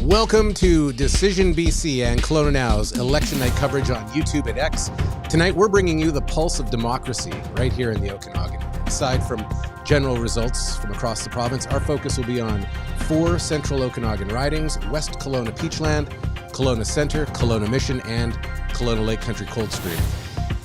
Welcome to Decision BC and KelownaNow's election night coverage on YouTube and X. Tonight, we're bringing you the pulse of democracy right here in the Okanagan. Aside from general results from across the province, our focus will be on 4 central Okanagan ridings: West Kelowna Peachland, Kelowna Centre, Kelowna Mission, and Kelowna Lake Country Coldstream.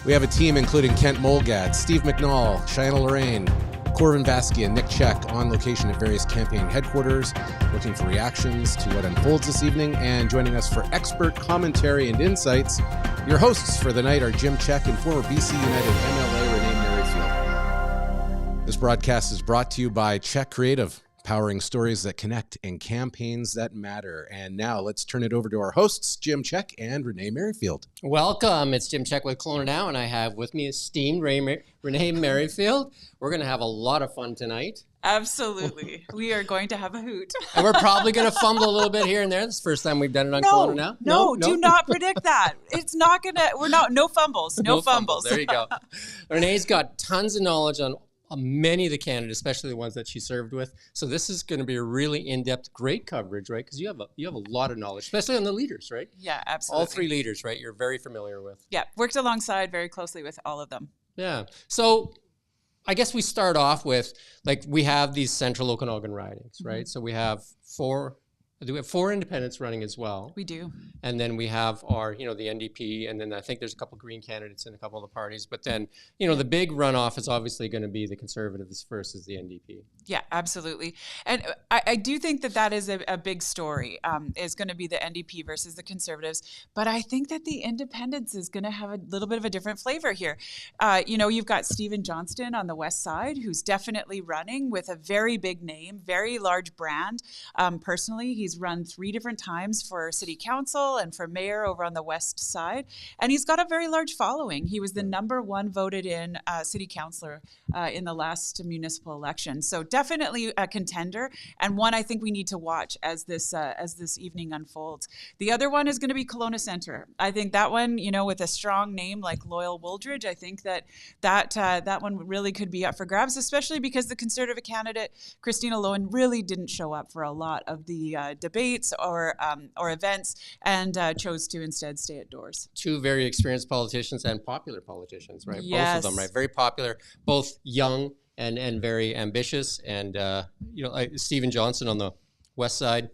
We have a team including Kent Molgad, Steve McNall, Cheyenne Lorraine, Corvin Vasky, and Nick Check on location at various campaign headquarters, looking for reactions to what unfolds this evening. And joining us for expert commentary and insights, your hosts for the night are Jim Check and former BC United MLA Renee Merrifield. This broadcast is brought to you by Check Creative, powering stories that connect and campaigns that matter. And now let's turn it over to our hosts, Jim Check and Renee Merrifield. Welcome. It's Jim Check with KelownaNow, and I have with me esteemed Renee Merrifield. We're going to have a lot of fun tonight. Absolutely. We are going to have a hoot. And we're probably going to fumble a little bit here and there. This is the first time we've done it on KelownaNow. No, do not predict that. It's not going to, no fumbles. No fumbles. There you go. Renee's got tons of knowledge on many of the candidates, especially the ones that she served with. So this is going to be a really in-depth, great coverage, right? Because you have a lot of knowledge, especially on the leaders, right? Yeah, absolutely. All 3 leaders, right? You're very familiar with. Yeah, worked alongside very closely with all of them. Yeah. So I guess we start off with, like, we have these central Okanagan ridings, right? So we have 4 independents running as well. We do. And then we have our, the NDP, and then I think there's a couple Green candidates in a couple of the parties. But then, the big runoff is obviously going to be the Conservatives versus the NDP. Yeah, absolutely. And I do think that is a big story, is going to be the NDP versus the Conservatives. But I think that the Independents is going to have a little bit of a different flavor here. You've got Stephen Johnston on the west side, who's definitely running with a very big name, very large brand. Personally, he's run 3 different times for city council and for mayor over on the west side. And he's got a very large following. He was the #1 voted in city councilor in the last municipal election. So definitely a contender, and one I think we need to watch as this evening unfolds. The other one is going to be Kelowna Centre. I think that one, with a strong name like Loyal Wooldridge, I think that one really could be up for grabs, especially because the Conservative candidate, Christina Lowen, really didn't show up for a lot of the debates or events, and chose to instead stay at doors. 2 very experienced politicians and popular politicians, right? Yes. Both of them, right? Very popular, both young and very ambitious. And, Stephen Johnson on the west side,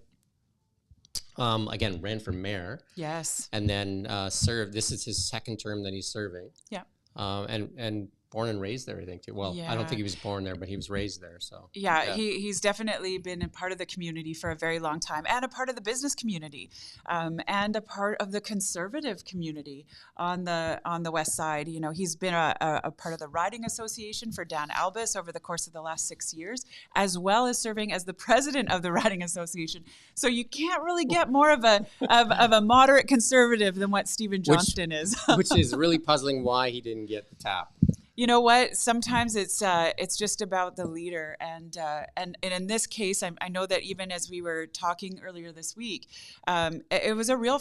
again, ran for mayor. Yes. And then served. This is his 2nd term that he's serving. Yeah. And born and raised there, I think, too. Well, yeah. I don't think he was born there, but he was raised there. So yeah. He's definitely been a part of the community for a very long time, and a part of the business community, and a part of the Conservative community on the west side. He's been a part of the riding association for Dan Albus over the course of the last 6 years, as well as serving as the president of the riding association. So you can't really get more of a moderate conservative than what Stephen Johnston is. Which is really puzzling why he didn't get the tap. You know what? Sometimes it's just about the leader, and in this case, I know that even as we were talking earlier this week, it was a real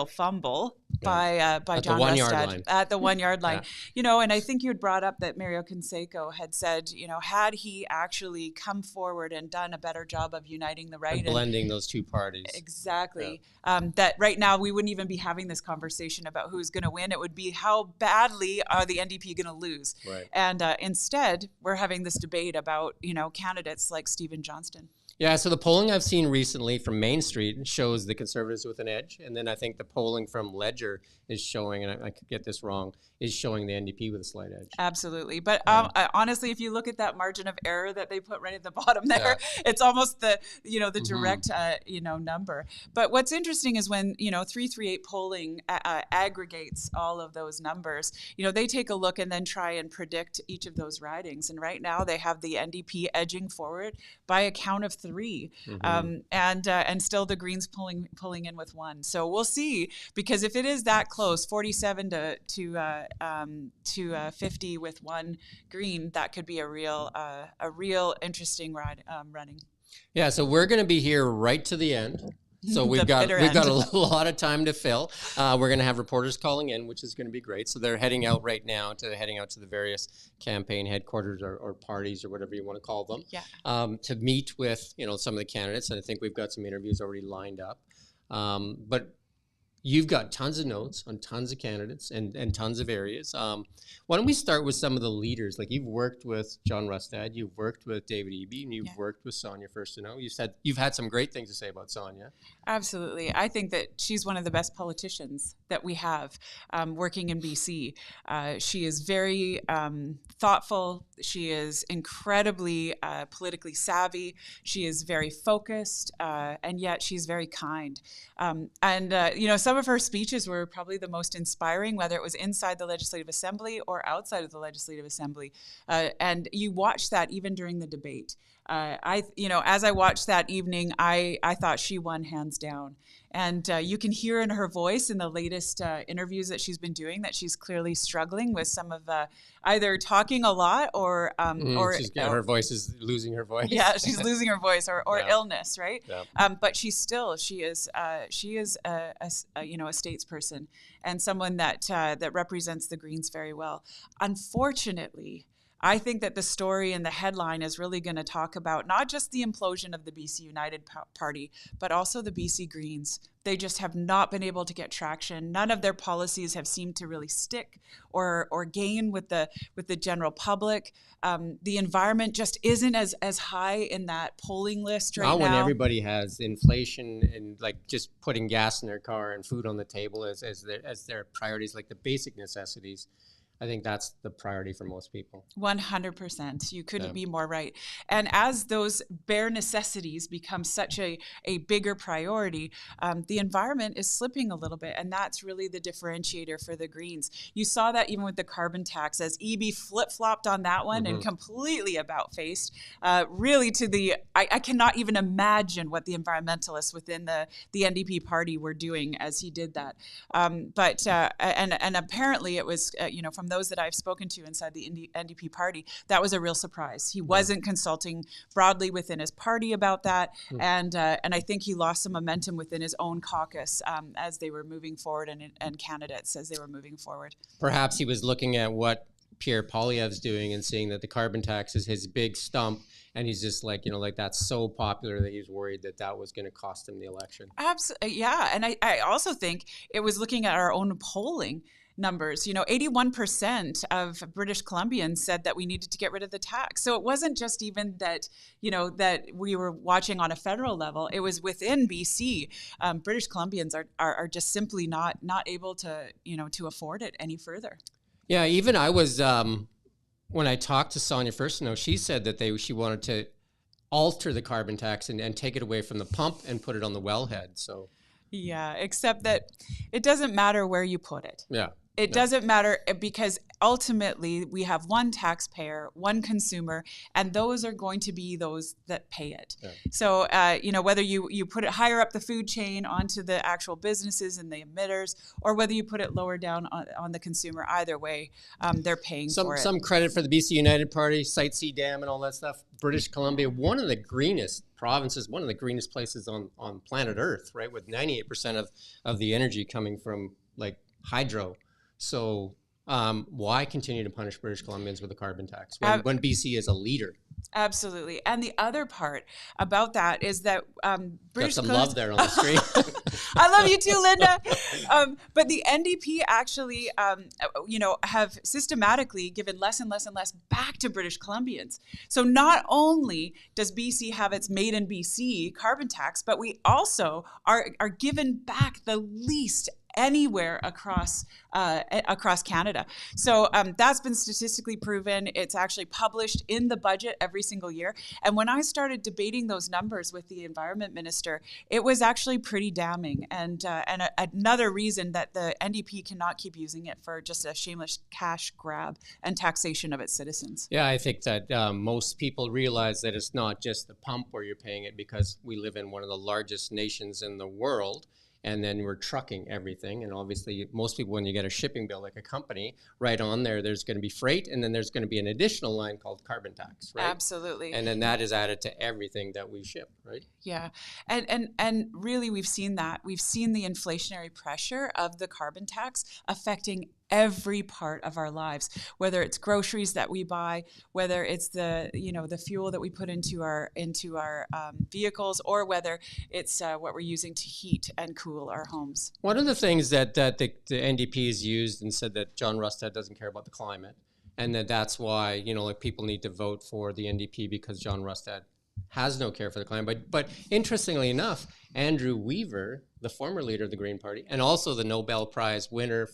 fumble by John Restad at the 1 yard line. Yeah. And I think you had brought up that Mario Canseco had said, had he actually come forward and done a better job of uniting the right and blending those 2 parties. Exactly. Yeah. That right now we wouldn't even be having this conversation about who's going to win. It would be how badly are the NDP going to lose. Right. And instead, we're having this debate about, candidates like Stephen Johnston. Yeah, so the polling I've seen recently from Main Street shows the Conservatives with an edge. And then I think the polling from Ledger is showing, and I could get this wrong, is showing the NDP with a slight edge. Absolutely. But honestly, if you look at that margin of error that they put right at the bottom there, it's almost the direct, number. But what's interesting is when, 338 polling aggregates all of those numbers, they take a look and then try and predict each of those ridings. And right now they have the NDP edging forward by a count of 3, and still the Greens pulling in with 1. So we'll see, because if it is that close, 47 to 50 with 1 Green, that could be a real interesting running. Yeah, so we're going to be here right to the end. So we've got a lot of time to fill. We're going to have reporters calling in, which is going to be great. So they're heading out right now to the various campaign headquarters or parties or whatever you want to call them, to meet with some of the candidates. And I think we've got some interviews already lined up. But you've got tons of notes on tons of candidates and tons of areas. Why don't we start with some of the leaders? Like, you've worked with John Rustad, you've worked with David Eby, and you've worked with Sonia Furstenau. You've had some great things to say about Sonia. Absolutely. I think that she's one of the best politicians that we have working in BC. She is very thoughtful. She is incredibly politically savvy. She is very focused, and yet she's very kind. Some of her speeches were probably the most inspiring, whether it was inside the Legislative Assembly or outside of the Legislative Assembly. And you watch that even during the debate. As I watched that evening, I thought she won hands down. And you can hear in her voice in the latest interviews that she's been doing that she's clearly struggling with some of either talking a lot or her voice is losing her voice. Yeah, she's losing her voice or illness, right? Yeah. But she is a statesperson and someone that represents the Greens very well. Unfortunately, I think that the story and the headline is really going to talk about not just the implosion of the BC United Party, but also the BC Greens. They just have not been able to get traction. None of their policies have seemed to really stick or gain with the general public. The environment just isn't as high in that polling list right now. Not when everybody has inflation and like just putting gas in their car and food on the table as their priorities, like the basic necessities. I think that's the priority for most people. 100%. You couldn't be more right. And as those bare necessities become such a bigger priority, the environment is slipping a little bit. And that's really the differentiator for the Greens. You saw that even with the carbon tax, as Eby flip-flopped on that one and completely about-faced, really to the, I cannot even imagine what the environmentalists within the NDP party were doing as he did that. But apparently it was, from those that I've spoken to inside the NDP party, that was a real surprise. He wasn't consulting broadly within his party about that, and I think he lost some momentum within his own caucus as they were moving forward and candidates as they were moving forward. Perhaps he was looking at what Pierre Poilievre's doing and seeing that the carbon tax is his big stump, and he's just like, that's so popular that he's worried that was going to cost him the election. Absolutely, yeah. And I also think it was looking at our own polling numbers. 81% of British Columbians said that we needed to get rid of the tax. So it wasn't just even that, that we were watching on a federal level. It was within BC. British Columbians are just simply not able to, to afford it any further. Yeah, even I was, when I talked to Sonia Furstenau, she said that she wanted to alter the carbon tax and take it away from the pump and put it on the wellhead. So yeah, except that it doesn't matter where you put it. Yeah. It doesn't matter because ultimately we have one taxpayer, one consumer, and those are going to be those that pay it. Yeah. So, whether you put it higher up the food chain onto the actual businesses and the emitters, or whether you put it lower down on the consumer, either way, they're paying for it. Some credit for the BC United Party, Site C Dam and all that stuff. British Columbia, one of the greenest provinces, one of the greenest places on planet Earth, right? With 98% of the energy coming from like hydro. So why continue to punish British Columbians with a carbon tax when BC is a leader? Absolutely. And the other part about that is that British Got some love there on the screen. I love you too, Linda. But the NDP actually, have systematically given less and less and less back to British Columbians. So not only does BC have its Made in BC carbon tax, but we also are given back the least anywhere across Canada. So that's been statistically proven. It's actually published in the budget every single year. And when I started debating those numbers with the environment minister, it was actually pretty damning. And another reason that the NDP cannot keep using it for just a shameless cash grab and taxation of its citizens. Yeah, I think that most people realize that it's not just the pump where you're paying it, because we live in one of the largest nations in the world. and then we're trucking everything. And obviously, most people, when you get a shipping bill like a company, right on there's going to be freight, and then there's going to be an additional line called carbon tax, right? Absolutely. And then that is added to everything that we ship, right? Yeah. And really, we've seen that. We've seen the inflationary pressure of the carbon tax affecting every part of our lives, whether it's groceries that we buy, whether it's the fuel that we put into our vehicles, or whether it's what we're using to heat and cool our homes. One of the things that the NDP has used and said that John Rustad doesn't care about the climate, and that's why people need to vote for the NDP because John Rustad has no care for the climate. But interestingly enough, Andrew Weaver, the former leader of the Green Party, and also the Nobel Prize winner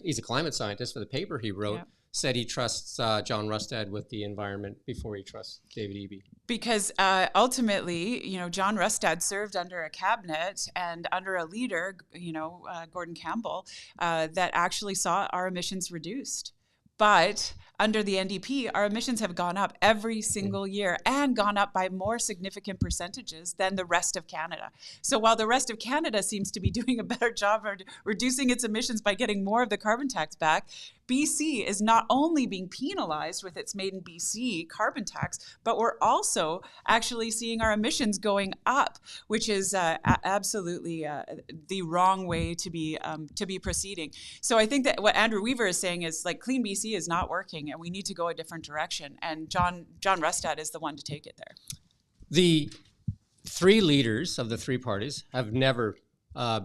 he's a climate scientist for the paper he wrote, said he trusts John Rustad with the environment before he trusts David Eby. Because ultimately, John Rustad served under a cabinet and under a leader, Gordon Campbell, that actually saw our emissions reduced. But under the NDP, our emissions have gone up every single year and gone up by more significant percentages than the rest of Canada. So while the rest of Canada seems to be doing a better job of reducing its emissions by getting more of the carbon tax back, BC is not only being penalized with its Made in BC carbon tax, but we're also actually seeing our emissions going up, which is absolutely the wrong way to be proceeding. So I think that what Andrew Weaver is saying is like Clean BC is not working, and we need to go a different direction. And John Rustad is the one to take it there. The three leaders of the three parties have never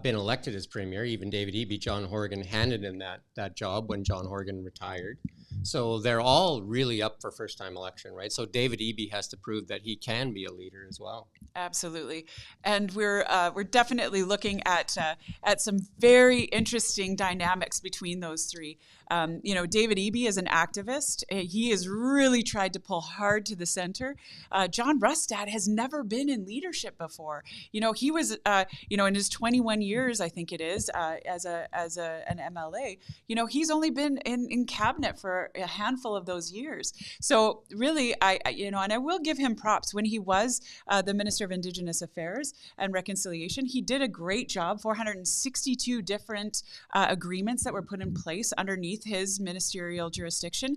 been elected as premier. Even David Eby, John Horgan handed him that job when John Horgan retired. So they're all really up for first-time election, right? So David Eby has to prove that he can be a leader as well. Absolutely, and we're definitely looking at some very interesting dynamics between those three. David Eby is an activist. He has really tried to pull hard to the center. John Rustad has never been in leadership before. He was, in his 21 years, I think it is, as an MLA. He's only been in cabinet for a handful of those years. So really, and I will give him props. When he was the Minister of Indigenous Affairs and Reconciliation, he did a great job. 462 different agreements that were put in place underneath his ministerial jurisdiction,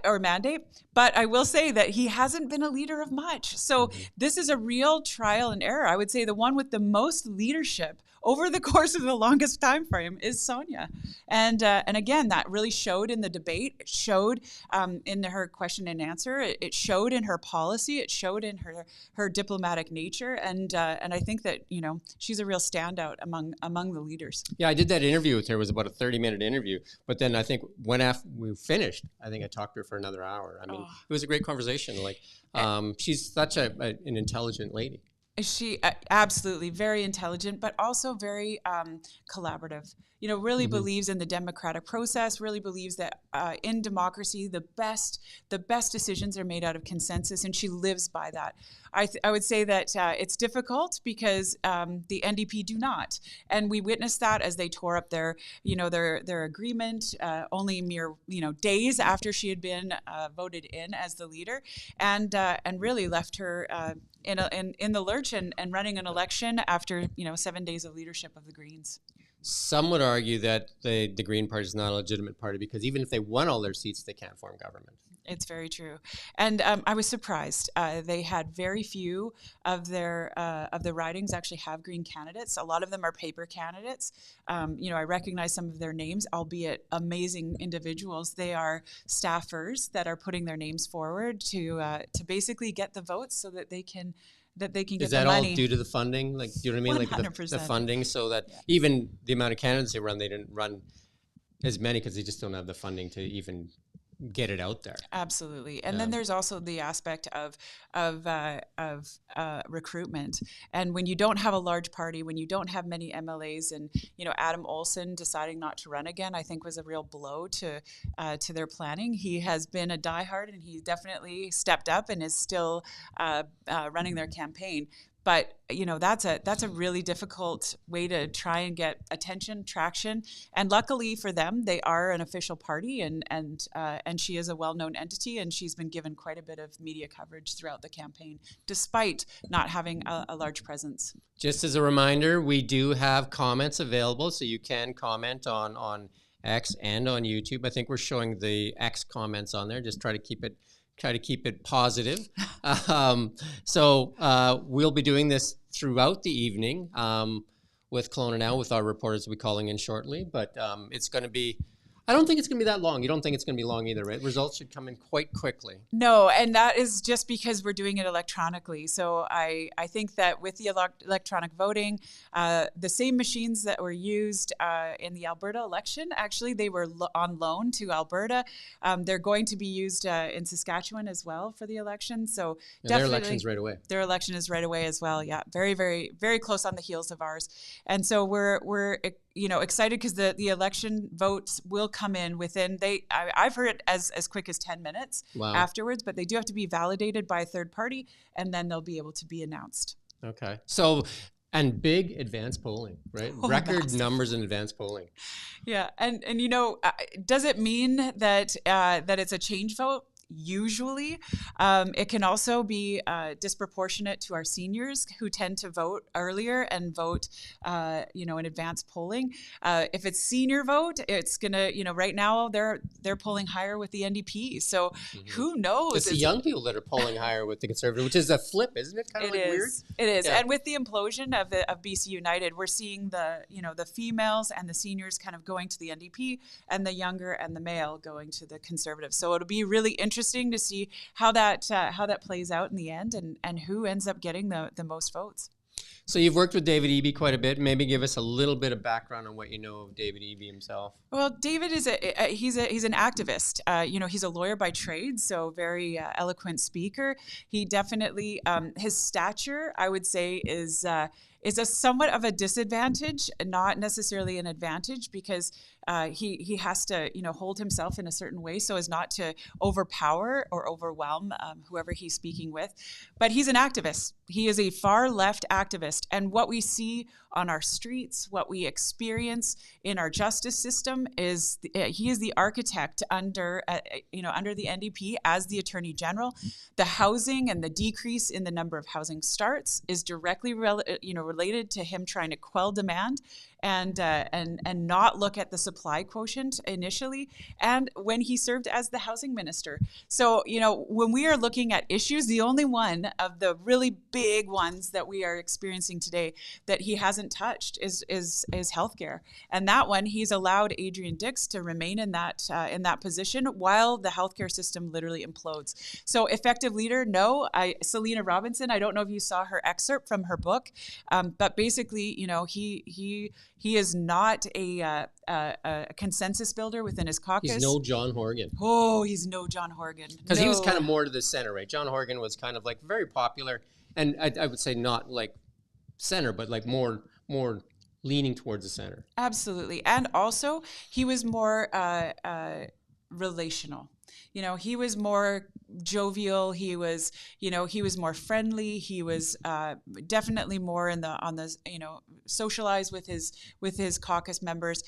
or mandate. But I will say that he hasn't been a leader of much. So this is a real trial and error. I would say the one with the most leadership over the course of the longest time frame is Sonia. And again, that really showed in the debate. It showed in her question and answer. It showed in her policy. It showed in her diplomatic nature. And I think that, she's a real standout among the leaders. Yeah, I did that interview with her. It was about a 30-minute interview. But then I think when after we finished, I think I talked to her for another hour. I mean, it was a great conversation. She's such an intelligent lady. She absolutely very intelligent, but also very collaborative. Really believes in the democratic process. Really believes that in democracy, the best decisions are made out of consensus, and she lives by that. I would say that it's difficult because the NDP do not, and we witnessed that as they tore up their agreement only mere days after she had been voted in as the leader, and really left her in the lurch and running an election after 7 days of leadership of the Greens. Some would argue that the Green Party is not a legitimate party because even if they won all their seats, they can't form government. It's very true, and I was surprised. They had very few of their ridings actually have Green candidates. A lot of them are paper candidates. I recognize some of their names, albeit amazing individuals. They are staffers that are putting their names forward to basically get the votes so that they can get the money. Is that all due to the funding? Like, do you know what I mean? 100%. Like the funding, so that even the amount of candidates they didn't run as many because they just don't have the funding to even get it out there. Absolutely. And then there's also the aspect of recruitment. And when you don't have a large party, when you don't have many MLAs, and Adam Olsen deciding not to run again, I think was a real blow to their planning. He has been a diehard, and he definitely stepped up and is still running their campaign. But that's a really difficult way to try and get attention, traction. And luckily for them, they are an official party, and she is a well-known entity, and she's been given quite a bit of media coverage throughout the campaign, despite not having a large presence. Just as a reminder, we do have comments available, so you can comment on X and on YouTube. I think we're showing the X comments on there. Just try to keep it positive. So we'll be doing this throughout the evening with KelownaNow, with our reporters will be calling in shortly. But it's going to be, I don't think it's going to be that long. You don't think it's going to be long either, right? Results should come in quite quickly. No, and that is just because we're doing it electronically. So I think that with the electronic voting, the same machines that were used in the Alberta election, actually, they were on loan to Alberta. They're going to be used in Saskatchewan as well for the election. So and definitely, their election's right away. Their election is right away as well. Yeah, very, very, very close on the heels of ours. And so we're excited because the election votes will come in within, I've heard it as quick as 10 minutes afterwards, but they do have to be validated by a third party, and then they'll be able to be announced. Okay. So, and big advanced polling, right? Record numbers in advanced polling. Yeah. And does it mean that it's a change vote? Usually. It can also be disproportionate to our seniors who tend to vote earlier and vote, in advanced polling. If it's senior vote, it's gonna, right now they're polling higher with the NDP. So who knows? It's the young people that are polling higher with the Conservative, which is a flip, isn't it? Kind of weird. It is. Yeah. And with the implosion of BC United, we're seeing the females and the seniors kind of going to the NDP, and the younger and the male going to the Conservative. So it'll be really interesting to see how that plays out in the end, and who ends up getting the most votes. So you've worked with David Eby quite a bit. Maybe give us a little bit of background on what you know of David Eby himself. Well, David is he's an activist. He's a lawyer by trade, so very eloquent speaker. He definitely his stature, I would say, is a somewhat of a disadvantage, not necessarily an advantage, because he has to hold himself in a certain way so as not to overpower or overwhelm whoever he's speaking with. But he's an activist. He is a far left activist, and what we see on our streets, what we experience in our justice system is he is the architect under the NDP as the Attorney General. The housing and the decrease in the number of housing starts is directly related to him trying to quell demand and not look at the supply quotient initially, and when he served as the housing minister. So, when we are looking at issues, the only one of the really big ones that we are experiencing today that he hasn't touched is healthcare. And that one, he's allowed Adrian Dix to remain in that position while the healthcare system literally implodes. So effective leader, no. Selena Robinson, I don't know if you saw her excerpt from her book, but basically, he is not a consensus builder within his caucus. He's no John Horgan. Oh, he's no John Horgan. Because he was kind of more to the center, right? John Horgan was kind of like very popular, and I would say not like center, but like more leaning towards the center. Absolutely. And also, he was more relational. He was more jovial. He was more friendly. He was definitely more on the socialize with his caucus members.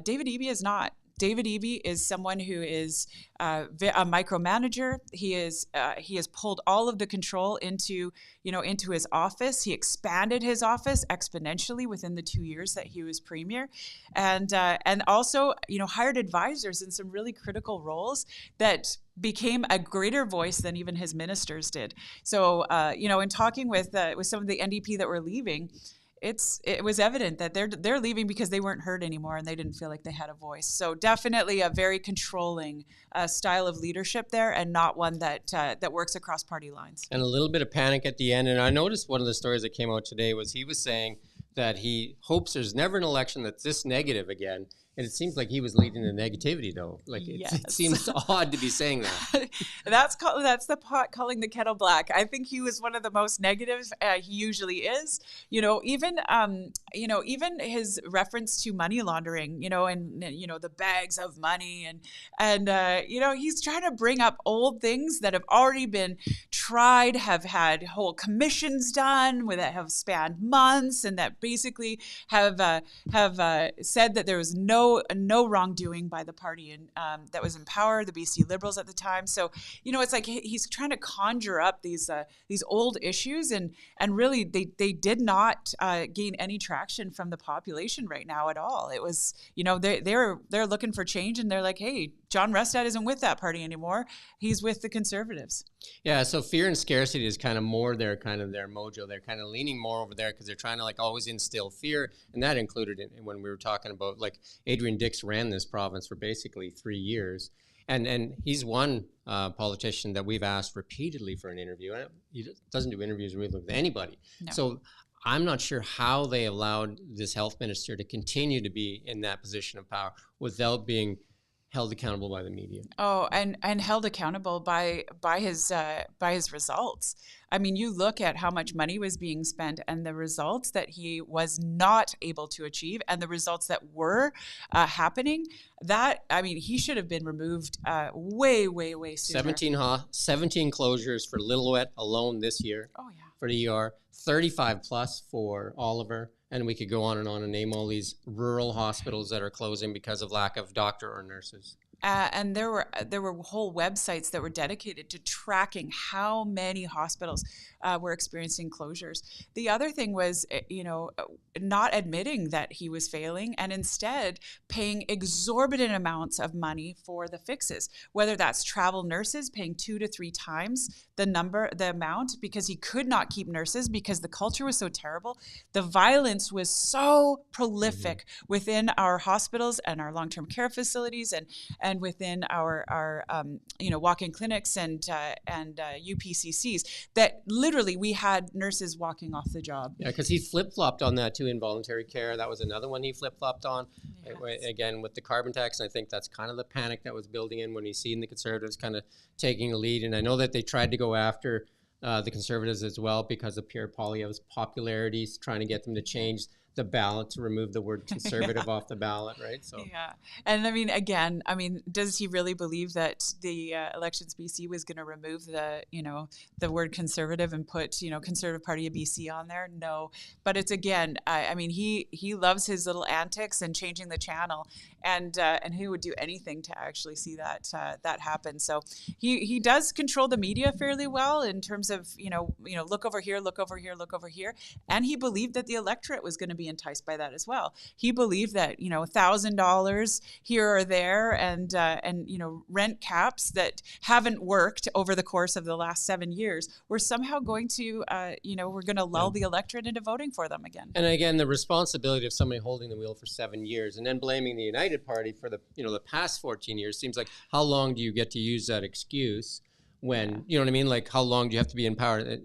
David Eby is not. David Eby is someone who is a micromanager. He has pulled all of the control into his office. He expanded his office exponentially within the 2 years that he was premier, and also hired advisors in some really critical roles that became a greater voice than even his ministers did. So in talking with some of the NDP that were leaving, it was evident that they're leaving because they weren't heard anymore and they didn't feel like they had a voice. So definitely a very controlling style of leadership there, and not one that works across party lines. And a little bit of panic at the end. And I noticed one of the stories that came out today was he was saying that he hopes there's never an election that's this negative again. And it seems like he was leading the negativity, though. Like it seems odd to be saying that. That's the pot calling the kettle black. I think he was one of the most negative. He usually is. Even his reference to money laundering. And the bags of money, and he's trying to bring up old things that have already been tried, have had whole commissions done that have spanned months, and that basically have said that there was no wrongdoing by the party that was in power, the BC Liberals at the time. So it's like he's trying to conjure up these old issues, and really they did not gain any traction from the population right now at all. It was they're looking for change, and they're like, hey, John Rustad isn't with that party anymore. He's with the Conservatives. Yeah, so fear and scarcity is kind of more their mojo. They're kind of leaning more over there because they're trying to always instill fear, and that included when we were talking about Adrian Dix ran this province for basically 3 years, and he's one politician that we've asked repeatedly for an interview. And he doesn't do interviews really with anybody. No. So I'm not sure how they allowed this health minister to continue to be in that position of power without being held accountable by the media. Oh, and held accountable by his results. I mean, you look at how much money was being spent and the results that he was not able to achieve, and the results that were happening. He should have been removed way sooner. 17 closures for Lillooet alone this year. Oh yeah. For the ER, 35 plus for Oliver. And we could go on and name all these rural hospitals that are closing because of lack of doctor or nurses. And there were whole websites that were dedicated to tracking how many hospitals were experiencing closures. The other thing was, not admitting that he was failing, and instead paying exorbitant amounts of money for the fixes. Whether that's travel nurses paying 2 to 3 times the amount, because he could not keep nurses because the culture was so terrible. The violence was so prolific within our hospitals and our long-term care facilities, and within our walk-in clinics and UPCCs, that literally we had nurses walking off the job. Yeah, because he flip-flopped on that too, involuntary care. That was another one he flip-flopped on. Yes. Again, with the carbon tax, and I think that's kind of the panic that was building in when he's seen the Conservatives kind of taking the lead. And I know that they tried to go after the Conservatives as well because of Pierre Poilievre's popularity, trying to get them to change the ballot, to remove the word conservative off the ballot, right? So yeah, and does he really believe that the Elections BC was going to remove the word conservative and put Conservative Party of BC on there? No, but it's he loves his little antics and changing the channel, and he would do anything to actually see that happen. So he does control the media fairly well in terms of look over here, look over here, look over here, and he believed that the electorate was going to be enticed by that as well. He believed that $1,000 here or there and rent caps that haven't worked over the course of the last 7 years were somehow going to we're going to lull the electorate into voting for them again. And again, the responsibility of somebody holding the wheel for 7 years and then blaming the United Party for the past 14 years seems like, how long do you get to use that excuse when you know what I mean? Like, how long do you have to be in power?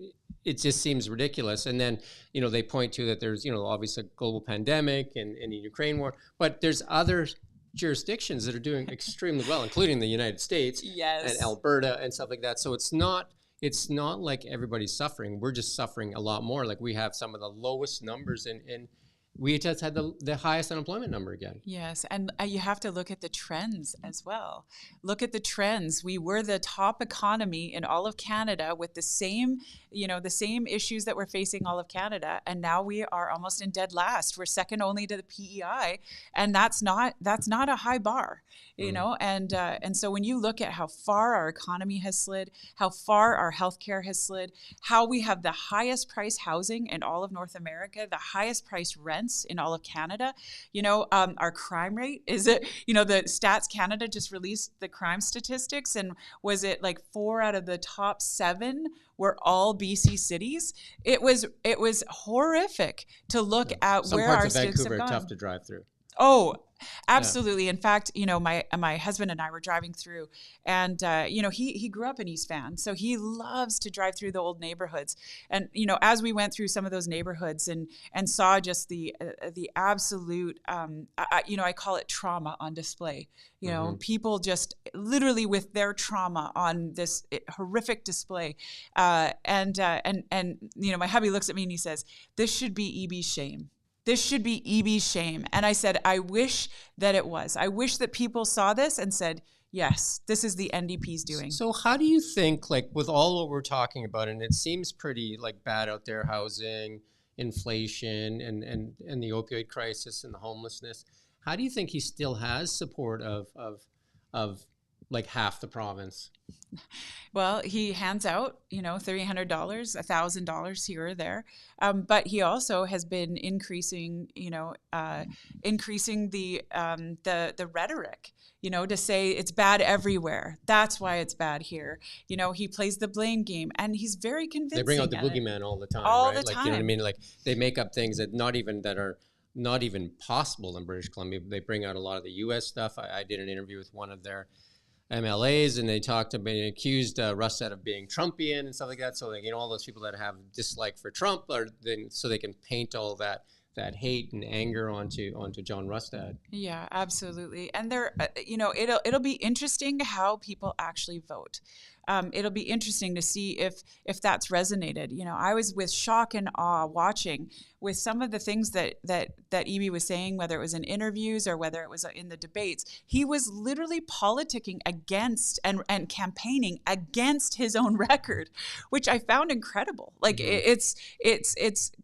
It just seems ridiculous. And then, they point to that there's, obviously a global pandemic and the Ukraine war, but there's other jurisdictions that are doing extremely well, including the United States and Alberta and stuff like that. So it's not like everybody's suffering. We're just suffering a lot more. Like, we have some of the lowest numbers in we just had the highest unemployment number again. Yes, and you have to look at the trends as well. Look at the trends. We were the top economy in all of Canada with the same issues that we're facing all of Canada, and now we are almost in dead last. We're second only to the PEI, and that's not a high bar, And so when you look at how far our economy has slid, how far our healthcare has slid, how we have the highest price housing in all of North America, the highest price rents in all of Canada, our crime rate the Stats Canada just released the crime statistics, and was it like 4 out of the top 7 were all BC cities? It was horrific to look at some where parts our of states Vancouver have are gone. tough to drive through. Oh, Absolutely. In fact, my husband and I were driving through, and he grew up in East Van, so he loves to drive through the old neighborhoods. And as we went through some of those neighborhoods and saw just the absolute, I call it trauma on display. People just literally with their trauma on this horrific display. And my hubby looks at me and he says, "This should be EB's shame. This should be EB's shame." And I said, I wish that it was. I wish that people saw this and said, yes, this is the NDP's doing. So how do you think, like, with all what we're talking about, and it seems pretty like bad out there, housing, inflation, and the opioid crisis and the homelessness, how do you think he still has support of like half the province? Well, he hands out, $300, $1,000 here or there, but he also has been increasing the rhetoric, to say it's bad everywhere. That's why it's bad here. He plays the blame game, and he's very convincing. They bring out the boogeyman all the time, all right? the time. You know what I mean? Like they make up things that are not even possible in British Columbia. They bring out a lot of the U.S. stuff. I did an interview with one of their MLAs, and they accused Rustad of being Trumpian and stuff like that. So all those people that have dislike for Trump so they can paint all that hate and anger onto John Rustad. Yeah, absolutely. And it'll be interesting how people actually vote. It'll be interesting to see if that's resonated. I was with shock and awe watching with some of the things that EB was saying, whether it was in interviews or whether it was in the debates. He was literally politicking against and campaigning against his own record, which I found incredible. Like it's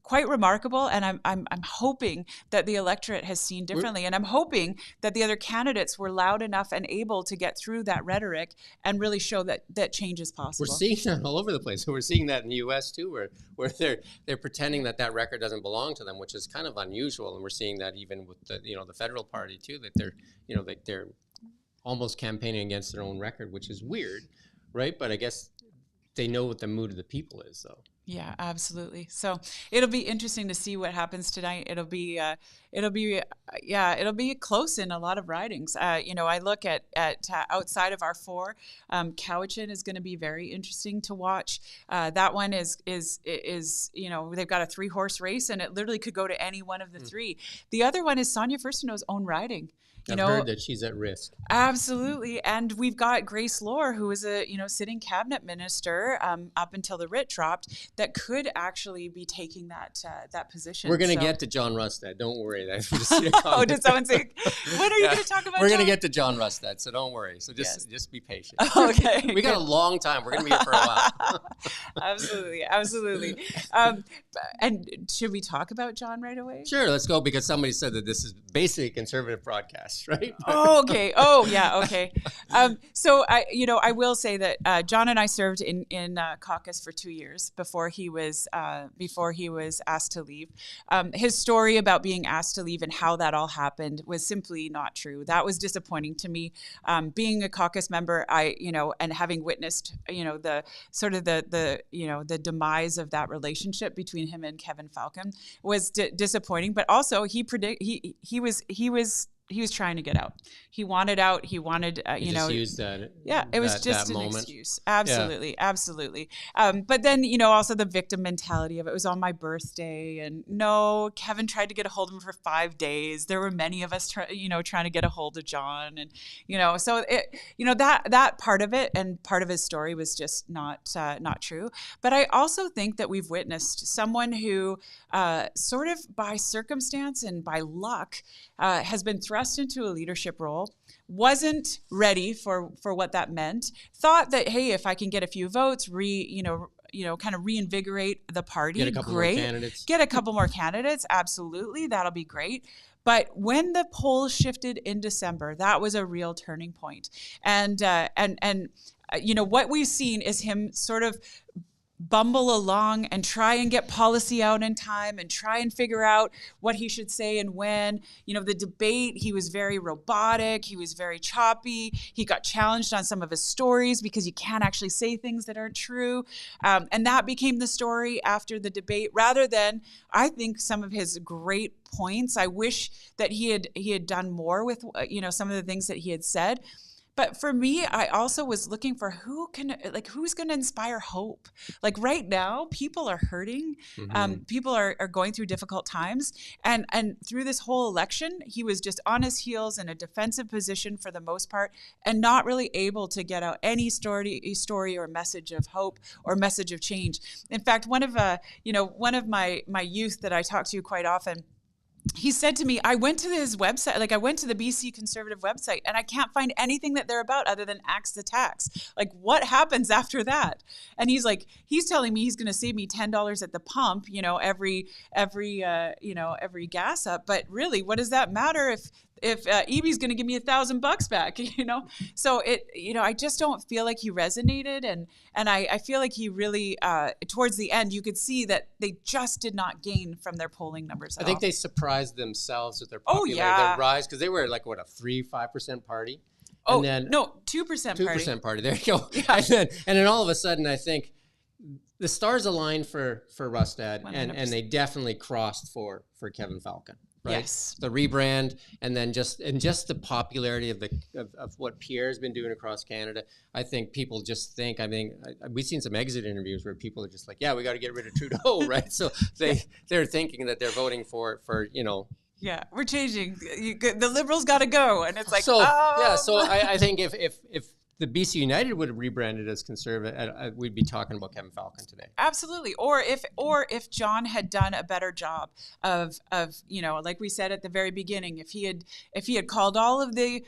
quite remarkable, and I'm hoping that the electorate has seen differently, and I'm hoping that the other candidates were loud enough and able to get through that rhetoric and really show that change is possible. We're seeing that all over the place. So we're seeing that in the U.S. too, where they're pretending that record doesn't belong to them, which is kind of unusual. And we're seeing that even with the federal party too, that they're almost campaigning against their own record, which is weird, right? But I guess they know what the mood of the people is, though. Yeah, absolutely. So it'll be interesting to see what happens tonight. It'll be close in a lot of ridings. I look at outside of our four, Cowichan is going to be very interesting to watch. That one is they've got a 3-horse race, and it literally could go to any one of the three. The other one is Sonia Furstenau's own riding. I've heard that she's at risk. Absolutely. And we've got Grace Lohr, who is a sitting cabinet minister up until the writ dropped, that could actually be taking that position. We're going to get to John Rustad. Don't worry. Oh, did someone say, when are you going to talk about We're going to get to John Rustad, so don't worry. So just be patient. Okay. We got a long time. We're going to be here for a while. Absolutely. And should we talk about John right away? Sure, let's go, because somebody said that this is basically a conservative broadcast. Right? Oh, okay. Oh, yeah. Okay. So I will say that John and I served in caucus for 2 years before he was asked to leave. His story about being asked to leave and how that all happened was simply not true. That was disappointing to me. Being a caucus member, and having witnessed, the sort of the demise of that relationship between him and Kevin Falcon was disappointing. But also he was trying to get out. He wanted out. He wanted, just used that. Yeah, it was just an excuse. Absolutely, yeah. Absolutely. But then, also the victim mentality of it was on my birthday, and no, Kevin tried to get a hold of him for 5 days. There were many of us, trying to get a hold of John, and so it, that part of it and part of his story was just not true. But I also think that we've witnessed someone who, sort of by circumstance and by luck, has been thrust into a leadership role, wasn't ready for what that meant, thought that, hey, if I can get a few votes, kind of reinvigorate the party, get a couple more candidates. Get a couple more candidates, absolutely, that'll be great. But when the polls shifted in December, that was a real turning point. And what we've seen is him sort of bumble along and try and get policy out in time and try and figure out what he should say and when. You know, the debate, he was very robotic. He was very choppy. He got challenged on some of his stories because you can't actually say things that aren't true. And that became the story after the debate, rather than, I think, some of his great points. I wish that he had done more with, some of the things that he had said. But for me, I also was looking for who's going to inspire hope. Like right now, people are hurting. People are going through difficult times. And through this whole election, he was just on his heels in a defensive position for the most part, and not really able to get out any story or message of hope or message of change. In fact, one of my youth that I talk to quite often, he said to me, I went to his website, I went to the BC Conservative website, and I can't find anything that they're about other than axe the tax. Like, what happens after that? And he's telling me he's going to save me $10 at the pump, every gas up. But really, what does that matter if Eby's going to give me $1,000 back, So I just don't feel like he resonated. And I feel like he really, towards the end, you could see that they just did not gain from their polling numbers at I think all. they surprised themselves with their popularity, their rise, because they were 3-5% party. Oh, and then, no, 2% party. 2% party, there you go. Yeah. And then all of a sudden, I think the stars aligned for Rustad, and they definitely crossed for Kevin Falcon. Right? Yes. The rebrand, and then just the popularity of what Pierre's been doing across Canada. I think people just think. We've seen some exit interviews where people are just like, "Yeah, we got to get rid of Trudeau," right? So they're thinking that they're voting for. Yeah, we're changing. The Liberals got to go, and it's like, So I think if the BC United would have rebranded as Conservative, we'd be talking about Kevin Falcon today. Absolutely. Or if John had done a better job of like we said at the very beginning, if he had called all of the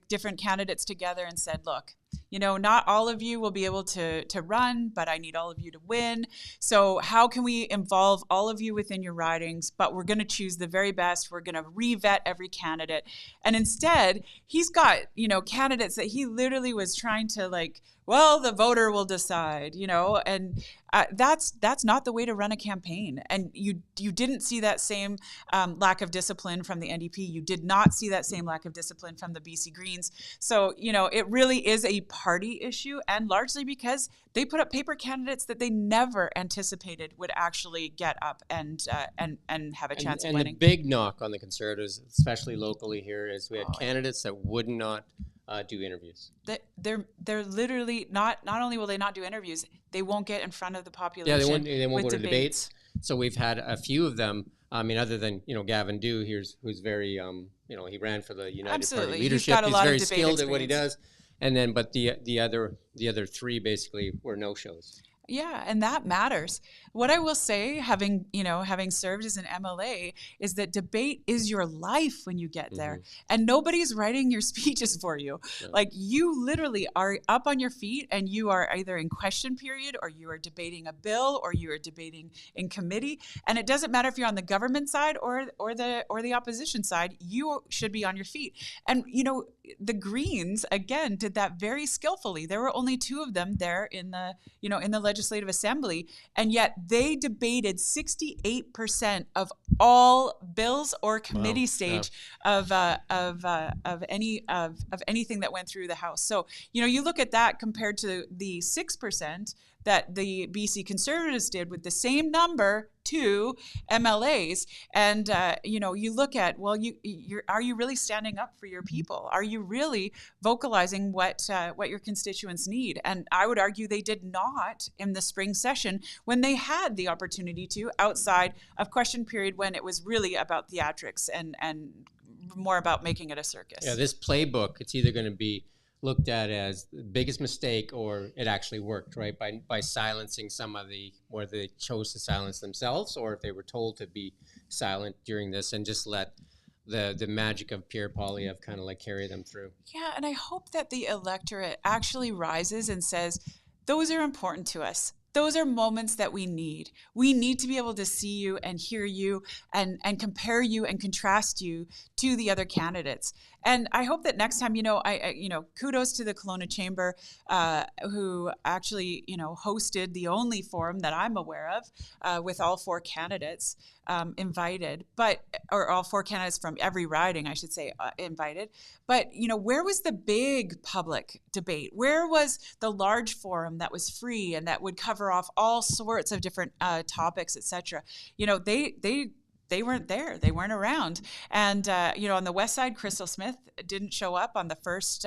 different candidates together and said, look, not all of you will be able to run, but I need all of you to win. So how can we involve all of you within your ridings? But we're going to choose the very best. We're going to re-vet every candidate. And instead, he's got, candidates that he literally was trying to the voter will decide, and that's not the way to run a campaign. And you didn't see that same lack of discipline from the NDP. You did not see that same lack of discipline from the BC Greens. So, it really is a party issue, and largely because they put up paper candidates that they never anticipated would actually get up and have a chance of winning. And the big knock on the Conservatives, especially locally here, is we had candidates that would not do interviews. They're literally not only will they not do interviews, they won't get in front of the population. Yeah, they won't go to debates. So we've had a few of them. Other than Gavin Dew, who's very he ran for the United Party leadership. He's very skilled at what he does. And then, but the other three basically were no shows. Yeah, and that matters. What I will say, having served as an MLA, is that debate is your life when you get there, and nobody's writing your speeches for you. Yeah. You literally are up on your feet, and you are either in question period, or you are debating a bill, or you are debating in committee. And it doesn't matter if you're on the government side or the opposition side. You should be on your feet. And the Greens again did that very skillfully. There were only two of them there in the Legislative Assembly, and yet they debated 68% of all bills or committee stage of anything that went through the House. So you look at that compared to the 6% that the BC Conservatives did with the same number, 2 MLAs, and you look at, are you really standing up for your people? Are you really vocalizing what your constituents need? And I would argue they did not in the spring session when they had the opportunity to, outside of question period, when it was really about theatrics and more about making it a circus. Yeah, this playbook, it's either going to be looked at as the biggest mistake, or it actually worked, right? By silencing some of where they chose to silence themselves, or if they were told to be silent during this and just let the magic of Pierre Poilievre kind of carry them through. Yeah, and I hope that the electorate actually rises and says, those are important to us. those are moments that we need. We need to be able to see you and hear you and compare you and contrast you to the other candidates. And I hope that next time, kudos to the Kelowna Chamber, who actually, hosted the only forum that I'm aware of with all four candidates invited, or all four candidates from every riding, I should say, invited. But, where was the big public debate? Where was the large forum that was free and that would cover off all sorts of different topics, et cetera? They weren't there. They weren't around. And, on the west side, Crystal Smith didn't show up on the first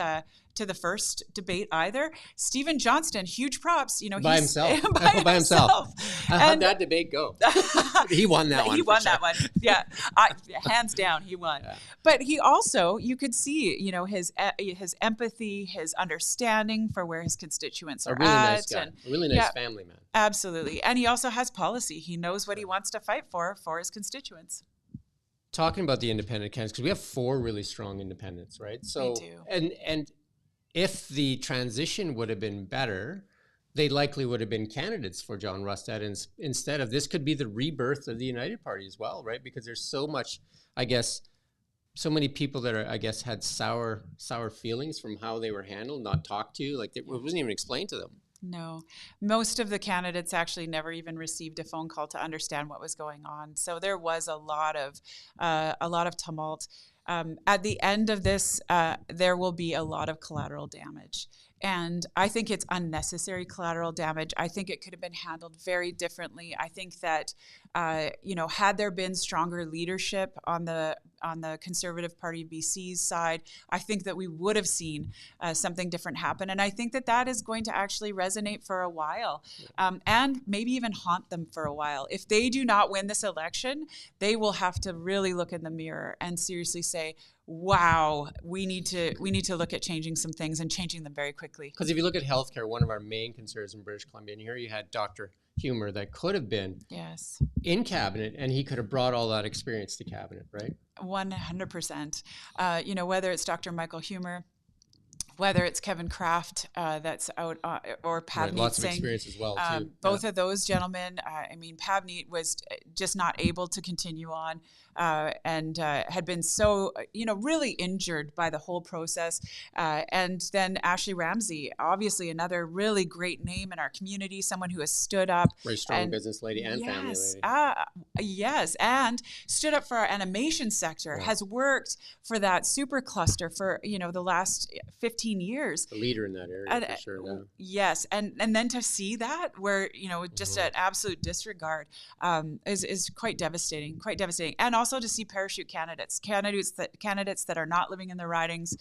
to the first debate either. Stephen Johnston, huge props. By himself. By himself. How'd that debate go? He won that one. He won that one. Yeah, hands down, he won. Yeah. But he also, you could see, his empathy, his understanding for where his constituents are at. A really nice guy. A really nice family man. Absolutely. And he also has policy. He knows what he wants to fight for his constituents. Talking about the independent candidates, because we have 4 really strong independents, right? So, we do. And if the transition would have been better, they likely would have been candidates for John Rustad instead of, this could be the rebirth of the United Party as well, right? Because there's so much, so many people that had sour feelings from how they were handled, not talked to, like it wasn't even explained to them. No, most of the candidates actually never even received a phone call to understand what was going on. So there was a lot of tumult. At the end of this, there will be a lot of collateral damage. And I think it's unnecessary collateral damage. I think it could have been handled very differently. I think that, had there been stronger leadership on the Conservative Party of BC's side, I think that we would have seen something different happen. And I think that is going to actually resonate for a while, and maybe even haunt them for a while. If they do not win this election, they will have to really look in the mirror and seriously say, wow, we need to look at changing some things and changing them very quickly. Because if you look at healthcare, one of our main concerns in British Columbia, and here you had Dr. Humer that could have been in cabinet, and he could have brought all that experience to cabinet, right? 100%. Whether it's Dr. Michael Humer, whether it's Kevin Kraft that's out, or Pavneet lots Singh. Of experience as well, too. Both of those gentlemen, Pavneet was just not able to continue on and had been so, really injured by the whole process. And then Ashley Ramsey, obviously another really great name in our community, someone who has stood up. Very strong business lady and family lady. Yes, and stood up for our animation sector, has worked for that super cluster for, the last 15 years. The leader in that area, for sure. Yeah. Yes, and then to see that where, just an absolute disregard is quite devastating, And also to see parachute candidates that are not living in their ridings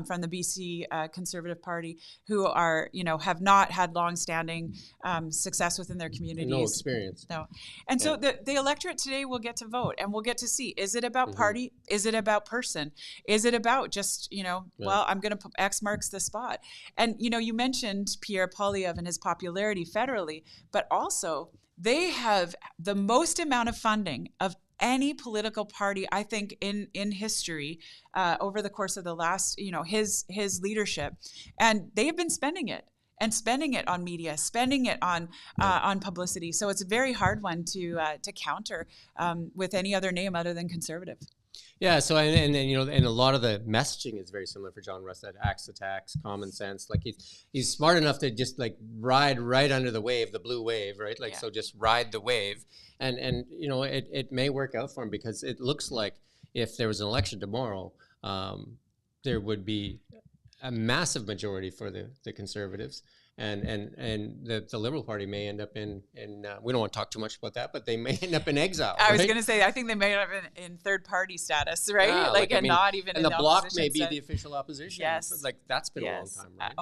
from the BC Conservative Party who are, have not had long-standing success within their communities. No experience. No. And so the electorate today will get to vote, and we'll get to see, is it about party? Is it about person? Is it about just, well, I'm going to put X marks the spot. And, you mentioned Pierre Poilievre and his popularity federally, but also they have the most amount of funding of any political party, I think, in history over the course of the last, his leadership. And they've been spending it. And spending it on media, spending it on publicity. So it's a very hard one to counter with any other name other than Conservative. Yeah. So and a lot of the messaging is very similar for John Rustad. Axe to tax, common sense. Like he's smart enough to just like ride right under the wave, the blue wave, right? Like so, just ride the wave, and it may work out for him because it looks like if there was an election tomorrow, there would be a massive majority for the Conservatives, and the Liberal Party may end up in we don't want to talk too much about that, but they may end up in exile. I was going to say, I think they may end up in third party status, right? Not even. And in the Bloc may be the official opposition. Yes, but that's been a long time, right?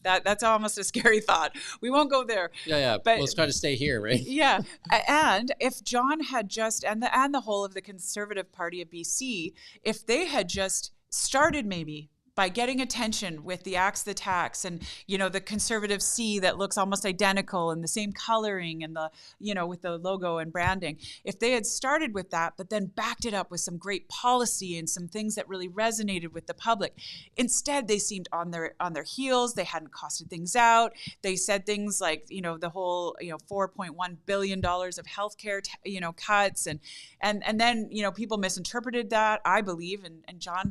That's almost a scary thought. We won't go there. Yeah. But let's try to stay here, right? Yeah, and if John had just and the whole of the Conservative Party of BC, if they had just started maybe by getting attention with the Axe the Tax and, the Conservative C that looks almost identical and the same coloring and the, with the logo and branding. If they had started with that, but then backed it up with some great policy and some things that really resonated with the public, instead they seemed on their heels. They hadn't costed things out. They said things like, the whole, $4.1 billion of healthcare, cuts. And then, people misinterpreted that, I believe. And John,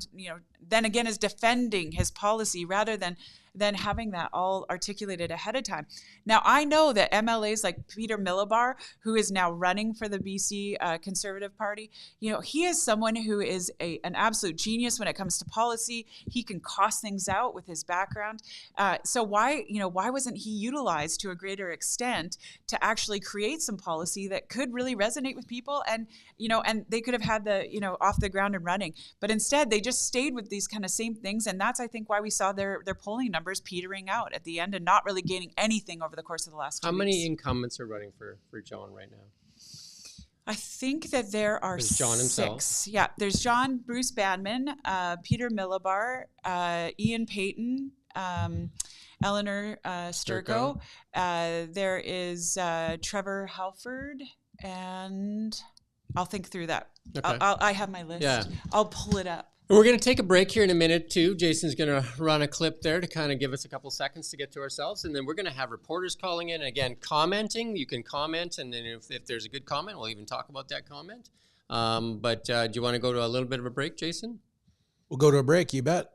then again is defending his policy rather than having that all articulated ahead of time. Now, I know that MLAs like Peter Millibar, who is now running for the BC Conservative Party, he is someone who is an absolute genius when it comes to policy. He can cost things out with his background. So why wasn't he utilized to a greater extent to actually create some policy that could really resonate with people and they could have had the, off the ground and running. But instead, they just stayed with these kind of same things. And that's, I think, why we saw their polling numbers petering out at the end and not really gaining anything over the course of the last 2 weeks. How many incumbents are running for John right now? I think that there are There's John himself. 6. Yeah, there's John Bruce Bandman, Peter Millibar, Ian Payton, Eleanor Sturko. There is Trevor Halford, and I'll think through that. Okay. I have my list. Yeah. I'll pull it up. We're going to take a break here in a minute, too. Jason's going to run a clip there to kind of give us a couple seconds to get to ourselves. And then we're going to have reporters calling in. Again, commenting. You can comment. And then if there's a good comment, we'll even talk about that comment. But do you want to go to a little bit of a break, Jason? We'll go to a break. You bet.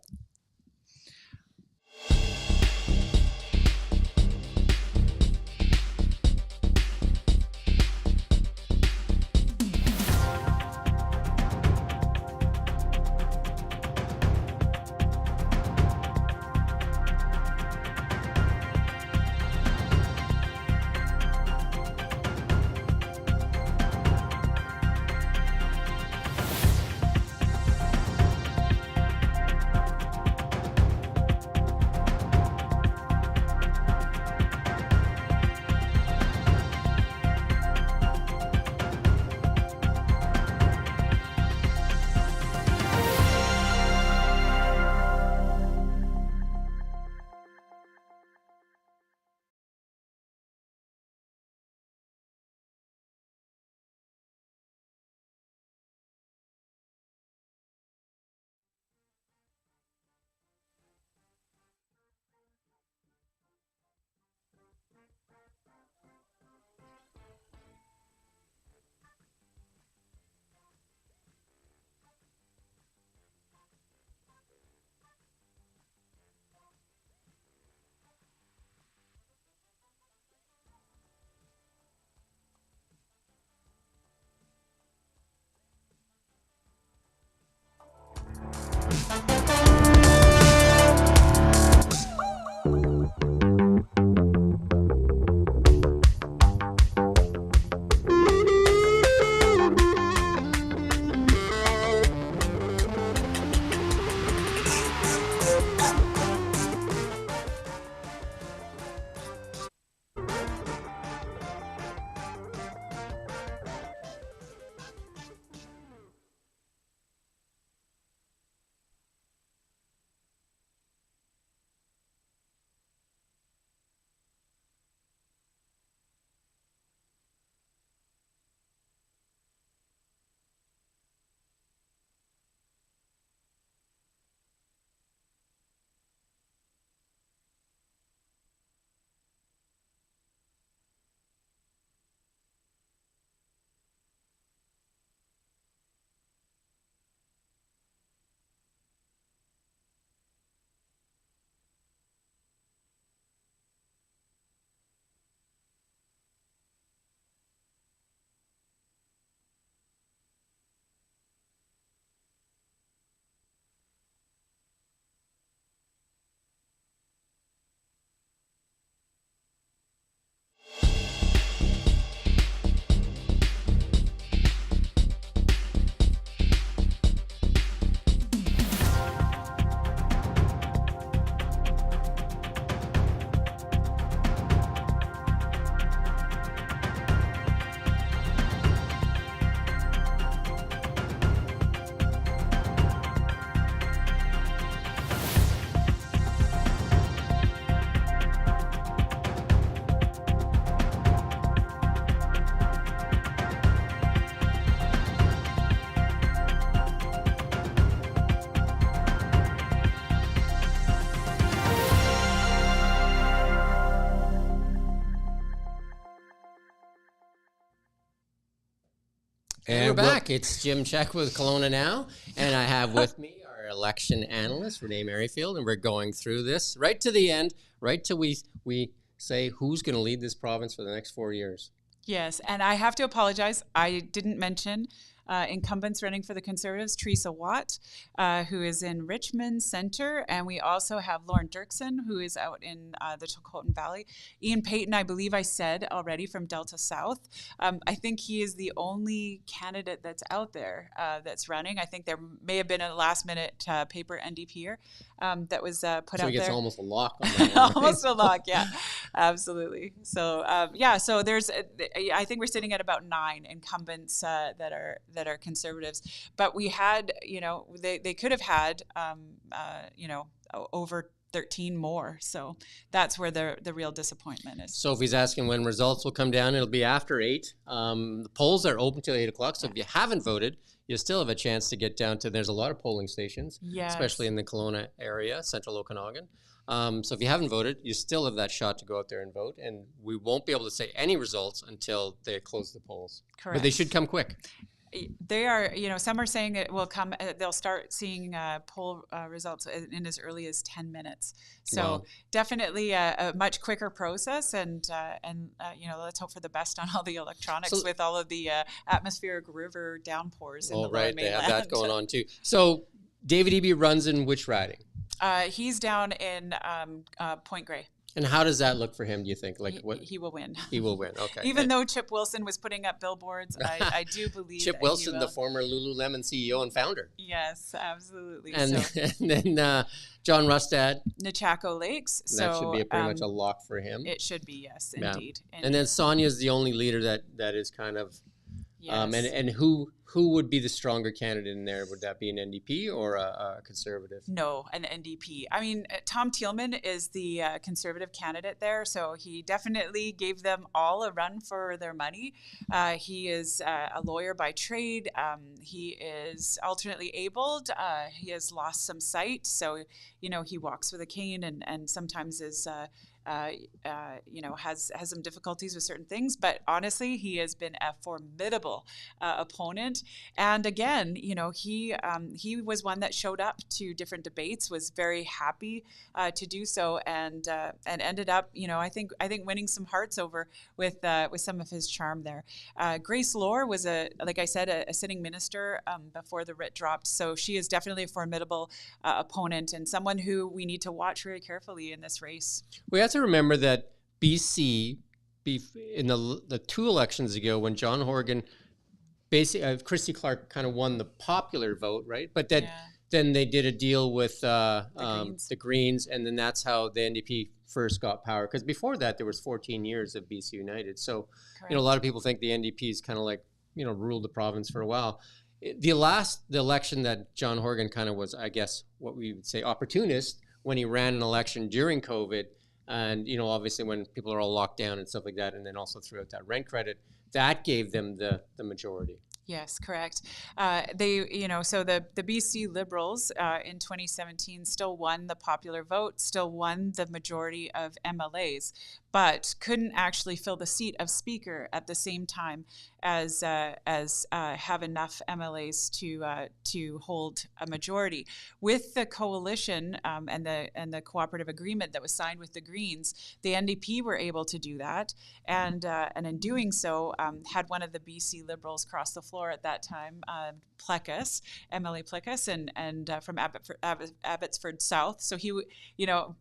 And we're back. It's Jim Check with KelownaNow, and I have with me our election analyst, Renee Merrifield, and we're going through this right to the end, right till we say who's going to lead this province for the next 4 years. Yes, and I have to apologize. I didn't mention incumbents running for the Conservatives, Teresa Watt, who is in Richmond Centre, and we also have Lauren Dirksen, who is out in the Taconic Valley. Ian Payton, I believe I said already, from Delta South. I think he is the only candidate that's out there that's running. I think there may have been a last-minute paper NDPer that was put out there. So he gets almost a lock on that one, right? Almost a lock, yeah, absolutely. So so there's, I think we're sitting at about 9 incumbents that are Conservatives, but we had, they could have had, over 13 more. So that's where the real disappointment is. So if he's asking when results will come down, it'll be after 8. The polls are open till 8 o'clock. So if you haven't voted, you still have a chance to get down to, there's a lot of polling stations, especially in the Kelowna area, central Okanagan. So if you haven't voted, you still have that shot to go out there and vote. And we won't be able to say any results until they close the polls. Correct. But they should come quick. They are, some are saying it will come, they'll start seeing poll results in as early as 10 minutes. So definitely a much quicker process, and let's hope for the best on all the electronics with all of the atmospheric river downpours in the Lower Mainland. They have that going on too. So David Eby runs in which riding? He's down in Point Grey. And how does that look for him, do you think? He will win. He will win, okay. Even though Chip Wilson was putting up billboards, I do believe Chip Wilson, the former Lululemon CEO and founder. Yes, absolutely. And then John Rustad. Nechako Lakes. That should be pretty much a lock for him. It should be, yes, indeed. And then Sonia is the only leader that is kind of... Yes. And who would be the stronger candidate in there? Would that be an NDP or a Conservative? No, an NDP. I mean, Tom Thielman is the Conservative candidate there, so he definitely gave them all a run for their money. He is a lawyer by trade. He is alternately abled. He has lost some sight, so he walks with a cane and sometimes is. Has some difficulties with certain things, but honestly, he has been a formidable opponent. And again, he was one that showed up to different debates, was very happy to do so, and ended up, I think winning some hearts over with some of his charm there. Grace Lohr was like I said, a sitting minister before the writ dropped, so she is definitely a formidable opponent and someone who we need to watch very carefully in this race. We have to remember that BC, in the 2 elections ago, when John Horgan, basically Christy Clark kind of won the popular vote, right? But then they did a deal with the Greens, and then that's how the NDP first got power. Because before that, there was 14 years of BC United. So, a lot of people think the NDP is kind of like, ruled the province for a while. The election that John Horgan kind of was, I guess, what we would say opportunist, when he ran an election during COVID. And, obviously when people are all locked down and stuff like that, and then also threw out that rent credit, that gave them the majority. Yes, correct. So the BC Liberals in 2017 still won the popular vote, still won the majority of MLAs, but couldn't actually fill the seat of Speaker at the same time as have enough MLAs to hold a majority. With the coalition and the cooperative agreement that was signed with the Greens, the NDP were able to do that, and in doing so, had one of the BC Liberals cross the floor at that time, Plecas, MLA Plecas, and from Abbotsford South. So he,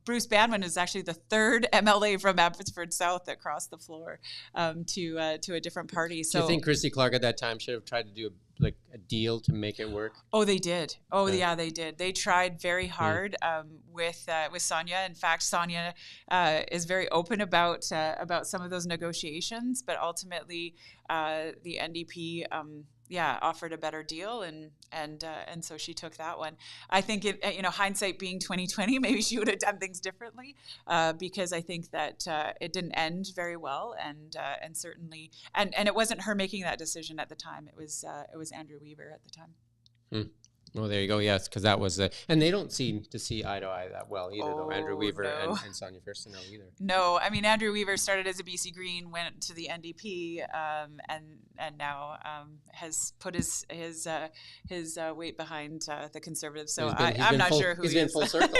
Bruce Banman is actually the 3rd MLA from Abbotsford South that crossed the floor to a different party. So do you think Christy Clark at that time should have tried to do a deal to make it work? Oh, they did. Oh, yeah, they did. They tried very hard with Sonia. In fact, Sonia is very open about some of those negotiations, but ultimately the NDP offered a better deal, and so she took that one. I think hindsight being 2020, maybe she would have done things differently, because I think that it didn't end very well, and certainly, and it wasn't her making that decision at the time. It was Andrew Weaver at the time. Oh, there you go. Yes, because that was and they don't seem to see eye to eye that well either, though. Andrew Weaver no. and Sonia Thurston either. No, I mean Andrew Weaver started as a BC Green, went to the NDP, and now has put his weight behind the Conservatives. So I'm not sure who he's he been is. full circle.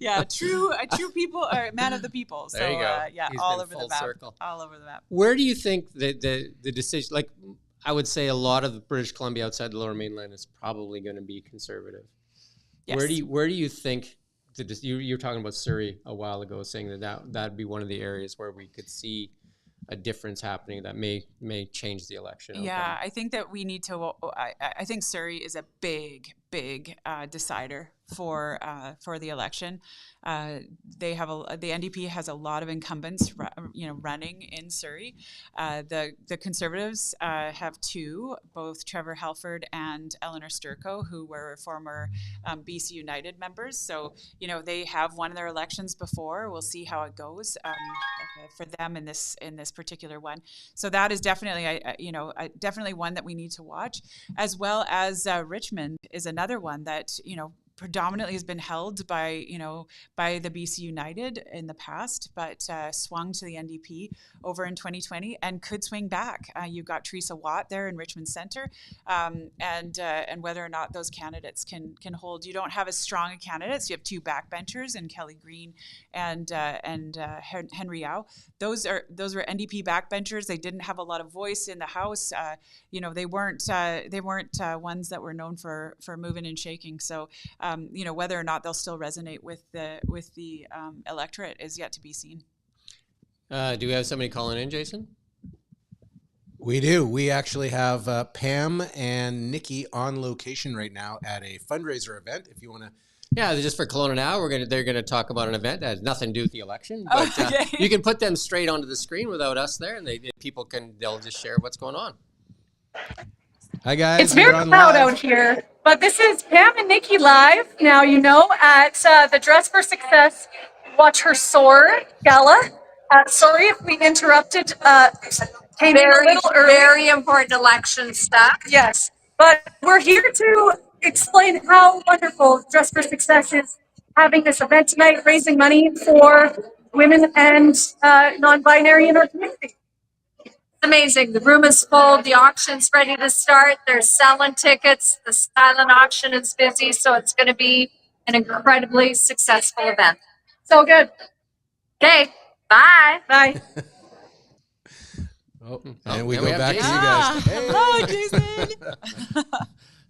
Yeah, true people, or man of the people. So there you go. Yeah, he's all been over full the map. circle. All over the map. Where do you think the decision, like, I would say a lot of British Columbia outside the Lower Mainland is probably going to be Conservative. Yes. Where do you think you were talking about Surrey a while ago, saying that'd be one of the areas where we could see a difference happening that may change the election? Yeah, I think that we need to. I think Surrey is a big decider for the election. The NDP has a lot of incumbents, running in Surrey. The Conservatives have two, both Trevor Halford and Eleanor Sturco, who were former BC United members. So they have won their elections before. We'll see how it goes for them in this particular one. So that is definitely definitely one that we need to watch, as well as Richmond is another one that predominantly has been held by the BC United in the past, but swung to the NDP over in 2020 and could swing back. You've got Teresa Watt there in Richmond Centre, and whether or not those candidates can hold. You don't have as strong a candidates. You have two backbenchers in Kelly Green and Henry Yao. Those were NDP backbenchers. They didn't have a lot of voice in the House. They weren't ones that were known for moving and shaking. So. Whether or not they'll still resonate with the electorate is yet to be seen. Do we have somebody calling in, Jason? We do. We actually have Pam and Nikki on location right now at a fundraiser event. If you want to. Yeah, just for KelownaNow, they're gonna talk about an event that has nothing to do with the election. But okay. You can put them straight onto the screen without us there, and they'll just share what's going on. Hi guys, it's very loud out here, but this is Pam and Nikki live now. At the Dress for Success, Watch Her Soar Gala. Sorry if we interrupted. Came in a little early. Very important election stuff. Yes, but we're here to explain how wonderful Dress for Success is having this event tonight, raising money for women and non-binary in our community. Amazing. The room is full. The auction's ready to start. They're selling tickets. The silent auction is busy, so it's going to be an incredibly successful event. So good. Okay. Bye. Bye. And we go back to you guys. Hey. Hello, Jason.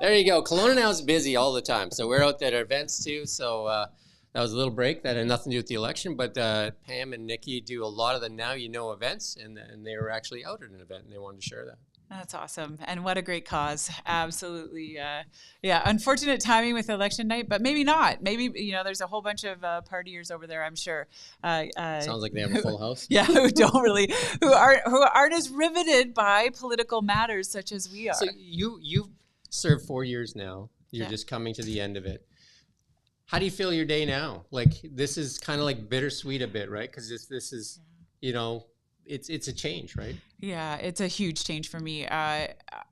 There you go. KelownaNow is busy all the time, so we're out at our events too. So that was a little break that had nothing to do with the election, but Pam and Nikki do a lot of the Now You Know events, and they were actually out at an event, and they wanted to share that. That's awesome. And what a great cause. Absolutely. Unfortunate timing with election night, but maybe not. Maybe, there's a whole bunch of partiers over there, I'm sure. Sounds like they have a full house. Yeah, who aren't as riveted by political matters such as we are. So you've served 4 years now. You're just coming to the end of it. How do you feel your day now? Like, this is kind of like bittersweet a bit, right? Because this is, it's a change, right? Yeah, it's a huge change for me.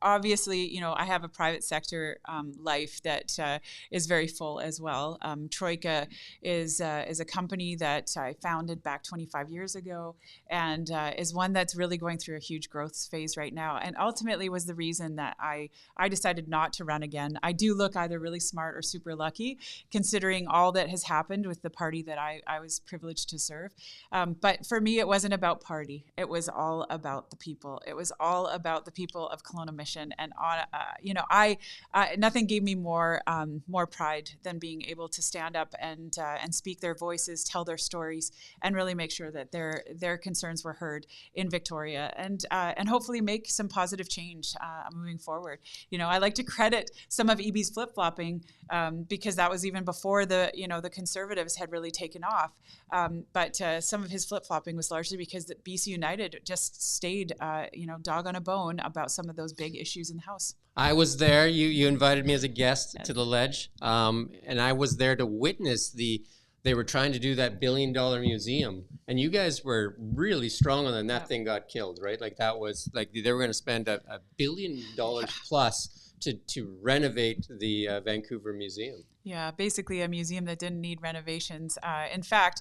Obviously, I have a private sector life that is very full as well. Troika is a company that I founded back 25 years ago, and is one that's really going through a huge growth phase right now. And ultimately was the reason that I decided not to run again. I do look either really smart or super lucky, considering all that has happened with the party that I was privileged to serve. But for me, it wasn't about party. It was all about the people. It was all about the people of Kelowna Mission, and nothing gave me more pride than being able to stand up and speak their voices, tell their stories, and really make sure that their concerns were heard in Victoria, and hopefully make some positive change moving forward. I like to credit some of EB's flip-flopping because that was even before the Conservatives had really taken off. But some of his flip-flopping was largely because the BC United just stayed, dog on a bone about some of those big issues in the House. I was there. You invited me as a guest to the Ledge, and I was there to witness they were trying to do that $1 billion museum, and you guys were really strong on that. And that thing got killed, right? Like, that was like they were going to spend $1 billion plus to renovate the Vancouver Museum. Yeah, basically a museum that didn't need renovations. In fact,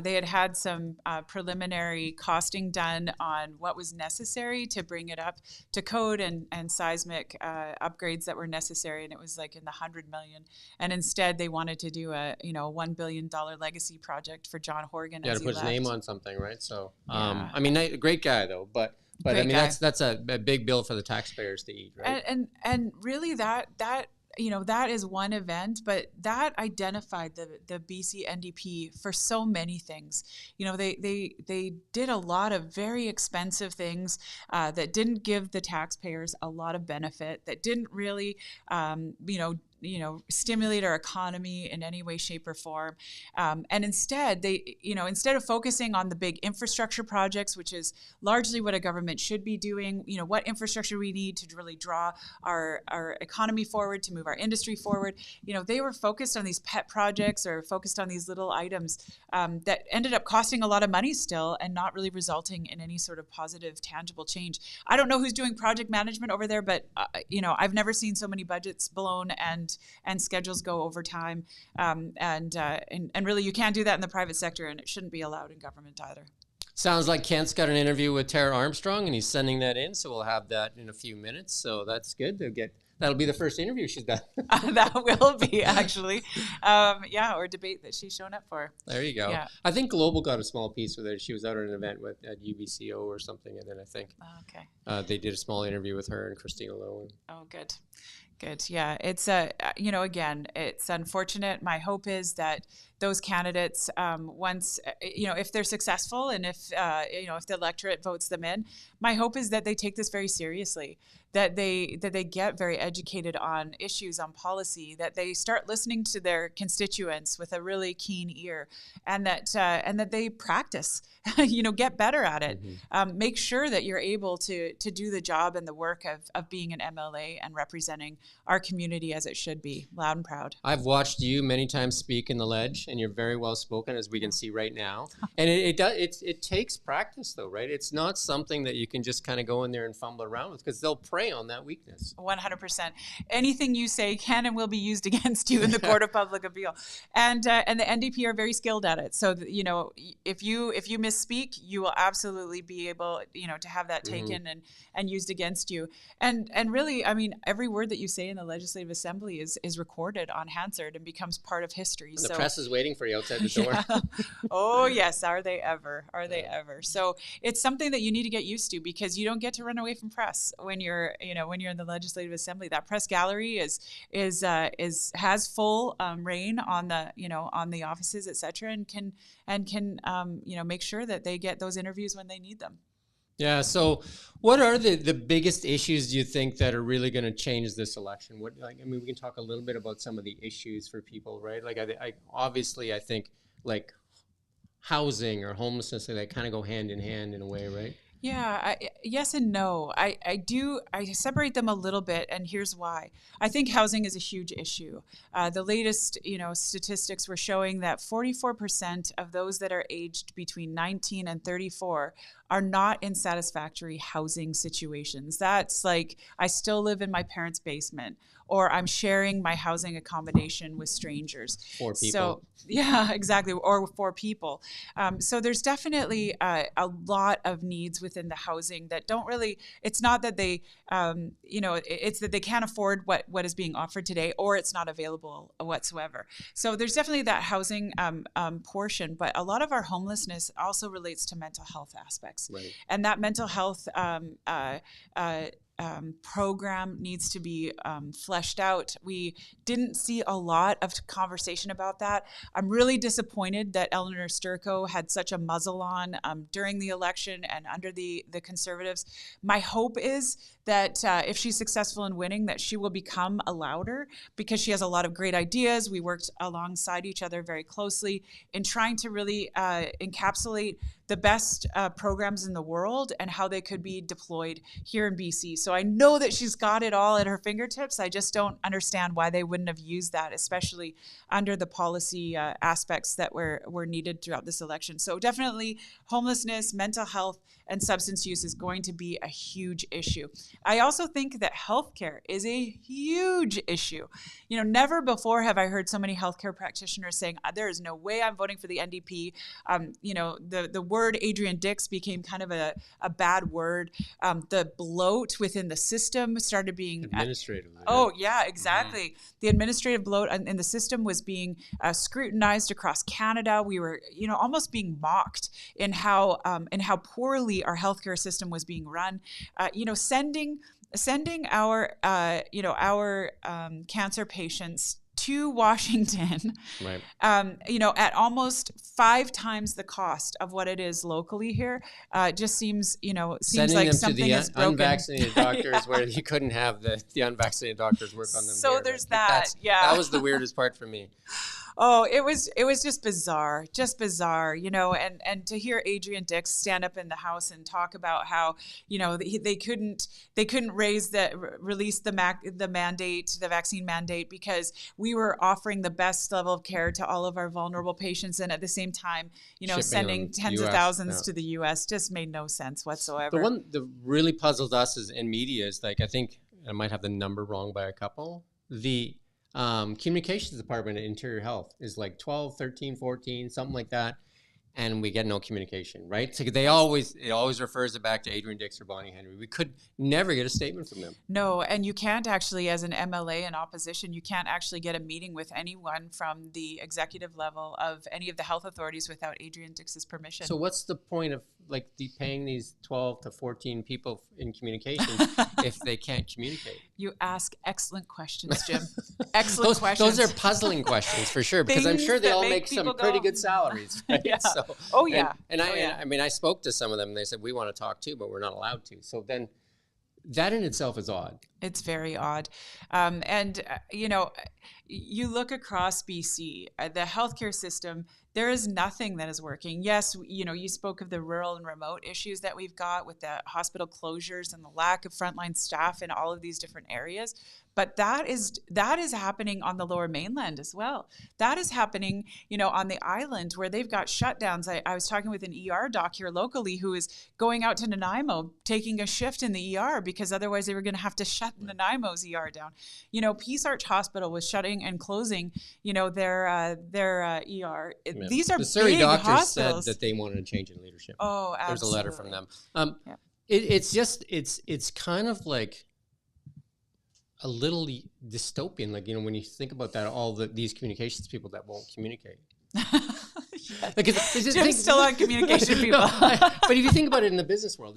they had some preliminary costing done on what was necessary to bring it up to code and seismic upgrades that were necessary, and it was like in the 100 million. And instead, they wanted to do a $1 billion legacy project for John Horgan. Yeah, as to he put his left. name on something, right? So, Yeah. I mean, great guy though, but I Great mean guy. that's a big bill for the taxpayers to eat, right? And really that that is one event, but that identified the BC NDP for so many things. They did a lot of very expensive things that didn't give the taxpayers a lot of benefit, that didn't really stimulate our economy in any way, shape, or form. And instead, instead of focusing on the big infrastructure projects, which is largely what a government should be doing, what infrastructure we need to really draw our economy forward, to move our industry forward, they were focused on these pet projects or focused on these little items that ended up costing a lot of money still and not really resulting in any sort of positive, tangible change. I don't know who's doing project management over there, but I've never seen so many budgets blown and schedules go over time. And really, you can't do that in the private sector, and it shouldn't be allowed in government either. Sounds like Kent's got an interview with Tara Armstrong, and he's sending that in, so we'll have that in a few minutes. So that's good. That'll be the first interview she's done. That will be, actually. Or debate that she's shown up for. There you go. Yeah. I think Global got a small piece with it. She was out at an event at UBCO or something, and then I think they did a small interview with her and Christina Lowe. Oh, good. Good. Yeah. It's again, it's unfortunate. My hope is that those candidates, once, if they're successful and if the electorate votes them in, my hope is that they take this very seriously, that they get very educated on issues, on policy, that they start listening to their constituents with a really keen ear, and that they practice, get better at it. Mm-hmm. Make sure that you're able to do the job and the work of being an MLA and representing our community as it should be, loud and proud. I've watched you many times speak in the Ledge, and you're very well spoken, as we can see right now. And it takes practice, though, right? It's not something that you can just kind of go in there and fumble around with, because they'll prey on that weakness. 100%. Anything you say can and will be used against you in the Court of Public Appeal, and the NDP are very skilled at it. So if you misspeak, you will absolutely be able to have that taken and used against you. And really, I mean, every word that you say in the Legislative Assembly is recorded on Hansard and becomes part of history. And the press is waiting for you outside the door. Yeah. Oh yes, are they ever? Are they ever? So it's something that you need to get used to, because you don't get to run away from press when you're in the Legislative Assembly. That press gallery has full reign on the offices, etc., and can make sure that they get those interviews when they need them. Yeah. So, what are the biggest issues do you think that are really going to change this election? We can talk a little bit about some of the issues for people, right? Like, I think like housing or homelessness, they kind of go hand in hand in a way, right? Yeah, yes and no. I separate them a little bit, and here's why. I think housing is a huge issue. The latest, statistics were showing that 44% of those that are aged between 19 and 34 are not in satisfactory housing situations. That's like, I still live in my parents' basement, or I'm sharing my housing accommodation with strangers. 4 people. So, yeah, exactly, or 4 people. So there's definitely a lot of needs within the housing that don't really, it's not that they, it's that they can't afford what is being offered today, or it's not available whatsoever. So there's definitely that housing portion, but a lot of our homelessness also relates to mental health aspects. Right. And that mental health program needs to be fleshed out. We didn't see a lot of conversation about that. I'm really disappointed that Eleanor Sturko had such a muzzle on during the election and under the Conservatives. My hope is that if she's successful in winning, that she will become a louder, because she has a lot of great ideas. We worked alongside each other very closely in trying to really encapsulate the best programs in the world and how they could be deployed here in BC. So I know that she's got it all at her fingertips. I just don't understand why they wouldn't have used that, especially under the policy aspects that were needed throughout this election. So definitely homelessness, mental health, and substance use is going to be a huge issue. I also think that healthcare is a huge issue. Never before have I heard so many healthcare practitioners saying, there is no way I'm voting for the NDP. The word Adrian Dix became kind of a bad word. The bloat within the system started being administratively. Oh, yeah, exactly. The administrative bloat in the system was being scrutinized across Canada. We were, almost being mocked in how poorly our healthcare system was being run. Sending our cancer patients to Washington, right. At almost 5 times the cost of what it is locally here, just seems Sending like them something to is the broken. unvaccinated doctors where you couldn't have the unvaccinated doctors work on them. So here. there's that. Yeah, that was the weirdest part for me. Oh, it was just bizarre, and to hear Adrian Dix stand up in the House and talk about how, they couldn't release the mandate, the vaccine mandate, because we were offering the best level of care to all of our vulnerable patients, and at the same time, sending tens of thousands to the U.S. just made no sense whatsoever. The one that really puzzles us in media is, like, I think I might have the number wrong by a couple. The communications department at Interior Health is like 12, 13, 14, something like that. And we get no communication, right? So it always refers it back to Adrian Dix or Bonnie Henry. We could never get a statement from them. No, and you can't actually, as an MLA in opposition, you can't actually get a meeting with anyone from the executive level of any of the health authorities without Adrian Dix's permission. So what's the point of paying these 12 to 14 people in communications if they can't communicate? You ask excellent questions, Jim. Excellent questions. Those are puzzling questions for sure, because I'm sure they all make some pretty good salaries. Right? Yeah. So, oh yeah. I spoke to some of them and they said, we want to talk too, but we're not allowed to. So then that in itself is odd. It's very odd. You look across BC, the healthcare system, there is nothing that is working. Yes, you spoke of the rural and remote issues that we've got with the hospital closures and the lack of frontline staff in all of these different areas. But that is happening on the Lower Mainland as well. That is happening, on the island where they've got shutdowns. I was talking with an ER doc here locally who is going out to Nanaimo, taking a shift in the ER because otherwise they were going to have to shut Nanaimo's ER down. Peace Arch Hospital was shutting and closing, their ER. Yeah. These are the Surrey big doctors hospitals. said that they wanted a change in leadership. Oh, absolutely. There's a letter from them. Yeah. It's kind of like a little dystopian, when you think about that, these communications people that won't communicate. Jim's still on communication people. But if you think about it in the business world,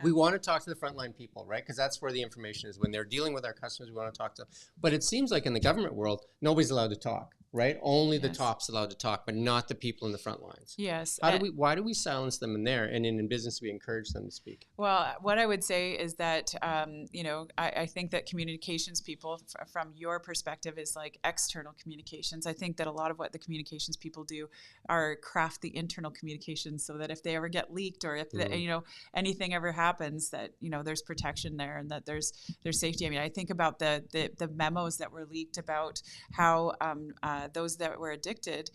we want to talk to the frontline people, right? Because that's where the information is. When they're dealing with our customers, we want to talk to them. But it seems like in the government world, nobody's allowed to talk, right? Only the top's allowed to talk, but not the people in the front lines. Yes. Why do we silence them in there? And in business, we encourage them to speak. Well, what I would say is that, I think that communications people, from your perspective, is like external communications. I think that a lot of what the communications people do are craft the internal communications so that if they ever get leaked or if anything ever happens, that there's protection there and that there's safety. I mean, I think about the memos that were leaked about how those that were addicted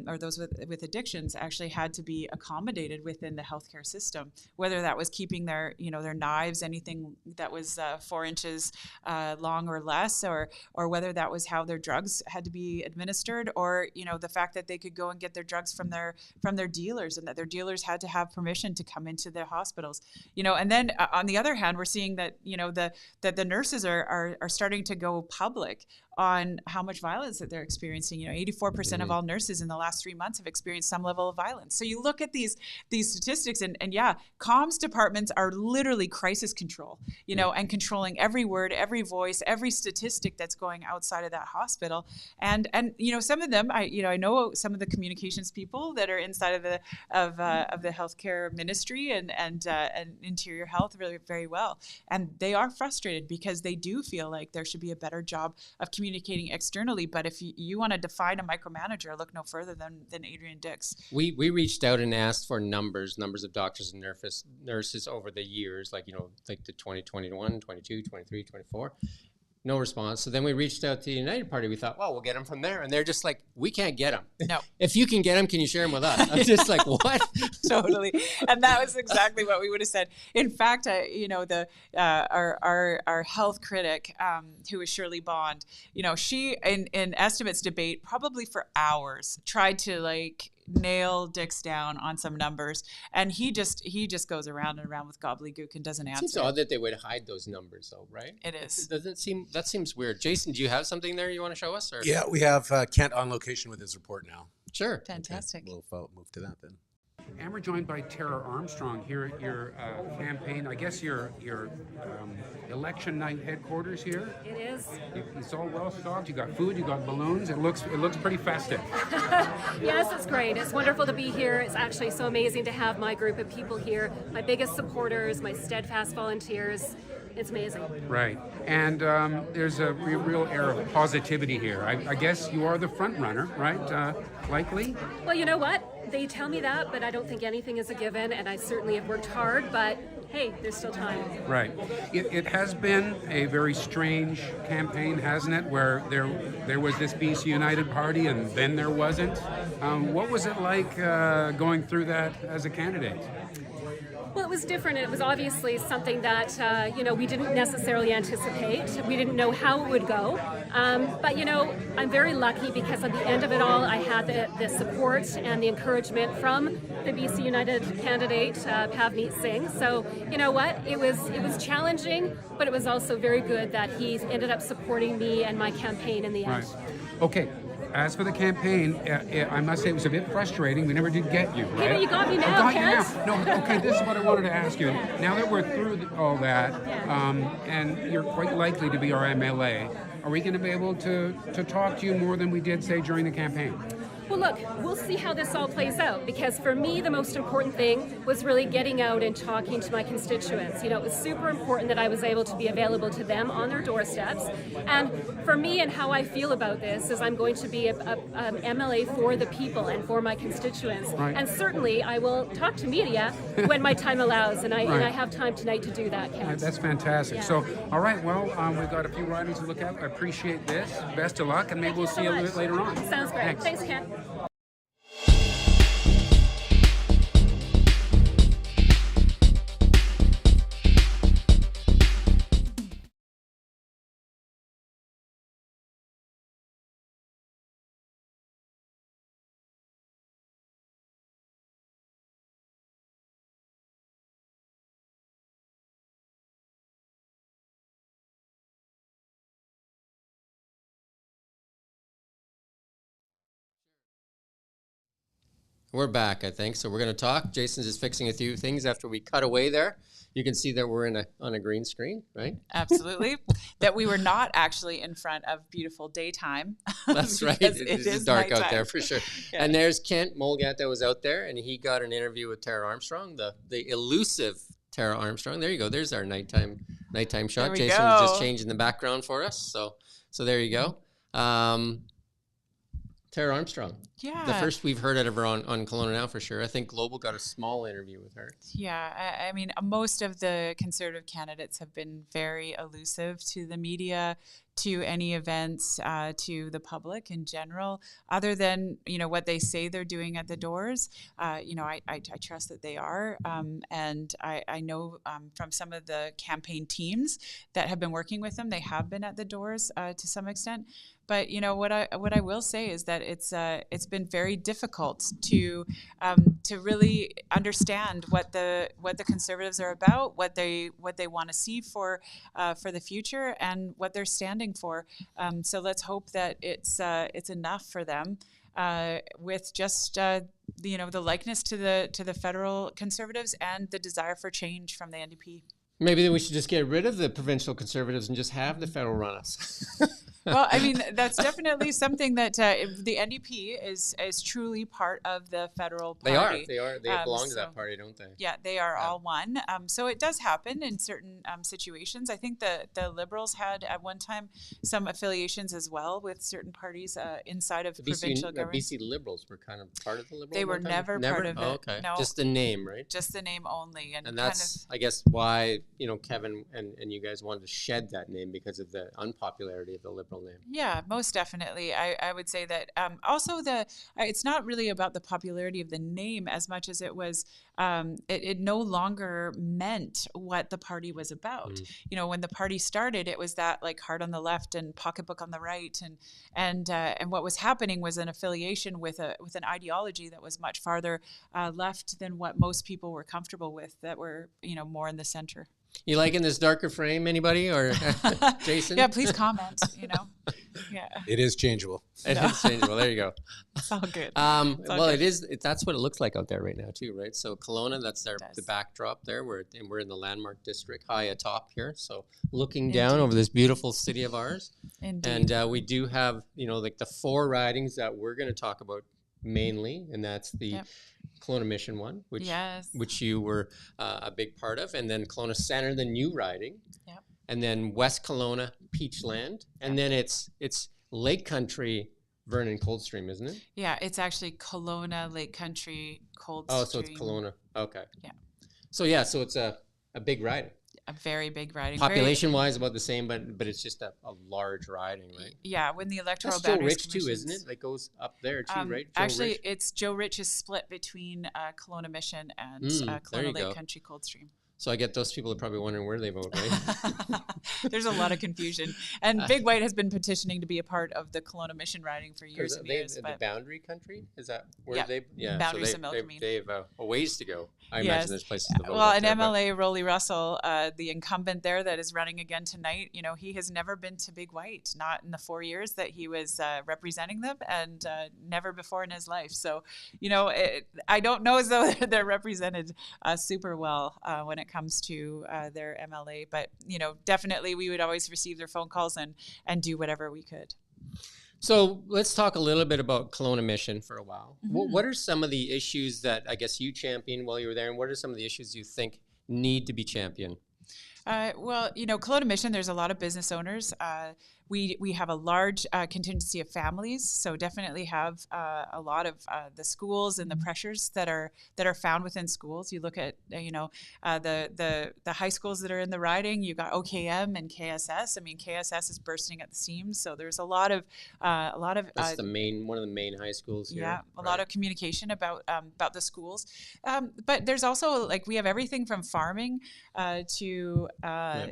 or those with addictions actually had to be accommodated within the healthcare system, whether that was keeping their knives, anything that was 4 inches long or less, or whether that was how their drugs had to be administered, or the fact that they could go and get their drugs from their dealers, and that their dealers had to have permission to come into their hospitals. And then on the other hand, we're seeing that that the nurses are starting to go public on how much violence that they're experiencing. 84% of all nurses in the last 3 months have experienced some level of violence. So you look at these statistics, and comms departments are literally crisis control, and controlling every word, every voice, every statistic that's going outside of that hospital. And some of them, I know some of the communications people that are inside of the healthcare ministry and Interior Health really very well, and they are frustrated because they do feel like there should be a better job of communicating externally. But if you want to define a micromanager, look no further than Adrian Dix. We reached out and asked for numbers of doctors and nurses over the years, like the 2021, 22, 23, 24. No response. So then we reached out to the United Party. We thought, well, we'll get them from there. And they're just like, we can't get them. No. If you can get them, can you share them with us? I'm just like, what? Totally. And that was exactly what we would have said. In fact, our health critic, who is Shirley Bond, she in estimates debate probably for hours tried to nail Dix down on some numbers, and he just goes around and around with gobbledygook and doesn't answer. It's odd that they would hide those numbers, though, right? It is. That seems weird. Jason, do you have something there you want to show us? Or? Yeah, we have Kent on location with his report now. Sure. Fantastic. Okay, we'll move to that then. And we're joined by Tara Armstrong here at your campaign. I guess your election night headquarters here. It is. It's all well stocked. You got food. You got balloons. It looks pretty festive. Yes, it's great. It's wonderful to be here. It's actually so amazing to have my group of people here. My biggest supporters, my steadfast volunteers. It's amazing. Right. And there's a real air of positivity here. I guess you are the front runner, right? Likely. Well, you know what? They tell me that, but I don't think anything is a given, and I certainly have worked hard, but hey, there's still time. Right. It has been a very strange campaign, hasn't it? Where there was this BC United Party and then there wasn't. What was it like going through that as a candidate? Well, it was different. It was obviously something that, we didn't necessarily anticipate. We didn't know how it would go. But, I'm very lucky because at the end of it all, I had the support and the encouragement from the BC United candidate, Pavneet Singh. So, you know what? It was challenging, but it was also very good that he ended up supporting me and my campaign in the end. Right. Okay. As for the campaign, I must say it was a bit frustrating. We never did get you, right? Hey, but you got me now, I got you now. No, okay, this is what I wanted to ask you. Now that we're through all that, and you're quite likely to be our MLA, are we going to be able to talk to you more than we did, say, during the campaign? Well, look, we'll see how this all plays out, because for me, the most important thing was really getting out and talking to my constituents. It was super important that I was able to be available to them on their doorsteps. And for me and how I feel about this is I'm going to be an MLA for the people and for my constituents. Right. And certainly I will talk to media when my time allows, and I have time tonight to do that, Ken. That's fantastic. Yeah. So, all right, well, we've got a few riders to look at. I appreciate this. Best of luck, and maybe we'll see you a little bit later on. Sounds great. Thanks, Ken. We're back, I think. So we're going to talk. Jason's just fixing a few things after we cut away there. You can see that we're on a green screen, right? Absolutely. That we were not actually in front of beautiful daytime. That's right. It is is dark nighttime. out there for sure. Yeah. And there's Kent Mulgat that was out there, and he got an interview with Tara Armstrong, the elusive Tara Armstrong. There you go. There's our nighttime shot. Jason was just changing the background for us. So there you go. Tara Armstrong. Yeah. The first we've heard out of her on KelownaNow for sure. I think Global got a small interview with her. Yeah. I mean, most of the Conservative candidates have been very elusive to the media, to any events, to the public in general, other than, what they say they're doing at the doors. I trust that they are. And I know from some of the campaign teams that have been working with them, they have been at the doors to some extent. But what I will say is that it's been very difficult to really understand what the Conservatives are about, what they want to see for the future, and what they're standing for. So let's hope that it's enough for them, with just the likeness to the federal Conservatives and the desire for change from the NDP. Maybe we should just get rid of the provincial Conservatives and just have the federal run us. Well, I mean, that's definitely something that the NDP is truly part of the federal party. They are. They belong to that party, don't they? Yeah, they are all one. So it does happen in certain situations. I think the Liberals had at one time some affiliations as well with certain parties inside of provincial government. BC Liberals were kind of part of the Liberals. They were never part of it. Oh, okay. No, just the name, right? just the name only, And that's, I guess, why Kevin and you guys wanted to shed that name because of the unpopularity of the Liberal name. Yeah, most definitely. I would say that also it's not really about the popularity of the name as much as it was it no longer meant what the party was about. When the party started, it was that like Heart on the left and Pocketbook on the right, and what was happening was an affiliation with an ideology that was much farther left than what most people were comfortable with, that were more in the center. You liking this darker frame, anybody, or Jason? Yeah, please comment. Yeah, It is changeable. It is changeable. There you go. it's all good. Well, it is. That's what it looks like out there right now, too, right? So Kelowna, that's the backdrop there. We're in the landmark district, high atop here. So looking down over this beautiful city of ours. Indeed. And we do have, like the 4 ridings that we're going to talk about mainly, and that's the Kelowna Mission one, which you were a big part of, and then Kelowna Center, the new riding, and then West Kelowna Peachland, and then it's Lake Country Vernon Coldstream, isn't it? Yeah, it's actually Kelowna Lake Country Coldstream. Oh, so it's Kelowna. Okay. Yeah. So so it's a big riding. A very big riding. Population-wise, about the same, but it's just a large riding, right? Yeah, when the Electoral That's Joe Rich too, isn't it? That goes up there too, right? Actually, it's Joe Rich is split between Kelowna Mission and Kelowna Lake Country Coldstream. So I get those people are probably wondering where they vote, right? There's a lot of confusion. And Big White has been petitioning to be a part of the Kelowna Mission riding for years and years. The boundary country? Is that where they? Yeah, boundaries so of Milkameen. They have a ways to go. I imagine there's places to vote. Well, and MLA Rolly Russell, the incumbent there that is running again tonight, he has never been to Big White, not in the 4 years that he was representing them, and never before in his life. So, I don't know as though they're represented super well when it comes to their MLA, but definitely we would always receive their phone calls and do whatever we could. So let's talk a little bit about Kelowna Mission for a while. What are some of the issues that I guess you championed while you were there, and what are some of the issues you think need to be championed? Well, Kelowna Mission, there's a lot of business owners. We have a large contingency of families, so definitely have a lot of the schools and the pressures that are found within schools. You look at the high schools that are in the riding. You got OKM and KSS. I mean, KSS is bursting at the seams, so there's a lot of that's one of the main high schools here. Yeah, a lot of communication about the schools, but there's also we have everything from farming to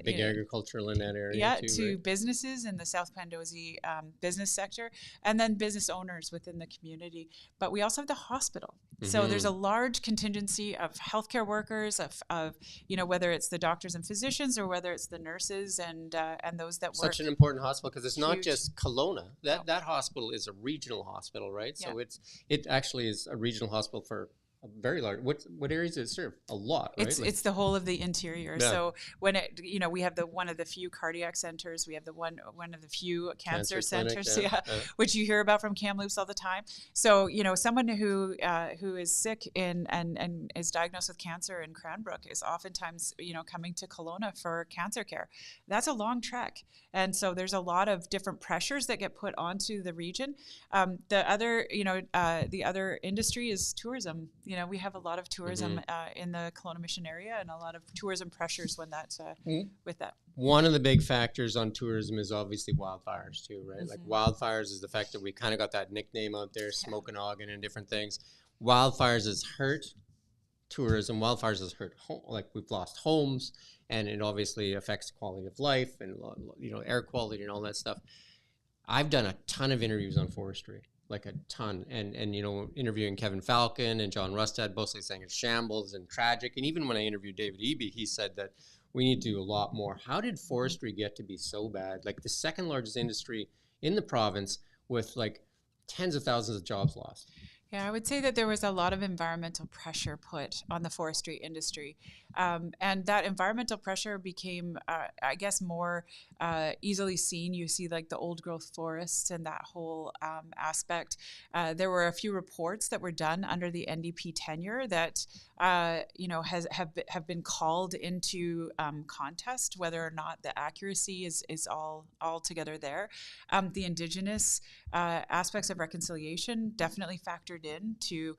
big agricultural in that area. Yeah, too, to businesses in the South Pandosy business sector, and then business owners within the community. But we also have the hospital. So there's a large contingency of healthcare workers, of whether it's the doctors and physicians or whether it's the nurses and those that work. Such an important hospital because it's not just Kelowna. That hospital is a regional hospital, right? So it actually is a regional hospital for a very large. What areas does it serve? A lot, right? It's the whole of the interior. Yeah. So when we have one of the few cardiac centers, we have the one of the few cancer centers, which you hear about from Kamloops all the time. So someone who is sick and is diagnosed with cancer in Cranbrook is oftentimes coming to Kelowna for cancer care. That's a long trek, and so there's a lot of different pressures that get put onto the region. The other industry is tourism. We have a lot of tourism in the Kelowna Mission area, and a lot of tourism pressures when that's with that. One of the big factors on tourism is obviously wildfires too, right? Like wildfires is the fact that we kind of got that nickname out there, Okanagan and different things. Wildfires has hurt tourism. Wildfires has hurt we've lost homes, and it obviously affects quality of life and air quality and all that stuff. I've done a ton of interviews on forestry. Like a ton, and interviewing Kevin Falcon and John Rustad, both saying it's shambles and tragic. And even when I interviewed David Eby, he said that we need to do a lot more. How did forestry get to be so bad? Like the second largest industry in the province with tens of thousands of jobs lost. Yeah, I would say that there was a lot of environmental pressure put on the forestry industry. And that environmental pressure became, I guess, more easily seen. You see, like the old growth forests and that whole aspect. There were a few reports that were done under the NDP tenure that, have been called into contest, whether or not the accuracy is all together there. The Indigenous aspects of reconciliation definitely factored in to,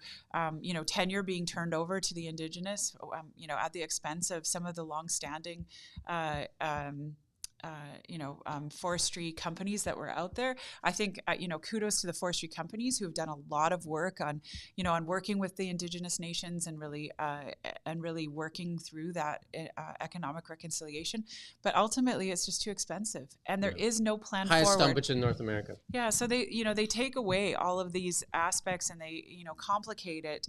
tenure being turned over to the Indigenous, at the expense of some of the longstanding forestry companies that were out there. I think, kudos to the forestry companies who have done a lot of work on working with the Indigenous nations and really working through that economic reconciliation. But ultimately, it's just too expensive, and there is no plan Highest forward. stumpage in North America. Yeah, so they take away all of these aspects and they complicate it,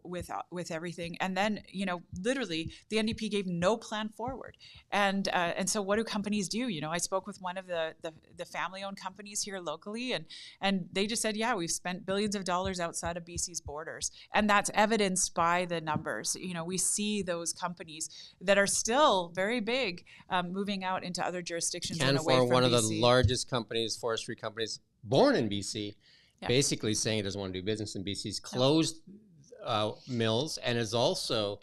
with everything, and then literally the NDP gave no plan forward, and so what do companies do? I spoke with one of the family-owned companies here locally, and they just said, yeah, we've spent billions of dollars outside of BC's borders, and that's evidenced by the numbers. We see those companies that are still very big moving out into other jurisdictions and away from one BC. of the largest companies, forestry companies, born in BC, basically saying it doesn't want to do business in BC. He's closed mills and has also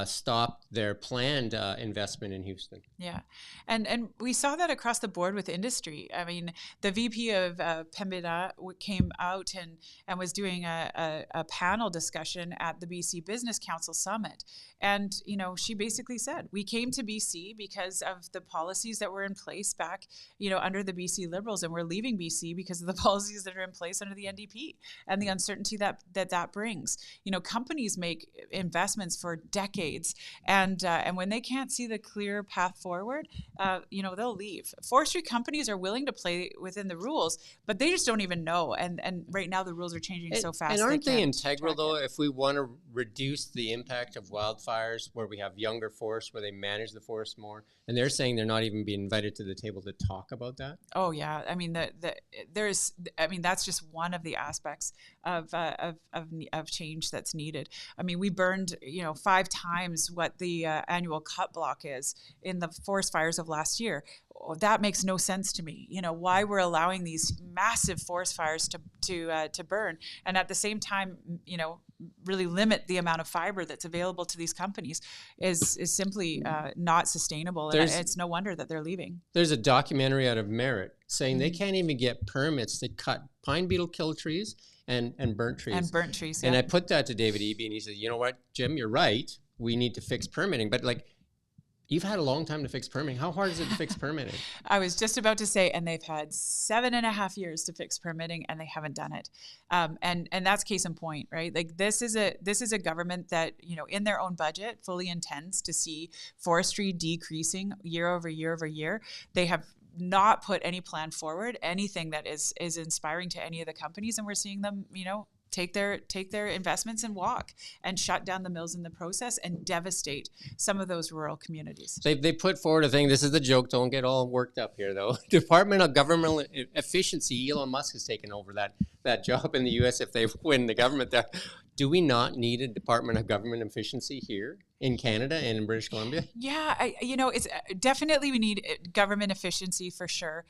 stopped their planned investment in Houston. Yeah, and we saw that across the board with industry. I mean, the VP of Pembina came out and was doing a panel discussion at the BC Business Council Summit. And, she basically said, we came to BC because of the policies that were in place back, under the BC Liberals, and we're leaving BC because of the policies that are in place under the NDP and the uncertainty that brings. Companies make investments for decades, and when they can't see the clear path forward, they'll leave. Forestry companies are willing to play within the rules, but they just don't even know. And right now the rules are changing so fast. And aren't they integral though? If we want to reduce the impact of wildfires, where we have younger forests, where they manage the forest more, and they're saying they're not even being invited to the table to talk about that. Oh yeah, I mean that's just one of the aspects of change that's needed. I mean, we burned 5 times what the annual cut block is in the forest fires of last year. That makes no sense to me. Why we're allowing these massive forest fires to burn, and at the same time, really limit the amount of fiber that's available to these companies is simply not sustainable. And it's no wonder that they're leaving. There's a documentary out of Merritt saying they can't even get permits to cut pine beetle kill trees and burnt trees. And burnt trees. And I put that to David Eby, and he said, "You know what, Jim, you're right. We need to fix permitting." But you've had a long time to fix permitting. How hard is it to fix permitting? I was just about to say, and they've had 7.5 years to fix permitting, and they haven't done it. And that's case in point, right? This is a government that in their own budget fully intends to see forestry decreasing year over year over year. They have not put any plan forward, anything that is inspiring to any of the companies, and we're seeing them, take their investments and walk and shut down the mills in the process and devastate some of those rural communities. They put forward a thing. This is the joke. Don't get all worked up here, though. Department of Governmental Efficiency. Elon Musk has taken over that job in the U.S. if they win the government there. Do we not need a Department of Government Efficiency here in Canada and in British Columbia? Yeah, it's definitely we need government efficiency for sure.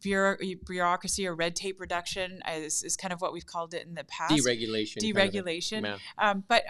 Bureaucracy or red tape reduction is kind of what we've called it in the past. Deregulation. But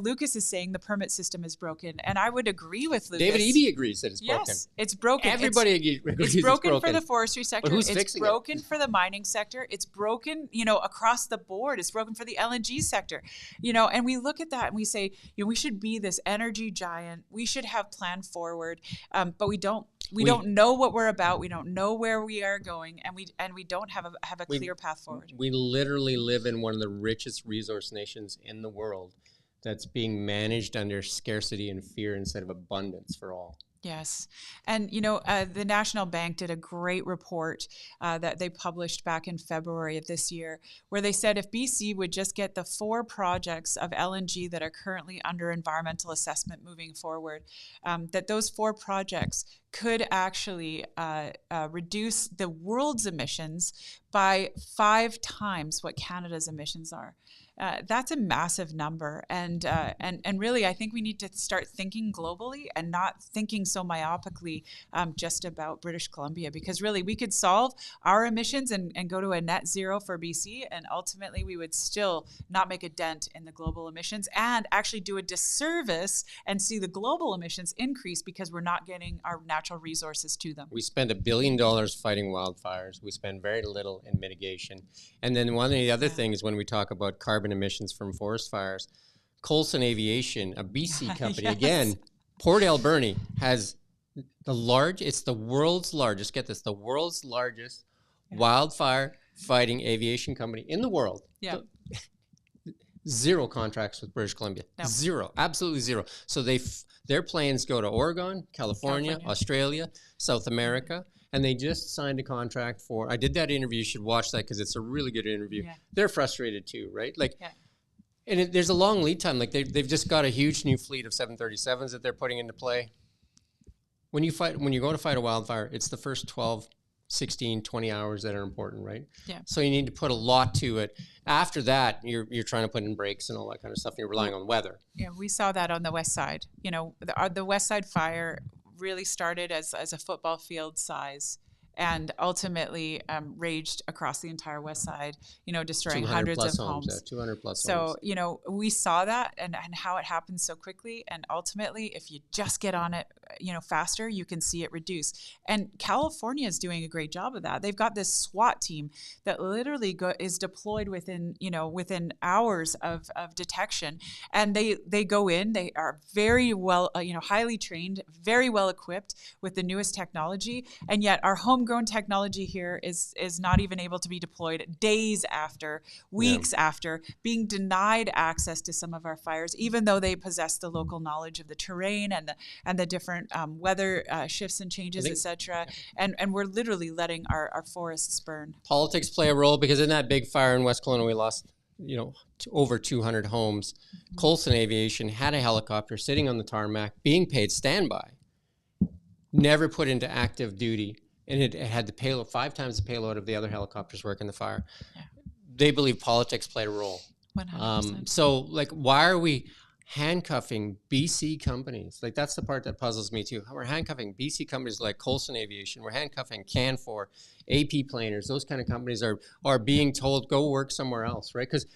Lucas is saying the permit system is broken, and I would agree with Lucas. David Eby agrees that it's broken. Yes, it's broken. Everybody agrees it's broken for the forestry sector. But who's it's fixing broken for the mining sector. It's broken, across the board. It's broken for the LNG sector, and we look at that and we say, we should be this energy giant. We should have planned forward, but we don't. We don't know what we're about. We don't know where we are going, and we don't have a clear path forward. We literally live in one of the richest resource nations in the world that's being managed under scarcity and fear instead of abundance for all. Yes. And, the National Bank did a great report that they published back in February of this year, where they said if BC would just get the 4 projects of LNG that are currently under environmental assessment moving forward, that those 4 projects could actually reduce the world's emissions by 5 times what Canada's emissions are. That's a massive number, and really, I think we need to start thinking globally and not thinking so myopically just about British Columbia. Because really, we could solve our emissions and go to a net zero for BC, and ultimately, we would still not make a dent in the global emissions, and actually do a disservice and see the global emissions increase because we're not getting our natural resources to them. We spend $1 billion fighting wildfires. We spend very little in mitigation. And then one of the other things when we talk about carbon emissions from forest fires, Coulson Aviation, a BC company, Yes. again, Port Alberni has it's the world's largest, get this, the world's largest wildfire fighting aviation company in the world. Yeah. 0 contracts with British Columbia. No. 0, absolutely 0. So their planes go to Oregon, California, Australia, South America, and they just signed a contract for, I did that interview, you should watch that because it's a really good interview. Yeah. They're frustrated too, right? And there's a long lead time. Like they've just got a huge new fleet of 737s that they're putting into play. When you go to fight a wildfire, it's the first 12, 16, 20 hours that are important, right? Yeah. So you need to put a lot to it. After that, you're trying to put in brakes and all that kind of stuff, and you're relying on weather. Yeah, we saw that on the West Side. The West Side fire really started as a football field size, and ultimately raged across the entire West Side, destroying hundreds of homes. 200 plus so, homes. We saw that and how it happened so quickly. And ultimately, if you just get on it, faster, you can see it reduce. And California is doing a great job of that. They've got this SWAT team that literally is deployed within hours of detection. And they go in, they are very well, highly trained, very well equipped with the newest technology. And yet our homegrown technology here is not even able to be deployed days after, weeks after being denied access to some of our fires, even though they possess the local knowledge of the terrain and the different weather shifts and changes, etc. And we're literally letting our forests burn. Politics play a role because in that big fire in West Kelowna, we lost, over 200 homes. Mm-hmm. Coulson Aviation had a helicopter sitting on the tarmac, being paid standby, never put into active duty, and it had the payload 5 times the payload of the other helicopters working the fire. Yeah. They believe politics played a role. 100%. So, why are we handcuffing BC companies? That's the part that puzzles me too. We're handcuffing BC companies like Coulson Aviation. We're handcuffing Canfor, AP Planers. Those kind of companies are being told go work somewhere else, right? Because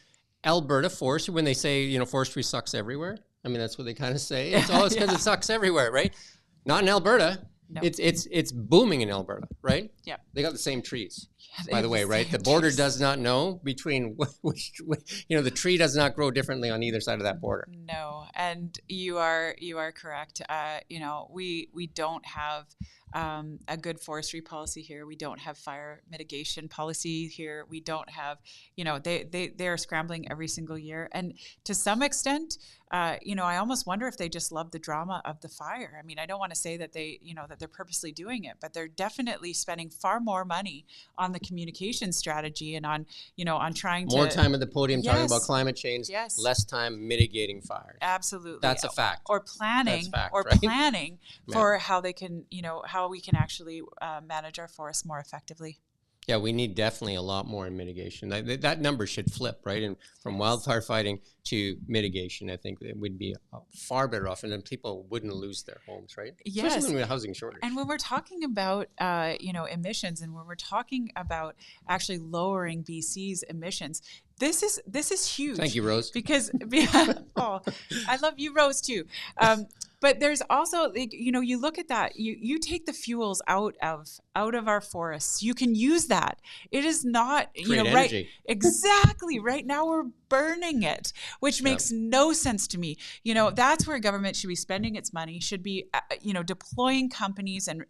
Alberta Forestry, when they say forestry sucks everywhere, I mean that's what they kind of say. It's always because it sucks everywhere, right? Not in Alberta. No. It's booming in Alberta, right? Yeah. They got the same trees, by the way, right? The border does not know between which the tree does not grow differently on either side of that border. No, and you are correct. We don't have a good forestry policy here. We don't have fire mitigation policy here. We don't have, they are scrambling every single year. And to some extent, I almost wonder if they just love the drama of the fire. I mean, I don't want to say that that they're purposely doing it, but they're definitely spending far more money on the communication strategy and on trying more time at the podium talking about climate change, yes. less time mitigating fires. Absolutely. That's a fact. Or planning, right? planning for how they can, how we can actually manage our forests more effectively. Yeah, we need definitely a lot more in mitigation. That number should flip, right? And from wildfire fighting to mitigation, I think it would be far better off, and then people wouldn't lose their homes, right? Yes. Especially when we have housing shortage. And when we're talking about, emissions, and when we're talking about actually lowering BC's emissions, this is huge. Thank you, Rose. Because, I love you, Rose, too. But there's also, you look at that, you take the fuels out of our forests. You can use that. It is not, energy. Exactly. Right now we're burning it, which makes no sense to me. You know, that's where government should be spending its money, should be, you know, deploying companies and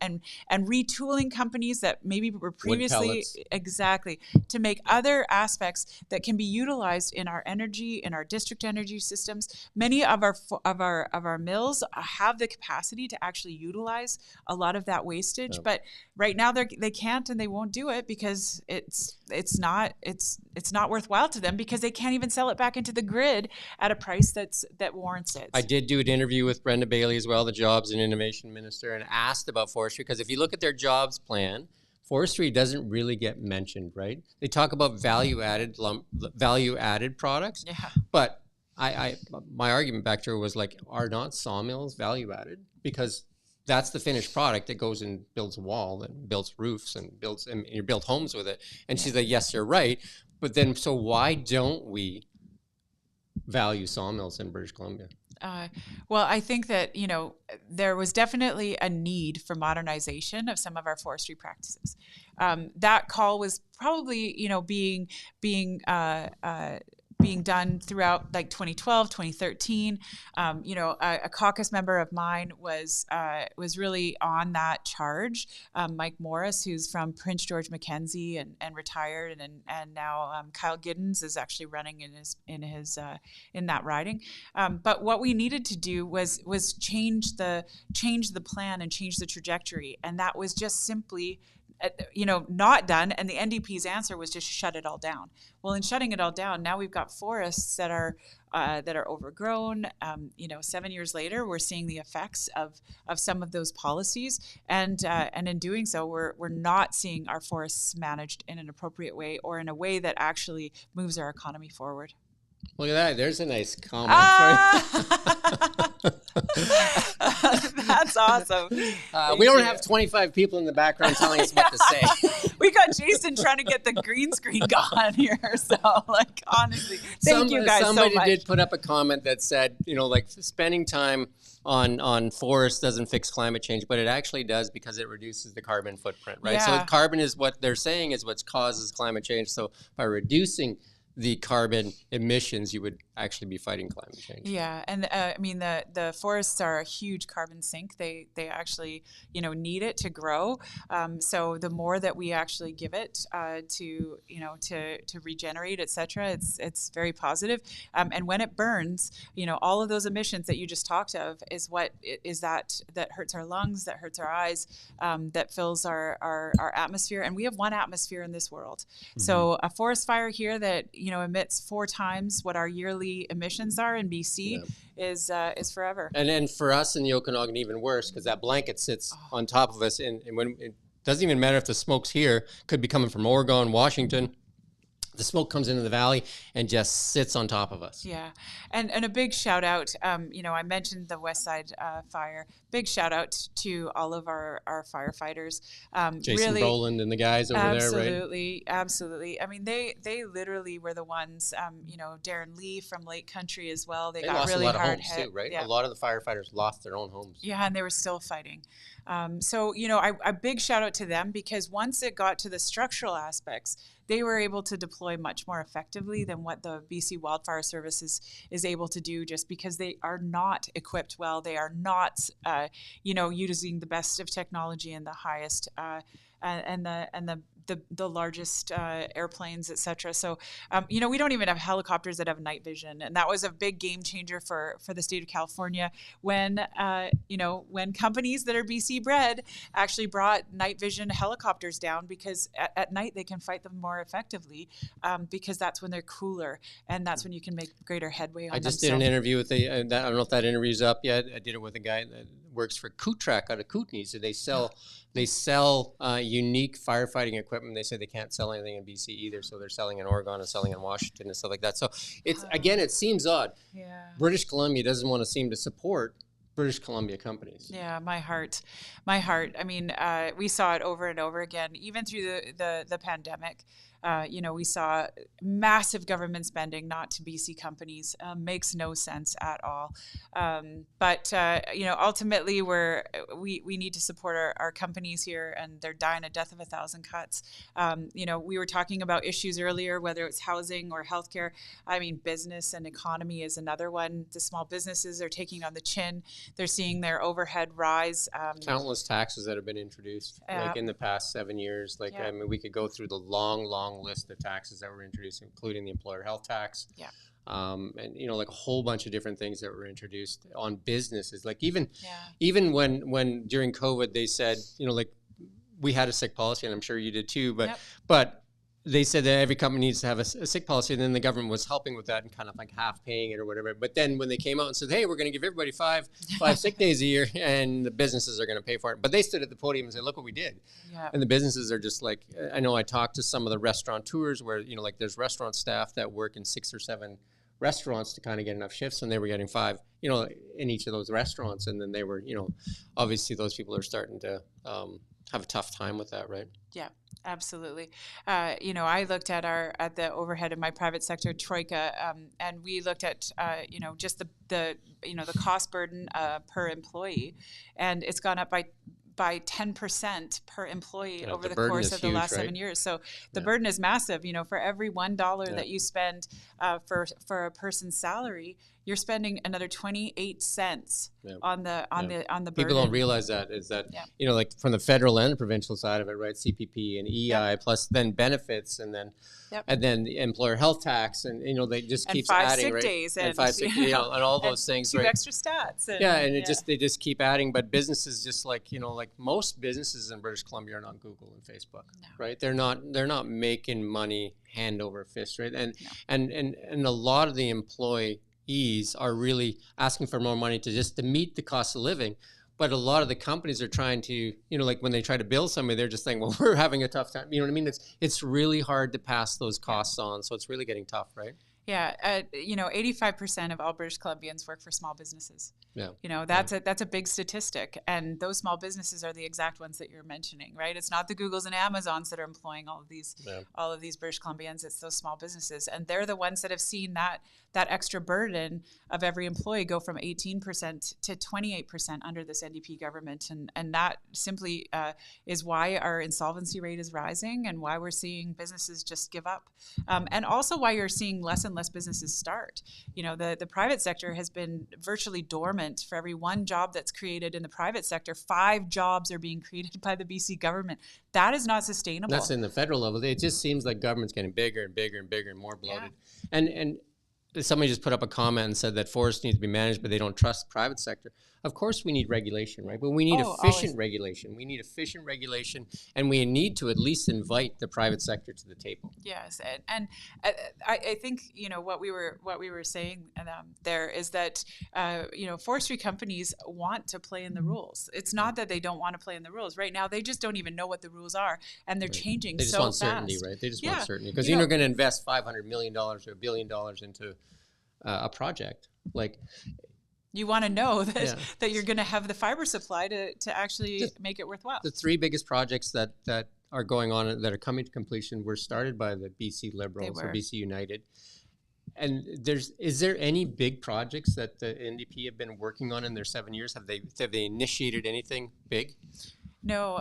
retooling companies that maybe were previously, exactly, to make other aspects that can be utilized in our energy, in our district energy systems. Many of our mills have the capacity to actually utilize a lot of that wastage, but right now they can't and they won't do it because it's not worthwhile to them, because they can't even sell it back into the grid at a price that warrants it. I did do an interview with Brenda Bailey as well, the Jobs and Innovation Minister, and asked about forestry, because if you look at their jobs plan, forestry doesn't really get mentioned, right? They talk about value-added products, but my argument back to her was like, are not sawmills value-added? Because that's the finished product that goes and builds a wall and builds roofs and you build homes with it. And she's like, yes, you're right. But then, so why don't we value sawmills in British Columbia? Well, I think that, you know, there was definitely a need for modernization of some of our forestry practices. That call was probably, you know, being done throughout like 2012, 2013. You know, a caucus member of mine was really on that charge. Mike Morris, who's from Prince George Mackenzie and retired, and now Kyle Giddens is actually running in that riding. But what we needed to do was change the plan and change the trajectory, and that was just simply, you know, not done. And the NDP's answer was just shut it all down. Well, in shutting it all down, now we've got forests that are overgrown. You know, 7 years later, we're seeing the effects of some of those policies, and in doing so, we're not seeing our forests managed in an appropriate way, or in a way that actually moves our economy forward. Look at that. There's a nice comment for you. That's awesome. We don't have 25 people in the background telling us what to say. We got Jason trying to get the green screen going here. So, like, honestly, thank you guys so much. Somebody did put up a comment that said, you know, like, spending time on forests doesn't fix climate change, but it actually does, because it reduces the carbon footprint, right? Yeah. So carbon is what they're saying is what causes climate change. So by reducing the carbon emissions, you would actually be fighting climate change. Yeah, and I mean, the forests are a huge carbon sink. They actually, you know, need it to grow. So the more that we actually give it to regenerate, et cetera, it's very positive. And when it burns, you know, all of those emissions that you just talked of is that hurts our lungs, that hurts our eyes, that fills our atmosphere. And we have one atmosphere in this world. Mm-hmm. So a forest fire here that, you know, emits 4 times what our yearly emissions are in BC is forever. And then for us in the Okanagan, even worse, because that blanket sits on top of us, and when it doesn't even matter if the smoke's here, could be coming from Oregon, Washington. The smoke comes into the valley and just sits on top of us. Yeah, and a big shout out. You know, I mentioned the West Side fire. Big shout out to all of our firefighters. Jason really, Brolin and the guys over there, right? Absolutely. I mean, they literally were the ones. You know, Darren Lee from Lake Country as well. They got lost really a lot hard of homes hit. too, right? Yeah. A lot of the firefighters lost their own homes. Yeah, and they were still fighting. So, you know, a big shout out to them, because once it got to the structural aspects, they were able to deploy much more effectively than what the BC Wildfire Service is able to do, just because they are not equipped well. They are not, you know, using the best of technology and the highest and the largest airplanes, et cetera. So, you know, we don't even have helicopters that have night vision. And that was a big game changer for the state of California when, you know, when companies that are BC bred actually brought night vision helicopters down, because at night they can fight them more effectively, because that's when they're cooler and that's when you can make greater headway on them. I just did an interview with I don't know if that interview's up yet. I did it with a guy that works for Kootrack out of Kootenay. So they sell unique firefighting equipment. They say they can't sell anything in BC either, so they're selling in Oregon and selling in Washington and stuff like that. So it's again, it seems odd. Yeah. British Columbia doesn't want to seem to support British Columbia companies. Yeah, my heart. I mean, we saw it over and over again, even through the pandemic. We saw massive government spending, not to BC companies, makes no sense at all. But ultimately, we need to support our companies here, and they're dying a death of 1,000 cuts. We were talking about issues earlier, whether it's housing or healthcare. I mean, business and economy is another one. The small businesses are taking on the chin. They're seeing their overhead rise. Countless taxes that have been introduced, like in the past 7 years. I mean, we could go through the long list of taxes that were introduced, including the employer health tax. Yeah. And like a whole bunch of different things that were introduced on businesses. Like even when during COVID they said, like we had a sick policy, and I'm sure you did too, but they said that every company needs to have a sick policy, and then the government was helping with that and kind of like half paying it or whatever. But then when they came out and said, hey, we're going to give everybody five sick days a year, and the businesses are going to pay for it. But they stood at the podium and said, look what we did. Yeah. And the businesses are just like, I know I talked to some of the restaurateurs where, like there's restaurant staff that work in 6 or 7 restaurants to kind of get enough shifts, and they were getting 5, in each of those restaurants. And then they were, obviously those people are starting to have a tough time with that, right? Yeah, absolutely. I looked at the overhead of my private sector troika, and we looked at just the cost burden per employee, and it's gone up by 10% per employee over the course of the last 7 years. So the burden is massive. For every $1 that you spend for a person's salary, you're spending another 28 cents on the burden. People don't realize that is that like from the federal and the provincial side of it, right? CPP and EI plus then benefits and then the employer health tax and they just keeps adding, right? Days and 5 sick days, and all those things, 2 right? extra stats. They just keep adding. But businesses just like like most businesses in British Columbia are not Google and Facebook, right? They're not making money hand over fist, right? And a lot of the employees are really asking for more money to meet the cost of living. But a lot of the companies are trying to, like when they try to bill somebody, they're just saying, well, we're having a tough time. You know what I mean? It's really hard to pass those costs on. So it's really getting tough, right? Yeah. 85% of all British Columbians work for small businesses. Yeah. That's a big statistic. And those small businesses are the exact ones that you're mentioning, right? It's not the Googles and Amazons that are employing all of these British Columbians. It's those small businesses. And they're the ones that have seen that extra burden of every employee go from 18% to 28% under this NDP government. And that simply is why our insolvency rate is rising and why we're seeing businesses just give up. And also why you're seeing less and less businesses start. The private sector has been virtually dormant. For every 1 job that's created in the private sector, 5 jobs are being created by the BC government. That is not sustainable. That's in the federal level. It just seems like government's getting bigger and bigger and bigger and more bloated. And somebody just put up a comment and said that forests need to be managed, but they don't trust the private sector. Of course we need regulation, right? But we need efficient regulation. We need efficient regulation, and we need to at least invite the private sector to the table. Yes, and I think what we were saying there is that forestry companies want to play in the rules. It's not that they don't want to play in the rules. Right now, they just don't even know what the rules are, and they're changing so fast. They just want certainty, right? They just want certainty because you're going to invest $500 million or $1 billion into a project like. You want to know that you're going to have the fiber supply to actually make it worthwhile. The 3 biggest projects that are going on that are coming to completion were started by the BC Liberals or BC United. And is there any big projects that the NDP have been working on in their 7 years? Have they initiated anything big? No,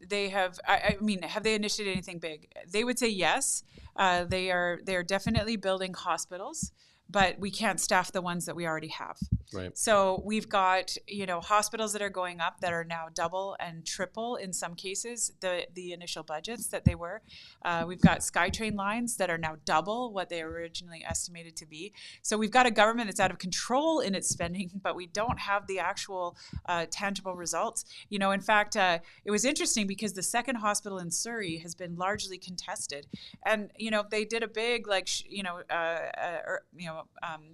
they have. I mean, have they initiated anything big? They would say yes. They are definitely building hospitals, but we can't staff the ones that we already have. Right. So we've got, hospitals that are going up that are now double and triple in some cases the initial budgets that they were. We've got SkyTrain lines that are now double what they originally estimated to be. So we've got a government that's out of control in its spending, but we don't have the actual tangible results. In fact, it was interesting because the second hospital in Surrey has been largely contested, and they did a big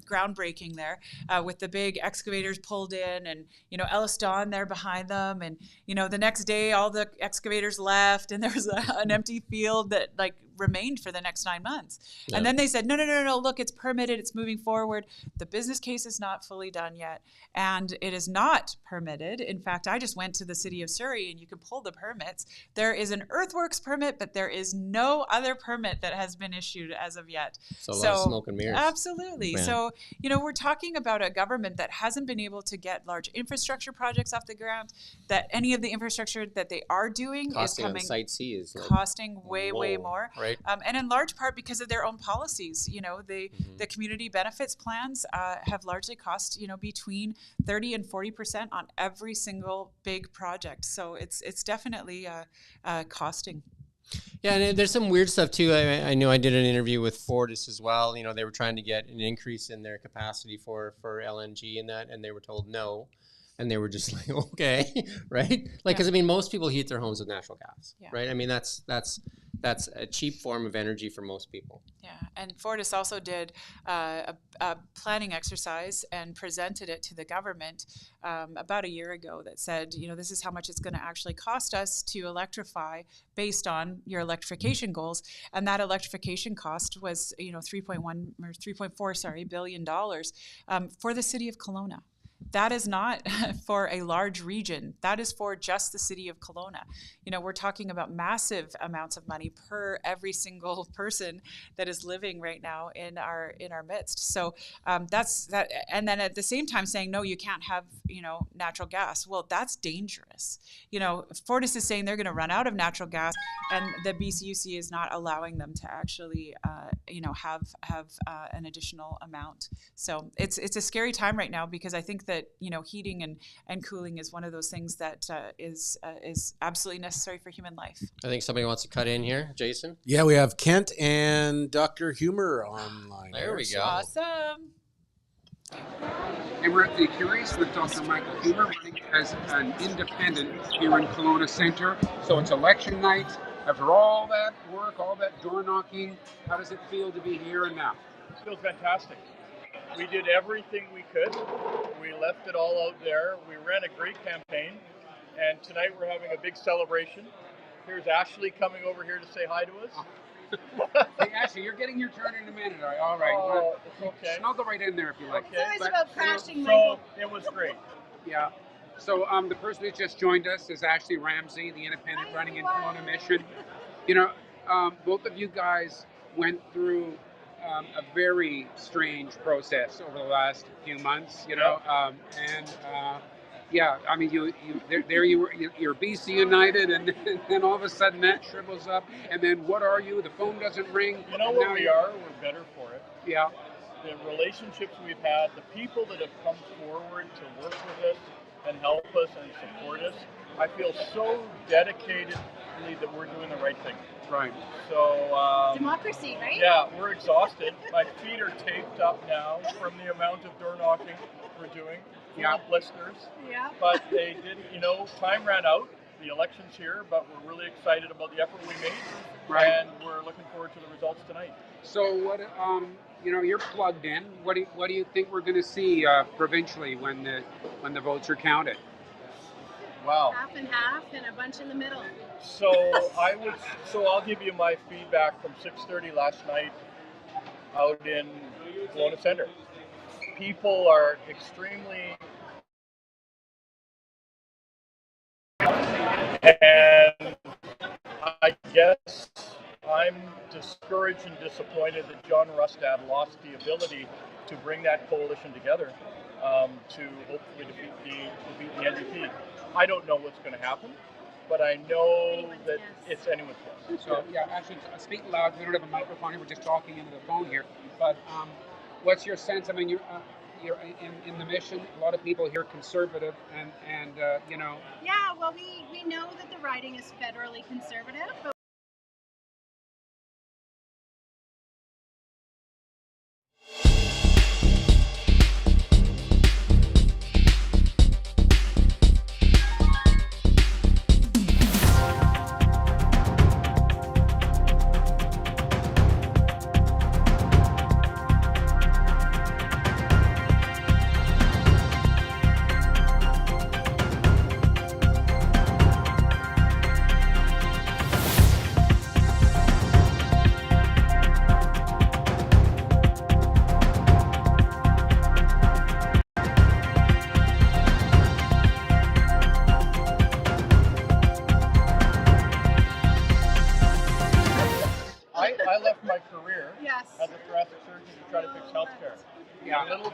groundbreaking there with the big excavators pulled in, and Ellis Dawn there behind them, and the next day all the excavators left, and there was an empty field that remained for the next 9 months. Yeah. And then they said, no, look, it's permitted, it's moving forward. The business case is not fully done yet, and it is not permitted. In fact, I just went to the city of Surrey, and you can pull the permits. There is an earthworks permit, but there is no other permit that has been issued as of yet. So a lot of smoke and mirrors. Absolutely. Man. So, we're talking about a government that hasn't been able to get large infrastructure projects off the ground, that any of the infrastructure that they are doing costing is coming, Site C is like, costing way more. Right. And in large part because of their own policies. The community benefits plans have largely cost, between 30 and 40% on every single big project. So it's definitely costing. Yeah, and there's some weird stuff too. I know I did an interview with Fortis as well. They were trying to get an increase in their capacity for LNG and that, and they were told no. And they were just like, okay, right? Like, because most people heat their homes with natural gas, right? That's a cheap form of energy for most people. Yeah, and Fortis also did a planning exercise and presented it to the government about a year ago that said, this is how much it's going to actually cost us to electrify based on your electrification goals. And that electrification cost was, $3.4 billion for the city of Kelowna. That is not for a large region. That is for just the city of Kelowna. We're talking about massive amounts of money per every single person that is living right now in our midst. So that's that. And then at the same time saying, no, you can't have, natural gas. Well, that's dangerous. Fortis is saying they're going to run out of natural gas, and the BCUC is not allowing them to actually, have an additional amount. So it's a scary time right now, because I think that heating and cooling is one of those things that is absolutely necessary for human life. I think somebody wants to cut in here, Jason. Yeah, we have Kent and Dr. Humer online. There we go. Awesome. And we're at the Curious with Dr. Michael Humer, running as an independent here in Kelowna Centre. So it's election night. After all that work, all that door knocking, how does it feel to be here and now? It feels fantastic. We did everything we could. We left it all out there. We ran a great campaign, and tonight we're having a big celebration. Here's Ashley coming over here to say hi to us. Hey, Ashley, you're getting your turn in a minute. All right. Oh, it's okay. Snuggle right in there if you like. Okay. It's always about crashing, So it was great. Yeah. So the person who just joined us is Ashley Ramsey, the independent running in Kelowna Mission. Both of you guys went through a very strange process over the last few months, you're BC United, and then all of a sudden that shrivels up, and then what are you? The phone doesn't ring. You know what we are? We're better for it. Yeah. The relationships we've had, the people that have come forward to work with us and help us and support us, I feel so dedicatedly that we're doing the right thing. Right. So democracy, right? Yeah, we're exhausted. My feet are taped up now from the amount of door knocking we're doing. Yeah. Blisters. Yeah. But they didn't. Time ran out. The election's here, but we're really excited about the effort we made. Right. And we're looking forward to the results tonight. So what? You're plugged in. What do you think we're going to see provincially when the votes are counted? Wow. Half and half, and a bunch in the middle. So I'll give you my feedback from 6:30 last night out in Kelowna Centre. People are extremely, and I guess I'm discouraged and disappointed that John Rustad lost the ability to bring that coalition together to hopefully defeat the NDP. I don't know what's going to happen, but I know that it's anyone's guess. So actually, speak loud. We don't have a microphone here. We're just talking into the phone here. But what's your sense? I mean, you're in the mission. A lot of people here conservative, and Yeah, well, we know that the riding is federally conservative, but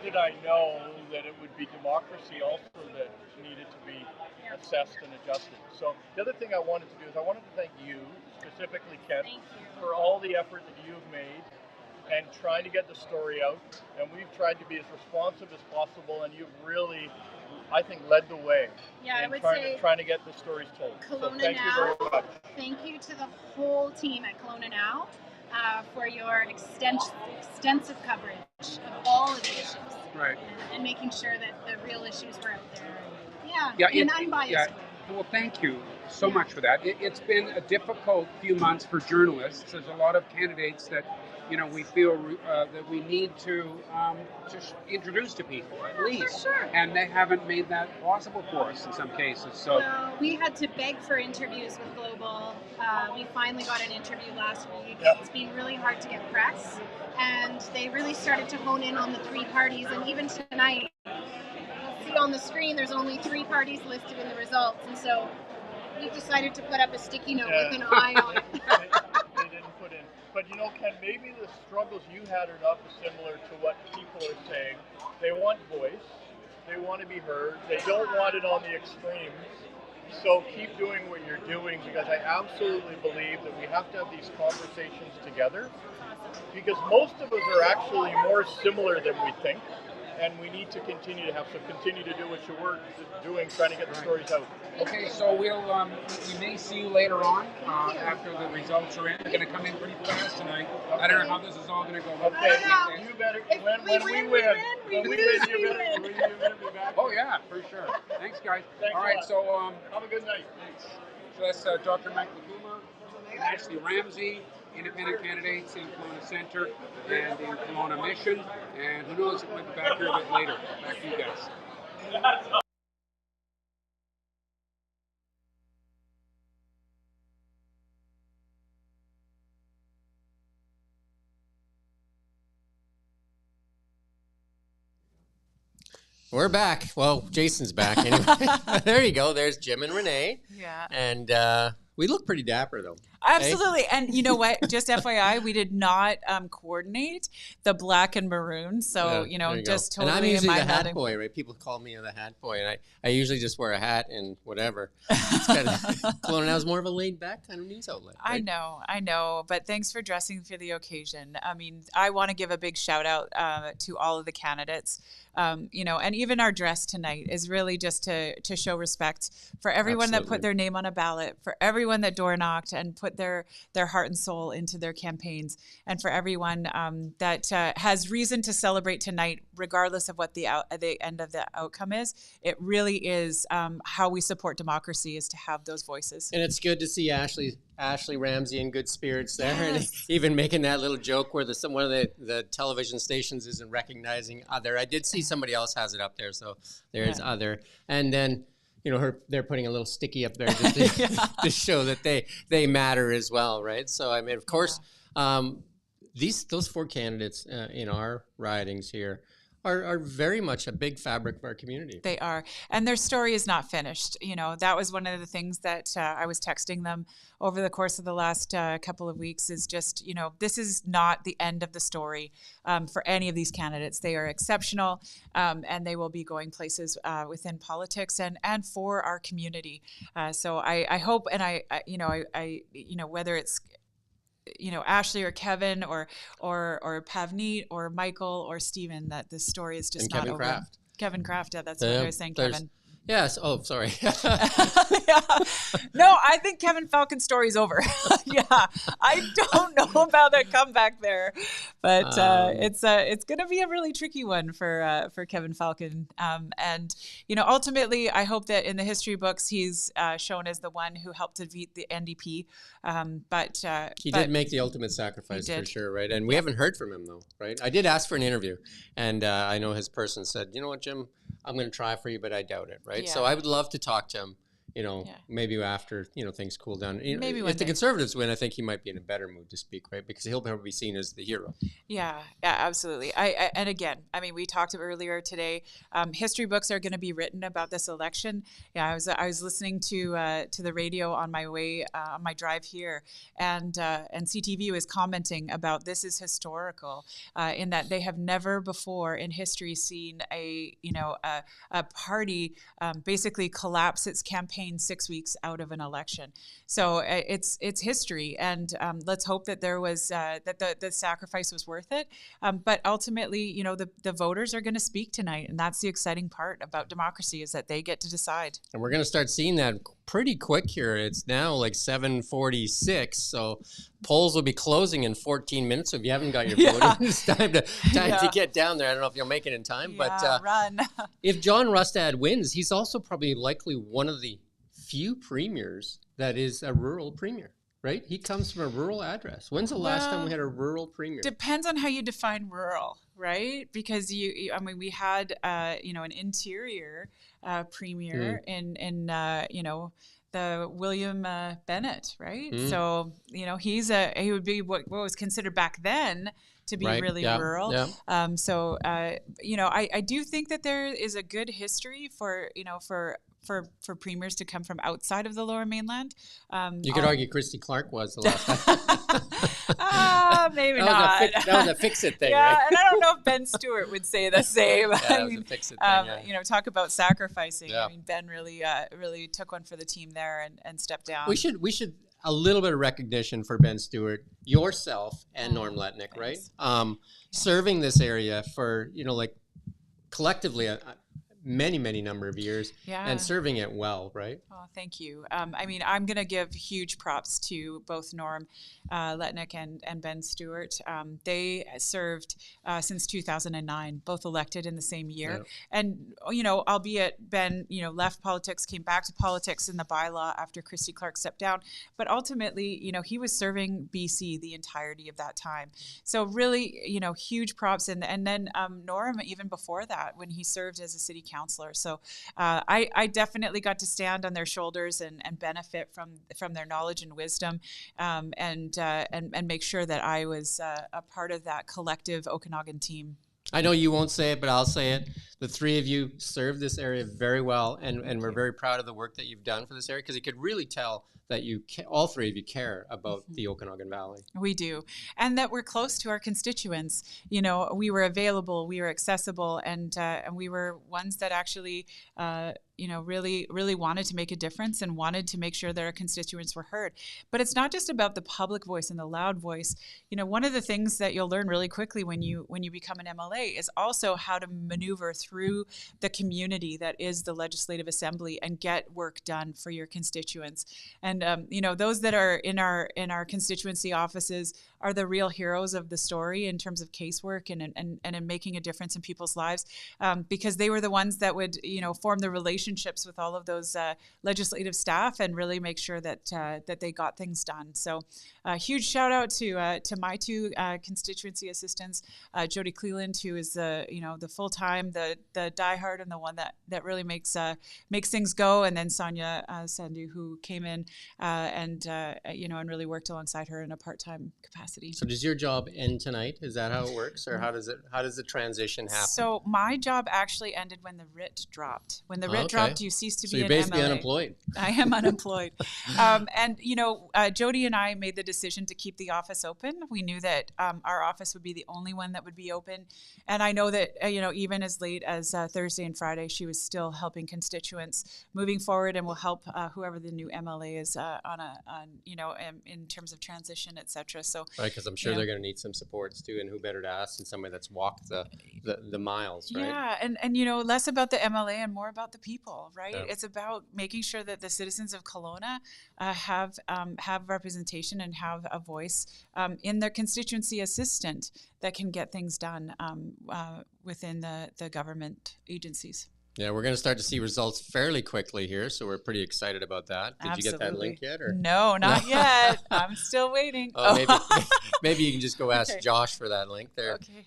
did I know that it would be democracy also that needed to be assessed and adjusted. So the other thing I wanted to do is I wanted to thank you, specifically Ken, for all the effort that you've made and trying to get the story out. And we've tried to be as responsive as possible, and you've really, I think, led the way Yeah, I in would trying to get the stories told. So thank you very much. Thank you to the whole team at Kelowna for your extensive coverage of all of the issues. Right. And making sure that the real issues were out there. Yeah, in an unbiased way. Well, thank you so much for that. It's been a difficult few months for journalists. There's a lot of candidates that, we feel that we need to introduce to people, at least. Sure. And they haven't made that possible for us in some cases. So well, we had to beg for interviews with Global. We finally got an interview last week. Yep. It's been really hard to get press, and they really started to hone in on the three parties. And even tonight, you'll see on the screen, there's only 3 parties listed in the results, and so we've decided to put up a sticky note with an eye on it. They didn't put in. But Ken, maybe the struggles you had are not dissimilar to what people are saying. They want voice. They want to be heard. They don't want it on the extremes. So keep doing what you're doing, because I absolutely believe that we have to have these conversations together, because most of us are actually more similar than we think. And we need to continue to continue to do what you were doing, trying to get the stories out. Okay, so we may see you later on after the results are in. They're going to come in pretty fast tonight. Okay. I don't know how this is all going to go. Okay, you better, when we win, you better be back. Oh yeah, for sure. Thanks, guys. Thanks all right, a lot. so have a good night. Thanks. So that's Dr. Mike Laguma and Ashley Ramsey, independent candidates in Kelowna Centre and in Kelowna Mission, and who knows, we'll be back here a bit later. Back to you guys. We're back. Well, Jason's back anyway. There you go. There's Jim and Renee. Yeah. And we look pretty dapper, though. Absolutely. And you know what? Just FYI, we did not coordinate the black and maroon. So, just and totally I'm usually the mind-numbing. hat boy, right? People call me the hat boy. And I usually just wear a hat and whatever. It's kind of, Kelowna Now is more of a laid-back kind of news outlet. Right? I know. But thanks for dressing for the occasion. I mean, I want to give a big shout out to all of the candidates. And even our dress tonight is really just to show respect for everyone that put their name on a ballot, for everyone that door knocked and put their heart and soul into their campaigns, and for everyone that has reason to celebrate tonight, regardless of what the end of the outcome is. It really is how we support democracy, is to have those voices. And it's good to see Ashley Ramsey in good spirits there, and even making that little joke where one of the television stations isn't recognizing other. I did see somebody else has it up there, so there's other. And then they're putting a little sticky up there just to show that they matter as well, right? So I mean, of course, those 4 candidates in our ridings here are very much a big fabric of our community. They are. And their story is not finished. That was one of the things that I was texting them over the course of the last couple of weeks, is just, this is not the end of the story for any of these candidates. They are exceptional, and they will be going places within politics and for our community. So I hope, and I whether it's Ashley or Kevin or Pavneet or Michael or Stephen, that this story is just not over. Kraft. Kevin Kraft, yeah, that's what I was saying, Kevin. Yes. Oh, sorry. No, I think Kevin Falcon's story's over. Yeah, I don't know about that comeback there, but it's going to be a really tricky one for Kevin Falcon. And ultimately, I hope that in the history books he's shown as the one who helped defeat the NDP. But he did make the ultimate sacrifice for sure, right? And we haven't heard from him though, right? I did ask for an interview, and I know his person said, "You know what, Jim, I'm going to try for you, but I doubt it," right? Yeah. So I would love to talk to him maybe after, things cool down. Maybe if the Conservatives win, I think he might be in a better mood to speak, right? Because he'll probably be seen as the hero. Yeah, absolutely. And again, I mean, we talked earlier today. History books are going to be written about this election. Yeah, I was listening to the radio on my way on my drive here, and CTV was commenting about this is historical in that they have never before in history seen a party basically collapse its campaign 6 weeks out of an election. So it's history, and let's hope that there was that the sacrifice was worth it. But ultimately, the voters are going to speak tonight, and that's the exciting part about democracy is that they get to decide. And we're going to start seeing that pretty quick here. It's now like 7:46, so polls will be closing in 14 minutes. So if you haven't got your vote, it's time to get down there. I don't know if you'll make it in time, but run. If John Rustad wins, he's also probably likely one of the few premiers that is a rural premier, right? He comes from a rural address. When's the last time we had a rural premier? Depends on how you define rural, right? Because we had an interior premier in the William Bennett, right? So he would be what was considered back then to be really rural. Yeah. I do think that there is a good history for premiers to come from outside of the Lower Mainland. You could argue Christy Clark was the last time. Maybe not. That was a fix-it thing, yeah, right? and I don't know if Ben Stewart would say the same. That was a fix-it thing, talk about sacrificing. Yeah. I mean, Ben really took one for the team there and stepped down. We should a little bit of recognition for Ben Stewart, yourself, and Norm Letnick, right? Serving this area for collectively many number of years and serving it well, right? Oh, thank you. I'm going to give huge props to both Norm Letnick and Ben Stewart. They served since 2009, both elected in the same year. Yep. And, albeit Ben, left politics, came back to politics in the bylaw after Christy Clark stepped down. But ultimately, he was serving BC the entirety of that time. So really, huge props. And then Norm, even before that, when he served as a city councillor. So I definitely got to stand on their shoulders and benefit from their knowledge and wisdom, and make sure that I was a part of that collective Okanagan team. I know you won't say it, but I'll say it. The three of you served this area very well, and we're very proud of the work that you've done for this area, because you could really tell that all three of you care about the Okanagan Valley. We do. And that we're close to our constituents. We were available, we were accessible, and we were ones that actually, really wanted to make a difference and wanted to make sure that our constituents were heard. But it's not just about the public voice and the loud voice. One of the things that you'll learn really quickly when you become an MLA is also how to maneuver through the community that is the Legislative Assembly and get work done for your constituents. And those that are in our constituency offices are the real heroes of the story in terms of casework and in making a difference in people's lives, because they were the ones that would form the relationships with all of those legislative staff and really make sure that they got things done. So a huge shout out to my two constituency assistants, Jody Cleland, who is the full-time, the diehard, and the one that really makes things go, and then Sonia Sandhu, who came in and really worked alongside her in a part-time capacity. So does your job end tonight? Is that how it works, or how does the transition happen? So my job actually ended when the writ dropped. When the writ dropped, you cease to be an MLA. So you're basically unemployed. I am unemployed. Jody and I made the decision to keep the office open. We knew that our office would be the only one that would be open, and I know that even as late as Thursday and Friday, she was still helping constituents moving forward, and will help whoever the new MLA is in terms of transition, etc. So. Right, because I'm sure they're going to need some supports too, and who better to ask than somebody that's walked the miles, right? Yeah, and less about the MLA and more about the people, right? Yeah. It's about making sure that the citizens of Kelowna have representation and have a voice in their constituency assistant that can get things done within the government agencies. Yeah, we're going to start to see results fairly quickly here, so we're pretty excited about that. Did you get that link yet? Or? No, not yet. I'm still waiting. Maybe you can just go ask Josh for that link there. Okay.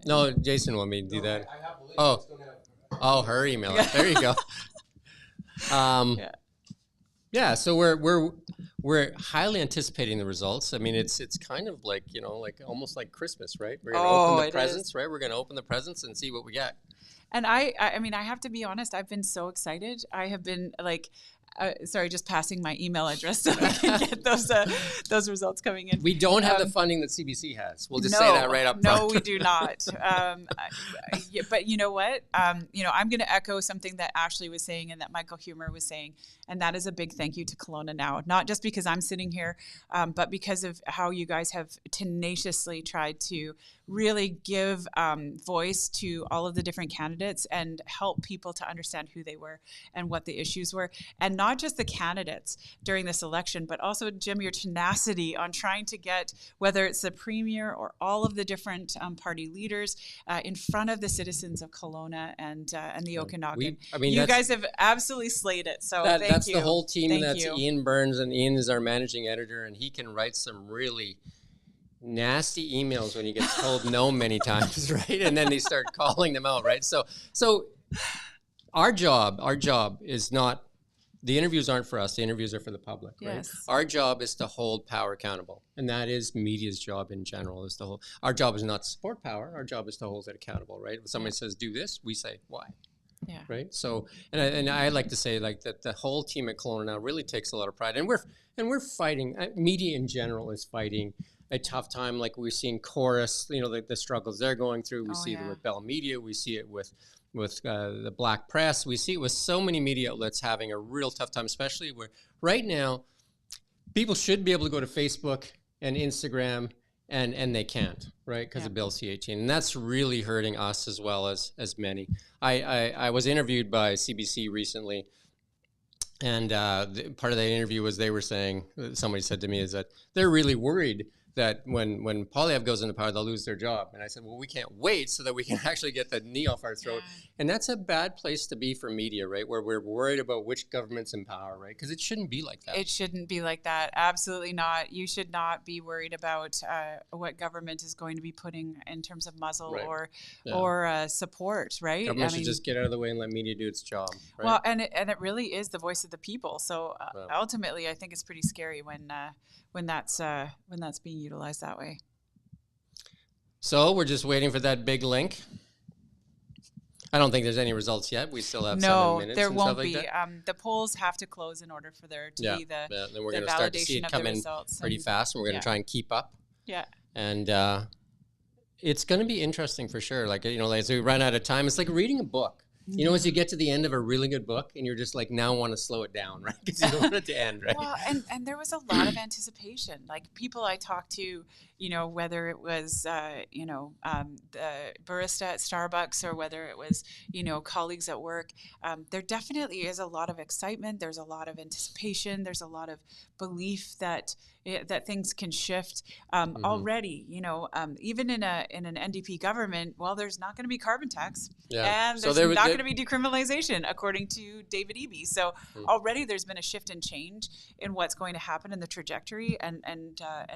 No, Jason want me to do that. I have a link. Oh, her email. There you go. Yeah, so we're highly anticipating the results. I mean, it's kind of like, like almost like Christmas, right? We're going to open the presents, right? We're going to open the presents and see what we get. And I mean, I have to be honest, I've been so excited. I have been like, sorry, just passing my email address so I can get those results coming in. We don't have the funding that CBC has. We'll just say that right up front. No, we do not. But you know what? I'm going to echo something that Ashley was saying and that Michael Humer was saying, and that is a big thank you to KelownaNow. Not just because I'm sitting here, but because of how you guys have tenaciously tried to really give voice to all of the different candidates and help people to understand who they were and what the issues were. And not just the candidates during this election, but also, Jim, your tenacity on trying to get, whether it's the premier or all of the different party leaders in front of the citizens of Kelowna and the Okanagan. You guys have absolutely slayed it. So thank you. That's the whole team. Thank that's you. Ian Burns, and Ian is our managing editor, and he can write some really nasty emails when he gets told no many times, right? And then they start calling them out, right? So our job is not, the interviews aren't for us. The interviews are for the public, right? Yes. Our job is to hold power accountable. And that is media's job in general, is to hold. Our job is not to support power. Our job is to hold it accountable, right? If somebody says do this, we say why. Yeah. Right. So, and I like to say like that the whole team at KelownaNow really takes a lot of pride, and we're fighting. Media in general is fighting a tough time. Like we've seen Chorus, the struggles they're going through. We see it with Bell Media. We see it with the Black Press. We see it with so many media outlets having a real tough time, especially where right now people should be able to go to Facebook and Instagram and they can't, right? Because of Bill C-18. And that's really hurting us as well as many. I was interviewed by CBC recently, and part of that interview was they were saying, somebody said to me, is that they're really worried that when Poilievre goes into power, they'll lose their job. And I said, well, we can't wait so that we can actually get the knee off our throat. Yeah. And that's a bad place to be for media, right? Where we're worried about which government's in power, right? Because it shouldn't be like that. It shouldn't be like that. Absolutely not. You should not be worried about what government is going to be putting in terms of muzzle or support, right? Government should just get out of the way and let media do its job. Right? Well, and it really is the voice of the people. So ultimately, I think it's pretty scary when that's being utilized that way. So we're just waiting for that big link. I don't think there's any results yet. We still have 7 minutes. No, there and won't stuff be. Like that. The polls have to close in order for there to be the then we're the going to start to see validation it of come the in results. pretty fast, and we're going to try and keep up. Yeah. And it's going to be interesting for sure. Like, as we run out of time, it's like reading a book. As you get to the end of a really good book and you're just like, now want to slow it down, right? Because you don't want it to end, right? Well, and there was a lot of anticipation. Like people I talked to, whether it was, the barista at Starbucks or whether it was, colleagues at work, there definitely is a lot of excitement. There's a lot of anticipation. There's a lot of belief that things can shift already. Even in an NDP government, well, there's not going to be carbon tax, and there's not going to be decriminalization, according to David Eby. So already there's been a shift and change in what's going to happen in the trajectory, and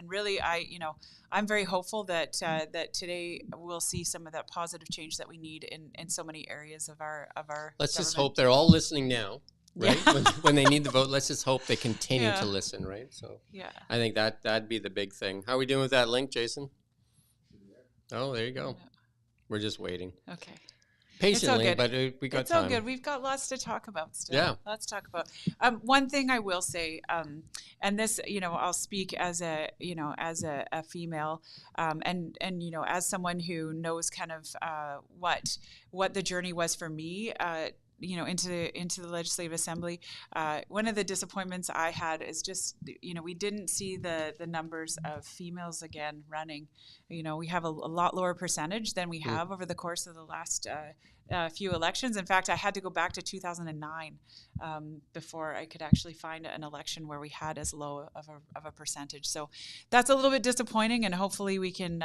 really, I'm very hopeful that today we'll see some of that positive change that we need in so many areas of our. Let's just hope they're all listening now. Right? when they need the vote, let's just hope they continue to listen, right? So I think that'd be the big thing. How are we doing with that link, Jason? Oh, there you go. We're just waiting. Okay. Patiently, but we got time. It's all good. We've got lots to talk about still. Yeah. Let's talk about. One thing I will say, and this, I'll speak as a female, and as someone who knows kind of what the journey was for me. Into the Legislative Assembly. One of the disappointments I had is just, we didn't see the numbers of females again running. We have a lot lower percentage than we have over the course of the last few elections. In fact, I had to go back to 2009 before I could actually find an election where we had as low of a percentage. So that's a little bit disappointing, and hopefully we can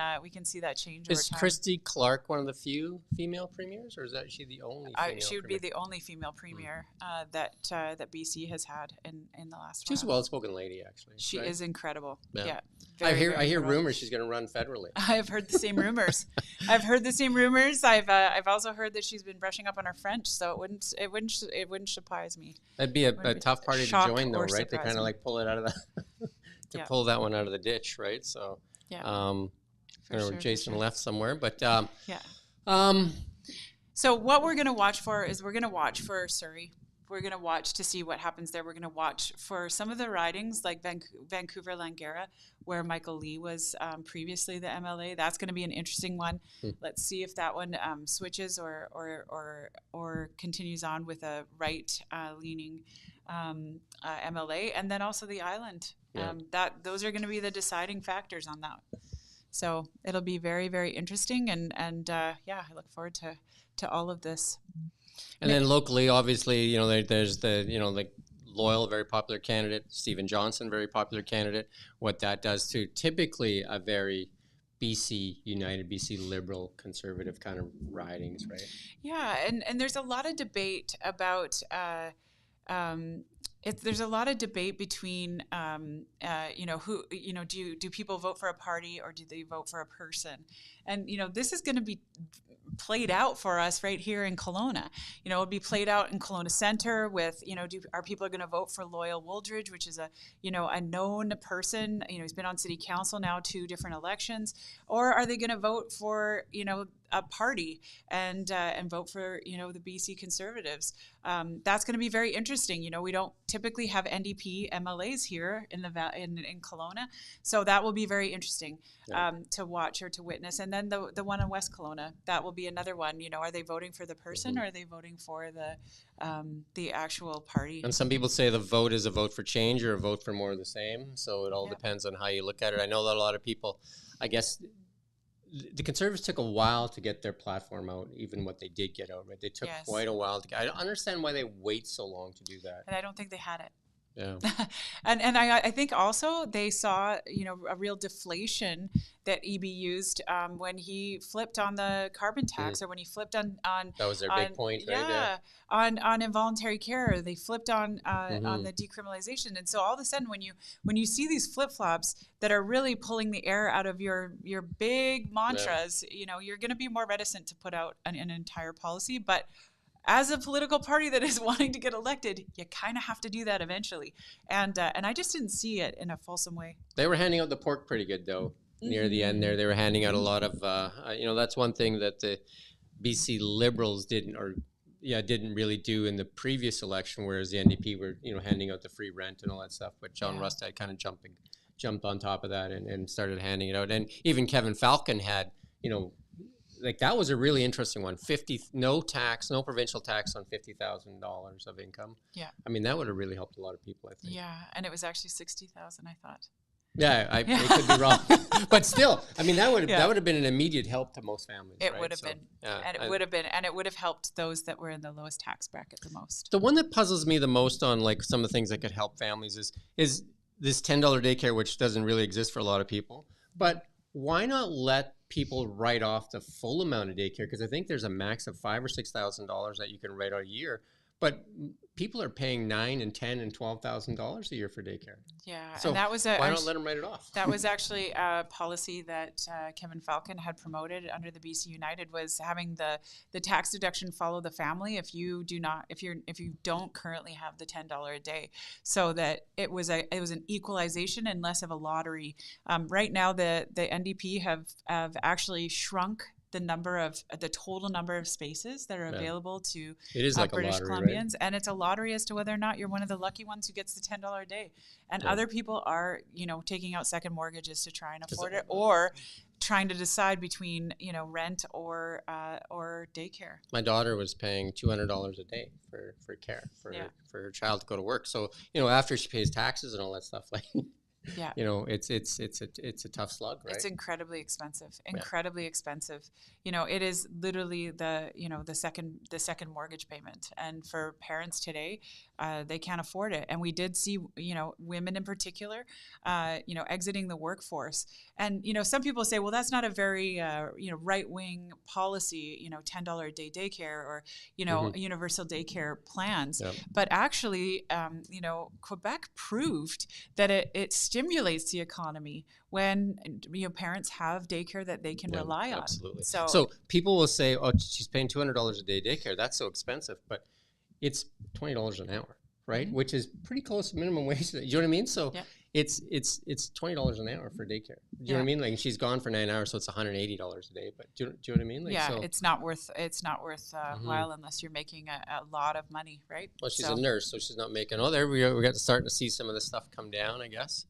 see that change over time. Is Christy Clark one of the few female premiers, or is that she the only female she would premier? be the only female premier that BC has had in the last She's a well-spoken lady, actually. She is incredible. Yeah. I hear rumors she's going to run federally. I've heard the same rumors. I've also heard that she's been brushing up on her French, so it wouldn't surprise me. That'd be a tough party to join, though, right? To kind of like pull it out of the pull that one out of the ditch, right? So I don't know where Jason left somewhere, but so what we're going to watch for is we're going to watch for Surrey. We're going to watch to see what happens there. We're going to watch for some of the ridings like Vancouver Langara, where Michael Lee was previously the MLA. That's going to be an interesting one. Let's see if that one switches or continues on with a right-leaning MLA, and then also the island. Those are going to be the deciding factors on that. So it'll be very, very interesting, and I look forward to all of this. And then locally, obviously, there's the, like Loyal, very popular candidate, Stephen Johnson, very popular candidate, what that does to typically a very BC United, BC Liberal, conservative kind of ridings, right? Yeah, and there's a lot of debate about there's a lot of debate between who do people vote for a party or do they vote for a person? And this is going to be played out for us right here in Kelowna. It'll be played out in Kelowna Centre with, are people going to vote for Loyal Wooldridge, which is a known person, he's been on city council now 2 different elections, or are they going to vote for, a party and vote for, the BC Conservatives? That's going to be very interesting. We don't typically have NDP MLAs here in Kelowna, so that will be very interesting to watch or to witness. And then the one in West Kelowna, that will be another one. Are they voting for the person or are they voting for the actual party? And some people say the vote is a vote for change or a vote for more of the same. So it all depends on how you look at it. I know that a lot of people, I guess, the Conservatives took a while to get their platform out, even what they did get out, right? They took quite a while to get. I don't understand why they wait so long to do that. And I don't think they had it. Yeah. and I think also they saw, a real deflation that EB used when he flipped on the carbon tax or when he flipped on that was their big point, right? Yeah, on involuntary care. They flipped on the decriminalization. And so all of a sudden when you see these flip-flops that are really pulling the air out of your big mantras, you're going to be more reticent to put out an entire policy. But as a political party that is wanting to get elected, you kind of have to do that eventually. And I just didn't see it in a fulsome way. They were handing out the pork pretty good, though. Near the end there, they were handing out a lot of, that's one thing that the BC Liberals didn't really do in the previous election, whereas the NDP were, handing out the free rent and all that stuff. But John Rustad kind of jumped on top of that and started handing it out. And even Kevin Falcon had, that was a really interesting one. No provincial tax on $50,000 of income. Yeah. I mean, that would have really helped a lot of people, I think. Yeah, and it was actually 60,000, I thought. Yeah, I could be wrong, but still, I mean, that would have been an immediate help to most families. It would have been, and it would have helped those that were in the lowest tax bracket the most. The one that puzzles me the most on like some of the things that could help families is this $10 daycare, which doesn't really exist for a lot of people. But why not let people write off the full amount of daycare? Because I think there's a max of $5,000 or $6,000 that you can write out a year. But people are paying $9,000 and $10,000 and $12,000 a year for daycare. Yeah, so and that was why not let them write it off? That was actually a policy that Kevin Falcon had promoted under the BC United, was having the tax deduction follow the family if you don't currently have the $10 a day, so that it was an equalization and less of a lottery. Right now, the NDP have actually shrunk the total number of spaces that are available to British Columbians, right? And it's a lottery as to whether or not you're one of the lucky ones who gets the $10 a day, and other people are taking out second mortgages to try and afford it, or trying to decide between rent or daycare. My daughter was paying $200 a day for care for her child to go to work. So after she pays taxes and all that stuff, like. Yeah, it's a tough slug, right? It's incredibly expensive. It is literally the second mortgage payment, and for parents today, they can't afford it. And we did see women in particular, exiting the workforce. And some people say, well, that's not a very right wing policy, $10 a day daycare or universal daycare plans. Yep. But actually, Quebec proved that it's stimulates the economy when parents have daycare that they can rely on. Absolutely. So people will say, "Oh, she's paying $200 a day daycare. That's so expensive," but it's $20 an hour, right? Mm-hmm. Which is pretty close to minimum wage. You know what I mean? So it's $20 an hour for daycare. Do you know what I mean? Like she's gone for 9 hours, so it's $180 a day. But do you know what I mean? Like, it's not worth while unless you're making a lot of money, right? Well, she's a nurse, so she's not making. Oh, there we go. We got to start to see some of the stuff come down, I guess.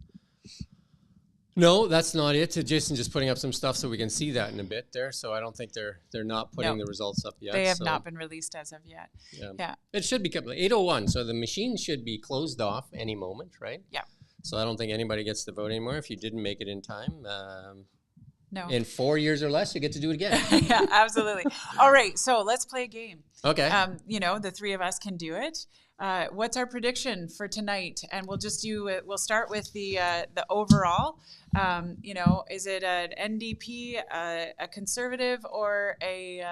No, that's not it. Jason just putting up some stuff so we can see that in a bit there. So I don't think they're not putting the results up yet. They have not been released as of yet. Yeah. It should be 8:01, so the machine should be closed off any moment, right? Yeah. So I don't think anybody gets to vote anymore if you didn't make it in time. No. In 4 years or less, you get to do it again. Yeah, absolutely. All right, so let's play a game. Okay. The three of us can do it. What's our prediction for tonight? And we'll just do it. We'll start with the overall. Is it an NDP, a Conservative, or a?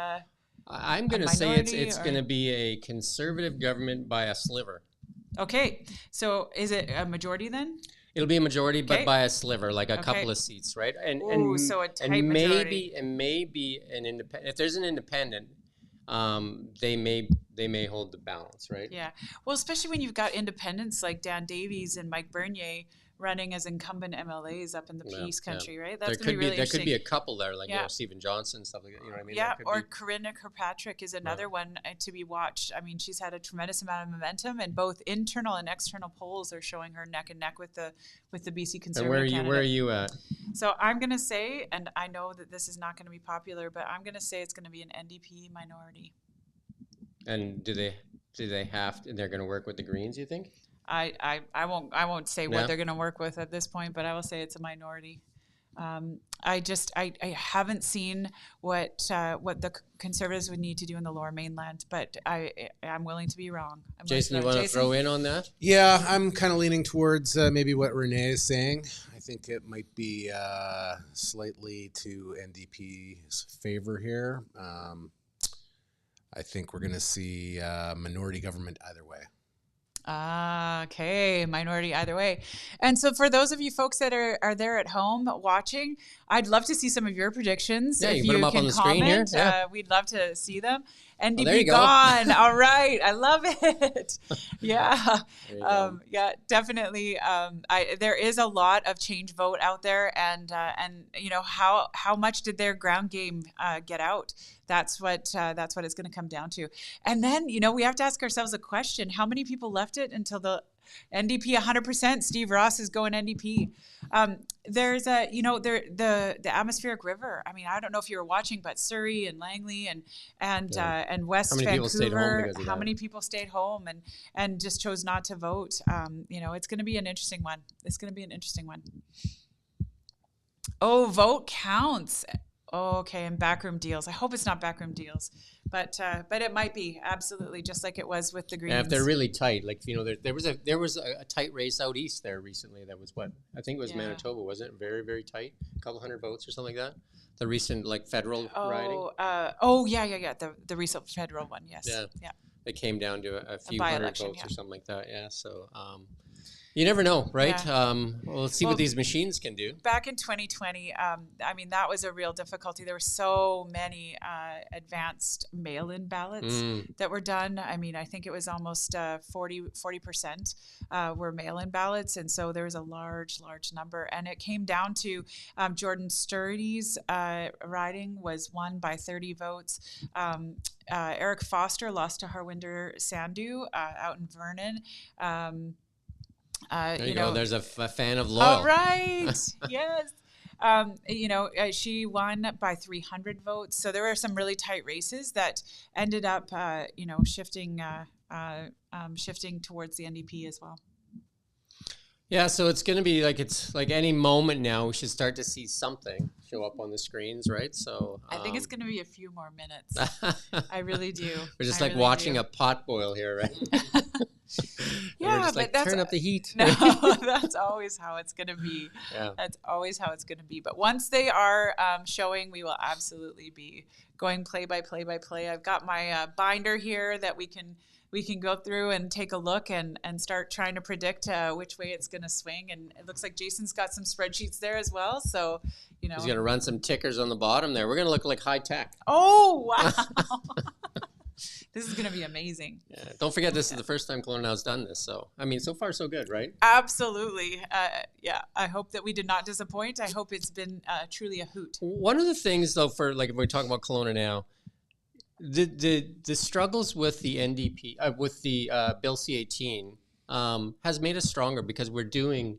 I'm going to say it's going to be a Conservative government by a sliver. Okay, so is it a majority then? It'll be a majority, but by a sliver, like a couple of seats, right? So a tight majority. Maybe an independent. If there's an independent, they may hold the balance, right? Yeah. Well, especially when you've got independents like Dan Davies and Mike Bernier running as incumbent MLAs up in the Peace Country, right? That's going to be really interesting. There could be a couple there, like Stephen Johnson, stuff like that. You know what I mean? Yeah, or Corinna Kirkpatrick is another one to be watched. I mean, she's had a tremendous amount of momentum, and both internal and external polls are showing her neck and neck with the BC Conservative candidate. Where are you at? So I'm going to say, and I know that this is not going to be popular, but I'm going to say it's going to be an NDP minority. And do they have to, they're going to work with the Greens, you think? I won't say what they're going to work with at this point, but I will say it's a minority. I haven't seen what the Conservatives would need to do in the Lower Mainland, but I'm willing to be wrong. Jason, you want to throw in on that? Yeah, I'm kind of leaning towards maybe what Renee is saying. I think it might be slightly to NDP's favor here. I think we're going to see minority government either way. Okay, minority either way. And so for those of you folks that are there at home watching, I'd love to see some of your predictions. Yeah, if you put them up on the screen here. Yeah. We'd love to see them. NDP there you go. gone. All right, I love it. Yeah, yeah, definitely. There is a lot of change vote out there, and how much did their ground game get out? That's what it's going to come down to. And then we have to ask ourselves a question: how many people left it until the NDP 100%? Steve Ross is going NDP. There's the atmospheric river. I mean, I don't know if you were watching, but Surrey and Langley and West Vancouver. How many people stayed home and just chose not to vote? It's going to be an interesting one. It's going to be an interesting one. Oh, vote counts. Oh, okay, and backroom deals. I hope it's not backroom deals, but it might be, absolutely, just like it was with the Greens. And if they're really tight, like there was a tight race out east there recently. That was I think it was Manitoba, wasn't it? Very, very tight, a couple hundred votes or something like that. The recent federal riding. Yeah. The recent federal one, yes. Yeah. It came down to a few hundred votes or something like that. Yeah. So. You never know, right? Yeah. Well, let's see what these machines can do. Back in 2020, that was a real difficulty. There were so many advanced mail-in ballots that were done. I mean, I think it was almost 40% were mail-in ballots. And so there was a large number. And it came down to Jordan Sturdy's riding was won by 30 votes. Eric Foster lost to Harwinder Sandhu out in Vernon. There you go. There's a fan of Loyal. All right. Yes. She won by 300 votes. So there were some really tight races that ended up, shifting towards the NDP as well. Yeah, so it's going to be it's like any moment now we should start to see something show up on the screens, right? So I think it's going to be a few more minutes. I really do. We're just watching a pot boil here, right? Yeah, but that's turn up the heat. No, that's always how it's going to be. Yeah. That's always how it's going to be. But once they are showing, we will absolutely be going play by play by play. I've got my binder here that we can we can go through and take a look and start trying to predict which way it's going to swing. And it looks like Jason's got some spreadsheets there as well. So, you know. He's going to run some tickers on the bottom there. We're going to look like high tech. Oh, wow. This is going to be amazing. Yeah. Don't forget, this is the first time KelownaNow's done this. So, I mean, so far so good, right? Absolutely. Yeah. I hope that we did not disappoint. I hope it's been truly a hoot. One of the things, though, for like if we talk about KelownaNow, the struggles with the NDP, with the Bill C-18 has made us stronger because we're doing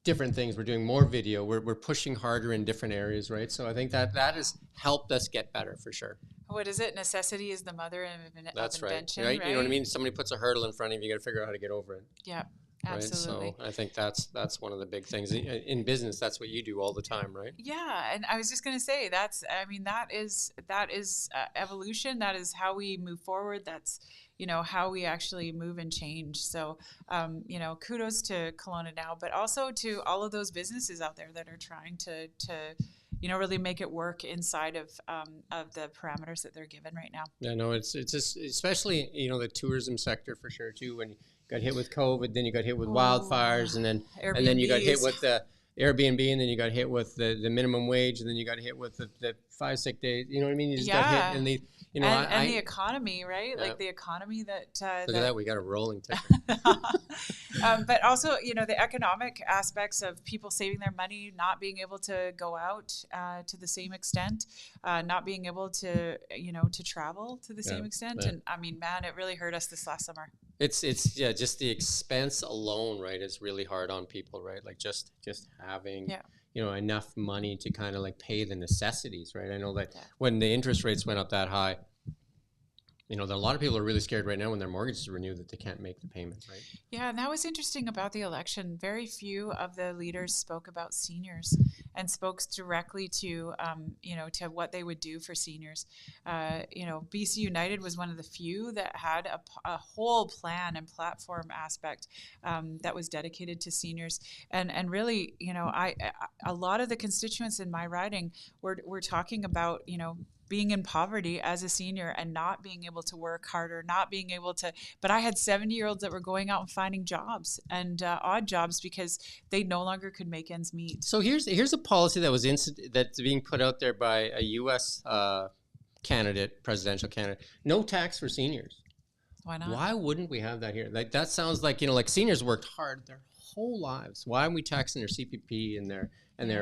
different things. We're doing more video. We're pushing harder in different areas, right? So I think that has helped us get better for sure. What is it? Necessity is the mother of invention. That's right. You know what I mean? Somebody puts a hurdle in front of you, you got to figure out how to get over it. Yeah, absolutely. Right? So I think that's one of the big things in business. That's what you do all the time, right? Yeah, and I was just going to say that is evolution. That is how we move forward. That's how we actually move and change. So kudos to KelownaNow, but also to all of those businesses out there that are trying to really make it work inside of the parameters that they're given right now. Yeah, no, it's just, especially the tourism sector for sure too. When you got hit with COVID, then you got hit with wildfires, and then you got hit with the Airbnb, and then you got hit with the minimum wage, and then you got hit with the 5 sick days. You know what I mean? You just got hit, and the the economy, right? Yeah. Like the economy that look at that, we got a rolling ticker. But also, the economic aspects of people saving their money, not being able to go out to the same extent, not being able to travel to the same extent. Yeah. And I mean, man, it really hurt us this last summer. It's just the expense alone, right? It's really hard on people, right? Like just having enough money to kind of like pay the necessities, right? I know that when the interest rates went up that high, that a lot of people are really scared right now when their mortgages renew that they can't make the payment, right? Yeah, and that was interesting about the election. Very few of the leaders spoke about seniors and spoke directly to, to what they would do for seniors. BC United was one of the few that had a whole plan and platform aspect that was dedicated to seniors. And really, a lot of the constituents in my riding were talking about, being in poverty as a senior and not being able to work harder, but I had 70-year-olds that were going out and finding jobs and odd jobs because they no longer could make ends meet. So here's a policy that's being put out there by a U.S. presidential candidate. No tax for seniors. Why not? Why wouldn't we have that here? Like that sounds like, like seniors worked hard their whole lives. Why aren't we taxing their CPP and their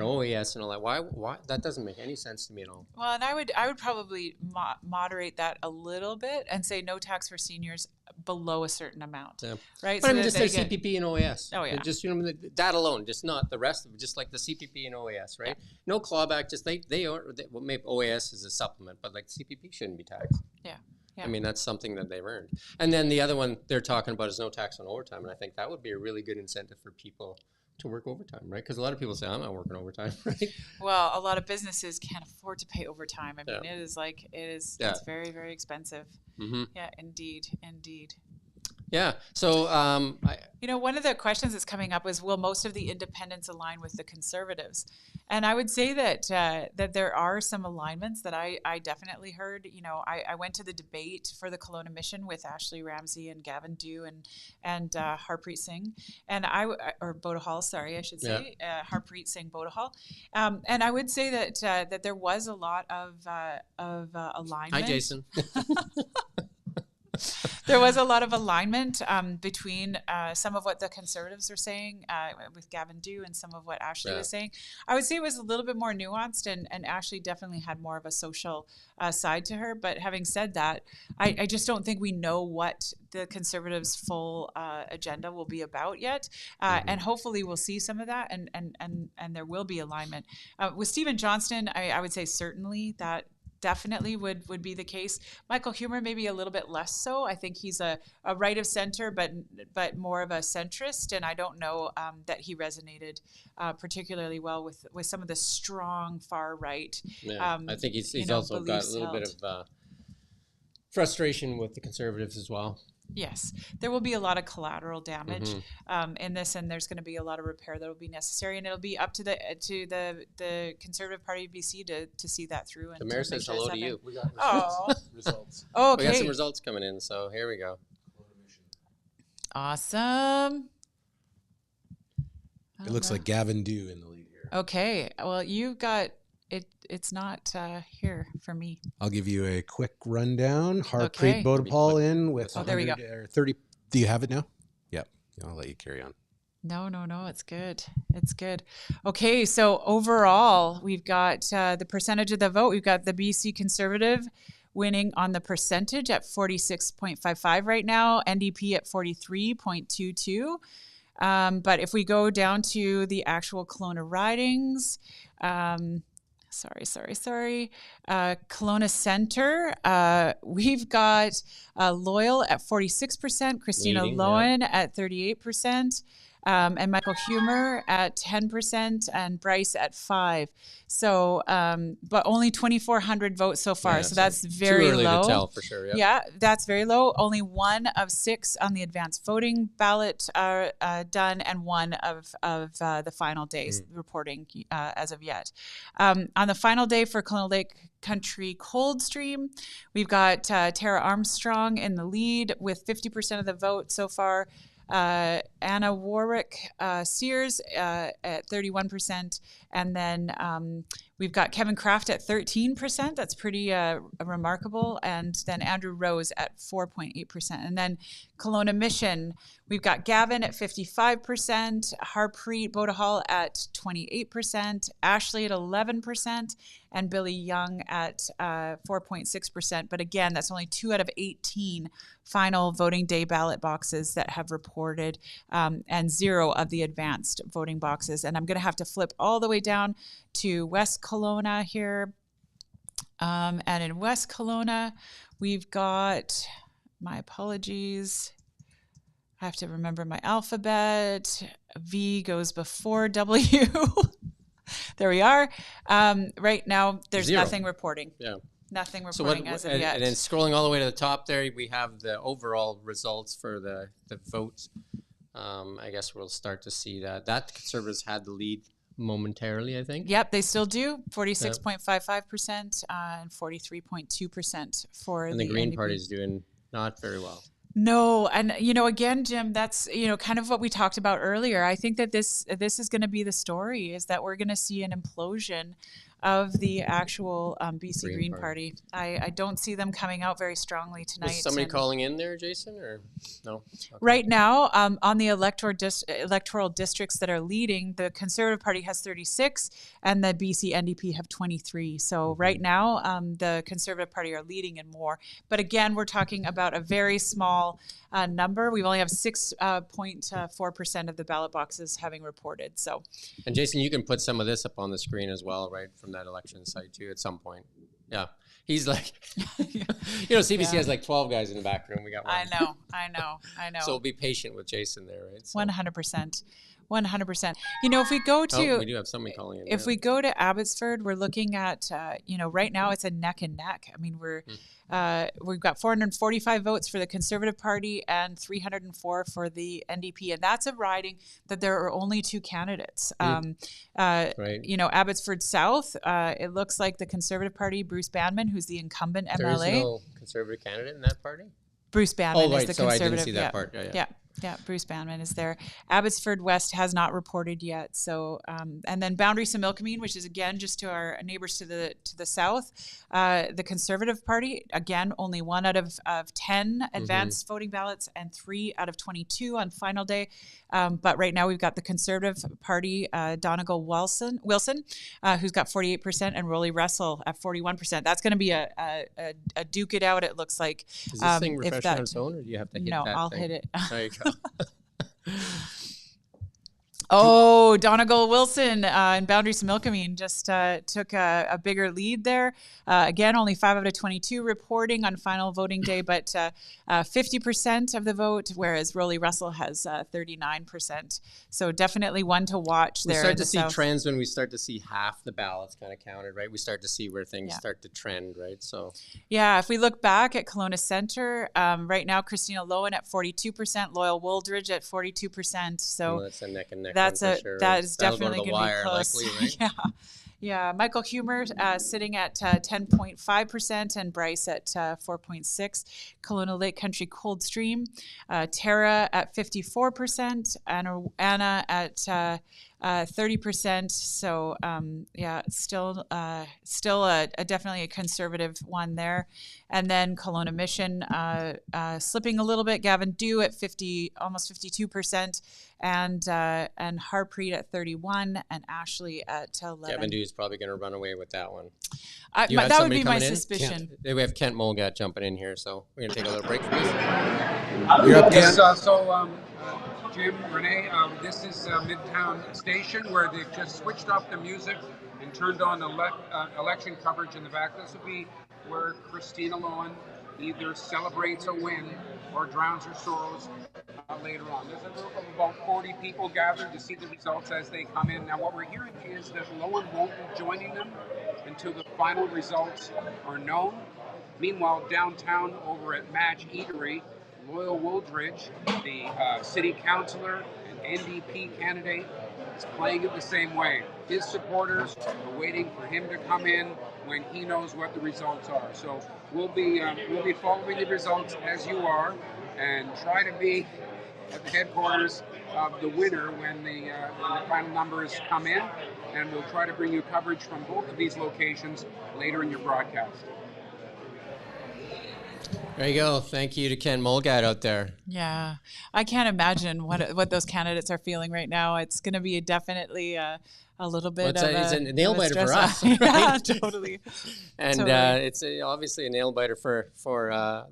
OAS and all that? Why that doesn't make any sense to me at all. Well, and I would probably moderate that a little bit and say no tax for seniors below a certain amount, right? But so I mean, just their CPP and OAS. Oh yeah, just that alone, just not the rest of it. Just like the CPP and OAS, right? Yeah. No clawback. Just maybe OAS is a supplement, but like CPP shouldn't be taxed. Yeah. Yeah. I mean, that's something that they've earned. And then the other one they're talking about is no tax on overtime, and I think that would be a really good incentive for people to work overtime, right? Because a lot of people say, I'm not working overtime, right? Well, a lot of businesses can't afford to pay overtime. I mean, it's very, very expensive. Mm-hmm. Yeah, indeed. Yeah. So, one of the questions that's coming up is, will most of the independents align with the Conservatives? And I would say that that there are some alignments that I definitely heard. I went to the debate for the Kelowna mission with Ashley Ramsey and Gavin Dew and Harpreet Singh or Bodahal, sorry, I should say, Harpreet Singh Bodahal. And I would say that there was a lot of alignment. Hi, Jason. There was a lot of alignment between some of what the Conservatives are saying with Gavin Dew and some of what Ashley was saying. I would say it was a little bit more nuanced, and Ashley definitely had more of a social side to her. But having said that, I just don't think we know what the Conservatives' full agenda will be about yet. And hopefully we'll see some of that, and there will be alignment. With Stephen Johnston, I would say certainly that definitely would be the case. Michael Humer maybe a little bit less so. I think he's a right of center, but more of a centrist, and I don't know that he resonated particularly well with some of the strong far right. Yeah, I think he's also got a little bit of frustration with the Conservatives as well. Yes, there will be a lot of collateral damage in this, and there's going to be a lot of repair that will be necessary, and it'll be up to the Conservative Party of BC to see that through. And the mayor says hello to you. We got results. Oh, okay. We got some results coming in, so here we go. Awesome. It looks like Gavin Dew in the lead here. Okay, well, you've got it. It's not here for me. I'll give you a quick rundown. Harpreet Okay. Bodapal in with there we go. 30. Do you have it now? Yep. I'll let you carry on. No, it's good. It's good. Okay, so overall, we've got the percentage of the vote. We've got the BC Conservative winning on the percentage at 46.55 right now, NDP at 43.22. But if we go down to the actual Kelowna ridings, Kelowna Centre, we've got Loyal at 46%, Christina Leading, Lowen at 38%, and Michael Humer at 10%, and Bryce at 5%. So, but only 2,400 votes so far. Yeah, so that's very too early low. to tell for sure. Yep. Yeah, that's very low. Only 1 of 6 on the advanced voting ballot are done, and 1 of the final days reporting as of yet. On the final day for Kelowna Lake Country Coldstream, we've got Tara Armstrong in the lead with 50% of the vote so far. Anna Warwick Sears at 31%, and then we've got Kevin Kraft at 13%. That's pretty remarkable. And then Andrew Rose at 4.8%. And then Kelowna Mission, we've got Gavin at 55%, Harpreet Bodahal at 28%, Ashley at 11%, and Billy Young at 4.6%. But again, that's only 2 out of 18 final voting day ballot boxes that have reported, and 0 of the advanced voting boxes. And I'm going to have to flip all the way down to West Kelowna here. And in West Kelowna, we've got, my apologies, I have to remember my alphabet. V goes before W. There we are. Right now, there's 0. nothing reporting. Yeah. Nothing reporting as of yet. And then scrolling all the way to the top there, we have the overall results for the votes. I guess we'll start to see that. Conservatives had the lead momentarily, I think. Yep, they still do. 46.55% and 43.2% for and the Green NDP. Party's doing not very well. No, and again, Jim, that's kind of what we talked about earlier. I think that this is going to be the story, is that we're going to see an implosion of the actual BC Green Party. I don't see them coming out very strongly tonight. Was somebody calling in there, Jason, or no? Okay. Right now, on the electoral districts that are leading, the Conservative Party has 36 and the BC NDP have 23. So right now, the Conservative Party are leading in more. But again, we're talking about a very small number. We only have 6.4% of the ballot boxes having reported. So, and Jason, you can put some of this up on the screen as well, right, from that election site too at some point. Yeah. He's like, CBC has like 12 guys in the back room. We got one. I know. So we'll be patient with Jason there, right? So. 100%. 100%. If we go to, we do have somebody calling in. If we go to Abbotsford, we're looking at, right now it's a neck and neck. I mean, we've got 445 votes for the Conservative Party and 304 for the NDP, and that's a riding that there are only 2 candidates. Right. Abbotsford South, it looks like the Conservative Party, Bruce Banman, who's the incumbent MLA. There is no Conservative candidate in that party? Bruce Banman is the so Conservative. I didn't see that part. Yeah, Bruce Banman is there. Abbotsford West has not reported yet. So, and then Boundary Similkameen, which is again just to our neighbors to the south, the Conservative Party, again only 1 out of 10 advanced voting ballots and 3 out of 22 on final day. But right now we've got the Conservative Party, Donegal Wilson, who's got 48%, and Rolly Russell at 41%. That's going to be a duke it out. It looks like. Does this thing refresh on its own, or do you have to hit that? No, I'll thing? hit it. There you go. Oh, Donegal Wilson and Boundary Similkameen just took a bigger lead there. Again, only 5 out of 22 reporting on final voting day, but 50% of the vote, whereas Rolly Russell has 39%. So definitely one to watch there. We start to see trends when we start to see half the ballots kind of counted, right? We start to see where things start to trend, right? So yeah, if we look back at Kelowna Centre, right now Christina Lowen at 42%, Loyal Wooldridge at 42%. So that's a neck and neck. That right? is definitely going to be close. Likely, right? Yeah. Michael Humer sitting at 10.5% and Bryce at 4.6%. Kelowna Lake Country Coldstream, Tara at 54%, Anna at 30%. So still definitely a conservative one there. And then Kelowna Mission slipping a little bit. Gavin Dew at almost 52%, and Harpreet at 31%, and Ashley at 11%. Gavin Dew is probably going to run away with that one. That would be my suspicion. We have Kent Mulgat jumping in here, so we're going to take a little break for this. You're up, Kent. Jim, Renee, this is Midtown Station where they've just switched off the music and turned on election coverage in the back. This will be where Christina Lowen either celebrates a win or drowns her sorrows later on. There's a group of about 40 people gathered to see the results as they come in. Now, what we're hearing is that Lowen won't be joining them until the final results are known. Meanwhile, downtown over at Madge Eatery, Loyal Wooldridge, the city councillor and NDP candidate, is playing it the same way. His supporters are waiting for him to come in when he knows what the results are. So we'll be following the results as you are, and try to be at the headquarters of the winner when the final numbers come in, and we'll try to bring you coverage from both of these locations later in your broadcast. There you go. Thank you to Ken Mulgat out there. Yeah, I can't imagine what those candidates are feeling right now. It's going to be definitely a little bit it's a nail biter for us. Right? Yeah, Totally. totally. And Totally. it's obviously a nail biter for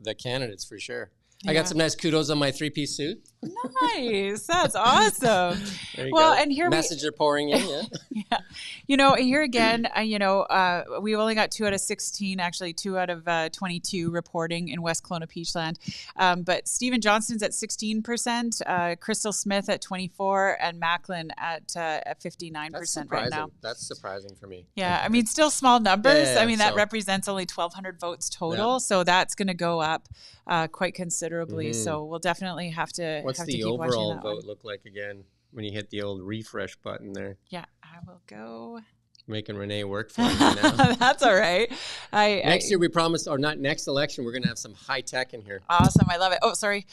the candidates for sure. I got some nice kudos on my 3-piece suit. Nice. That's awesome. There you Well, go. and here Message are pouring in, yeah. Yeah. Here again, we only got 2 out of 16, actually 2 out of 22 reporting in West Kelowna Peachland. But Stephen Johnston's at 16%, Crystal Smith at 24%, and Macklin at 59% right now. That's surprising for me. Yeah, I mean, still small numbers. Yeah, I mean, that represents only 1,200 votes total. Yeah. So that's going to go up quite considerably. Mm-hmm. So we'll definitely have to What's have the to keep watching overall that vote one. look like again when you hit the old refresh button there? Yeah, I will go. Making Renee work for me now. That's all right. Next year we promised, or not next election, we're going to have some high tech in here. Awesome. I love it. Oh, sorry.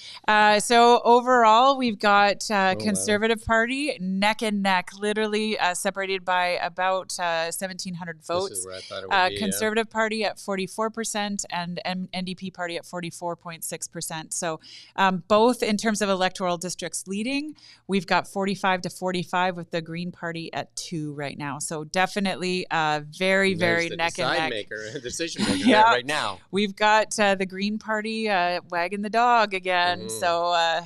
So overall, we've got Conservative Party neck and neck, literally separated by about 1,700 votes. This is where I thought it would be, Conservative Party at 44% and NDP Party at 44.6%. So both in terms of electoral districts leading, we've got 45 to 45 with the Green Party at 2 right now. So definitely very, very neck and neck. Decision maker there right now. We've got the Green Party wagging the dog again. Mm. So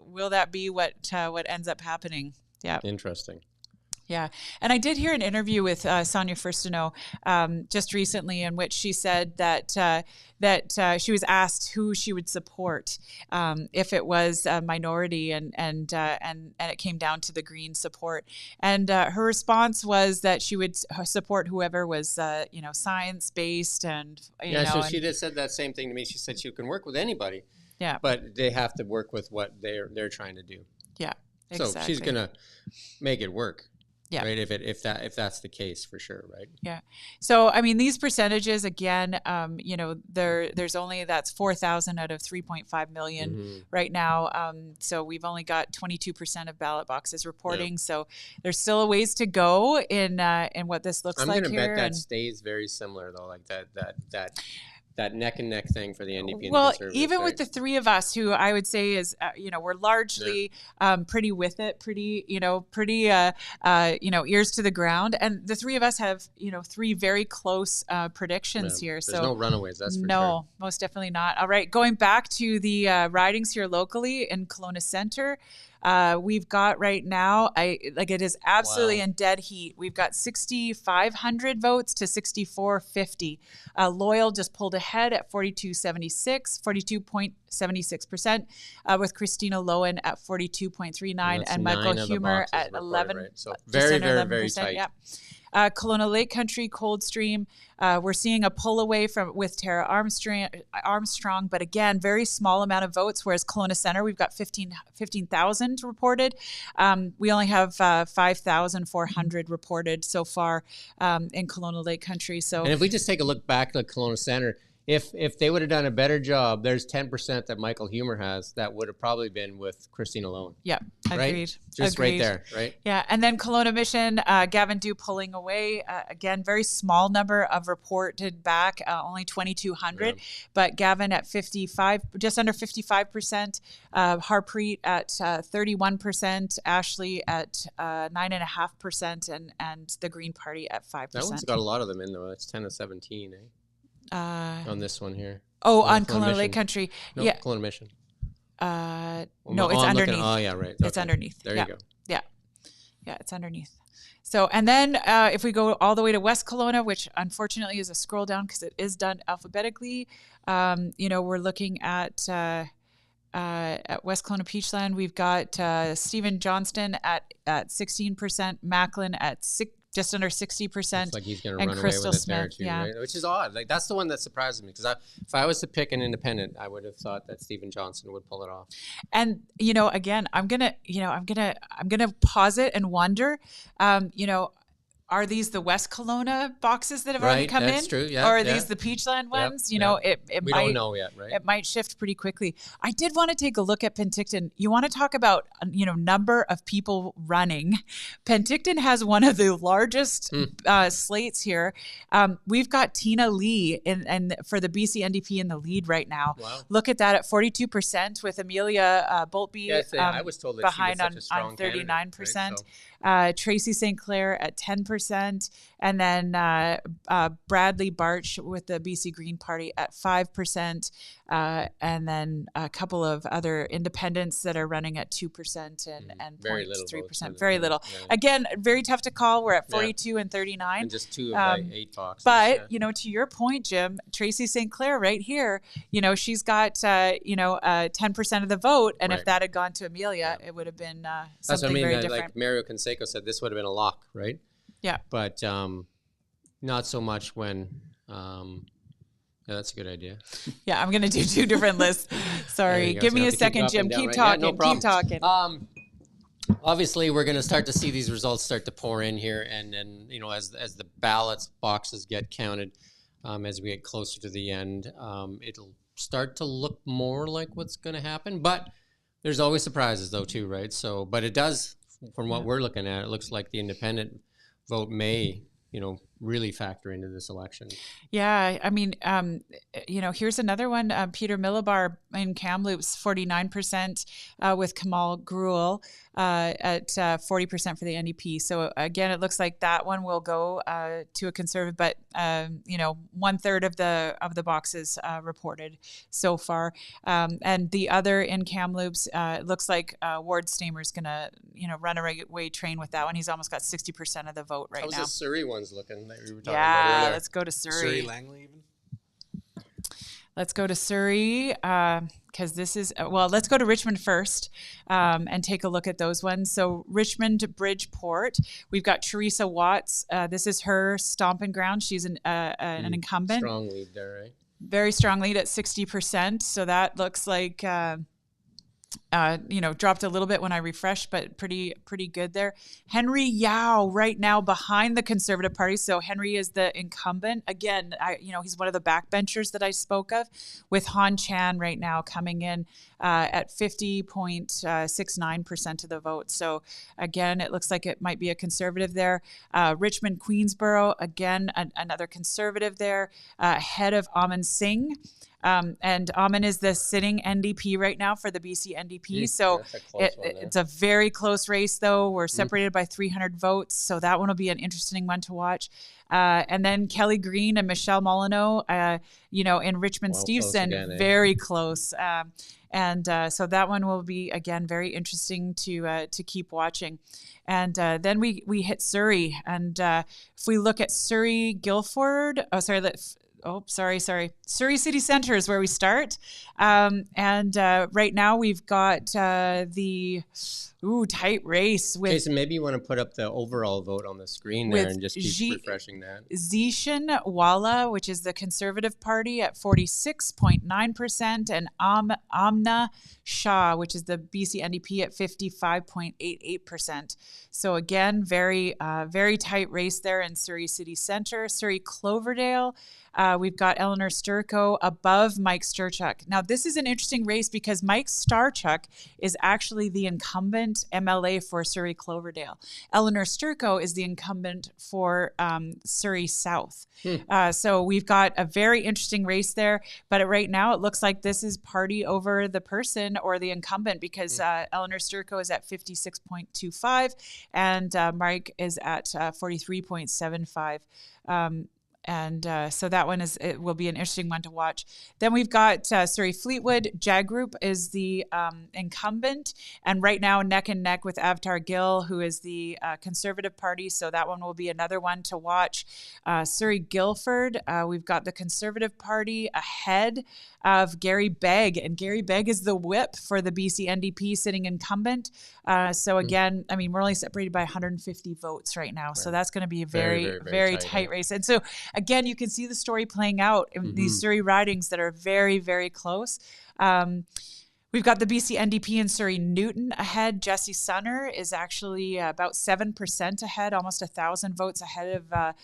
will that be what ends up happening? Yeah. Interesting. Yeah. And I did hear an interview with Sonia Firstino just recently in which she said that she was asked who she would support if it was a minority and it came down to the Green support. And her response was that she would support whoever was, science-based and, so she just said that same thing to me. She said she can work with anybody. Yeah. But they have to work with what they're trying to do. Yeah, exactly. So she's going to make it work. Yeah. Right. If that's the case, for sure. Right. Yeah. So, I mean, these percentages, again, there's only, that's 4,000 out of 3.5 million right now. So we've only got 22% of ballot boxes reporting. Yeah. So there's still a ways to go in what this looks like here. I'm going to bet that stays very similar though. Like that. that neck and neck thing for the NDP. Well, and the Conservatives, even right? with the three of us, who I would say is, we're largely pretty with it, pretty, ears to the ground. And the three of us have, three very close predictions here. There's So no runaways, that's for sure. no, most definitely not. All right, going back to the ridings here locally in Kelowna Centre. We've got right now, it is absolutely in dead heat. We've got 6,500 votes to 6,450. Loyal just pulled ahead at 42.76%, with Christina Lowen at 42.39 and Michael Humer at 11. Right? So very, very, very tight. Yeah. Kelowna Lake Country, Coldstream, we're seeing a pull away with Tara Armstrong, but again, very small amount of votes, whereas Kelowna Centre, we've got 15,000 reported. We only have 5,400 reported so far in Kelowna Lake Country. So, and if we just take a look back at Kelowna Centre, if they would have done a better job, there's 10% that Michael Humer has that would have probably been with Christine alone. Yeah, agreed. Right? Just right there, right? Yeah, and then Kelowna Mission, Gavin Dew pulling away. Again, very small number of reported back, only 2,200. Yeah. But Gavin at 55, just under 55%. Harpreet at 31%. Ashley at 9.5%, and the Green Party at 5%. That one's got a lot of them in though. It's 10 to 17, eh? On this one here. Oh, on Kelowna Lake Country. No, yeah. Kelowna Mission. No, it's underneath. Yeah, right. It's underneath. There you go. Yeah. Yeah, it's underneath. So, and then if we go all the way to West Kelowna, which unfortunately is a scroll down because it is done alphabetically, we're looking at West Kelowna Peachland. We've got Stephen Johnston at 16%, Macklin at just under 60%. Looks like he's going to run Crystal away with Smith, it there too, right? Which is odd. Like that's the one that surprises me because if I was to pick an independent, I would have thought that Stephen Johnson would pull it off. And again, I'm gonna pause it and wonder, are these the West Kelowna boxes that have already come that's in? True. Yeah, or are these the Peachland ones? We don't know yet, right? It might shift pretty quickly. I did want to take a look at Penticton. You want to talk about, number of people running. Penticton has one of the largest slates here. We've got Tina Lee and for the BC NDP in the lead right now. Wow. Look at that at 42% with Amelia Boltby I was told that behind she was such a strong on 39%. Candidate, right? Tracy St. Clair at 10%, and then Bradley Barch with the BC Green Party at 5%, and then a couple of other independents that are running at 2% and 0.3%. Very little. Yeah. Again, very tough to call. We're at 42 and 39. And just 2 of 8 boxes. But, to your point, Jim, Tracy St. Clair right here, she's got, 10% of the vote. And if that had gone to Amelia, it would have been something very different. Like Mario Canseco said, this would have been a lock, right? Yeah. But not so much when that's a good idea. Yeah, I'm going to do 2 different lists. Sorry. Give me a second, Jim. Keep talking. Yeah, no problem. Keep talking. Obviously, we're going to start to see these results start to pour in here. And then, as the ballots boxes get counted, as we get closer to the end, it'll start to look more like what's going to happen. But there's always surprises, though, too, right? So, but it does, from what we're looking at, it looks like the independent vote may, really factor into this election. Yeah, I mean, here's another one. Peter Millibar in Kamloops, 49%, with Kamal Gruel at 40% for the NDP. So again, it looks like that one will go to a Conservative, but 1/3 of the boxes reported so far. And the other in Kamloops, it looks like Ward Stamer's going to run away train with that one. He's almost got 60% of the vote right now. How's the Surrey ones looking? That we were talking about earlier? Let's go to Surrey. Surrey Langley even? Let's go to Surrey because this is, let's go to Richmond first and take a look at those ones. So Richmond Bridgeport, we've got Teresa Watts. This is her stomping ground. She's an incumbent. Strong lead there, right? Very strong lead at 60%. So that looks like dropped a little bit when I refreshed, but pretty good there. Henry Yao right now behind the Conservative Party. So Henry is the incumbent. Again, he's one of the backbenchers that I spoke of, with Han Chan right now coming in at 50.69% of the vote. So again, it looks like it might be a Conservative there. Richmond, Queensborough, again, another Conservative there, ahead of Aman Singh. And Aman is the sitting NDP right now for the BC NDP. So it's a very close race, though. We're separated by 300 votes. So that one will be an interesting one to watch. And then Kelly Green and Michelle Molyneux, in Richmond Stevenson, very close. So that one will be, again, very interesting to keep watching. And then we hit Surrey. And if we look at Surrey, Guildford, Surrey City Centre is where we start. And right now we've got the tight race with... Jason, maybe you want to put up the overall vote on the screen there and just keep refreshing that. Zishan Wala, which is the Conservative Party, at 46.9%, and Amna Shah, which is the BC NDP, at 55.88%. So again, very tight race there in Surrey City Centre. Surrey Cloverdale, we've got Eleanor Sturco above Mike Sturchuk. Now, this is an interesting race because Mike Sturchuk is actually the incumbent MLA for Surrey Cloverdale. Eleanor Sturco is the incumbent for Surrey South. So we've got a very interesting race there. But right now, it looks like this is party over the person or the incumbent, because Eleanor Sturco is at 56.25 and Mike is at 43.75. So that one will be an interesting one to watch. Then we've got Surrey Fleetwood. Jag Group is the incumbent, and right now neck and neck with Avatar Gill, who is the Conservative Party. So that one will be another one to watch. Surrey Guildford, we've got the Conservative Party ahead of Gary Begg, and Gary Begg is the whip for the BC NDP sitting incumbent. So again, I mean, we're only separated by 150 votes right now. Right. So that's going to be a very tight race. And so again, you can see the story playing out in these Surrey ridings that are very, very close. We've got the BC NDP in Surrey Newton ahead. Jesse Sunner is actually about 7% ahead, almost 1,000 votes ahead of,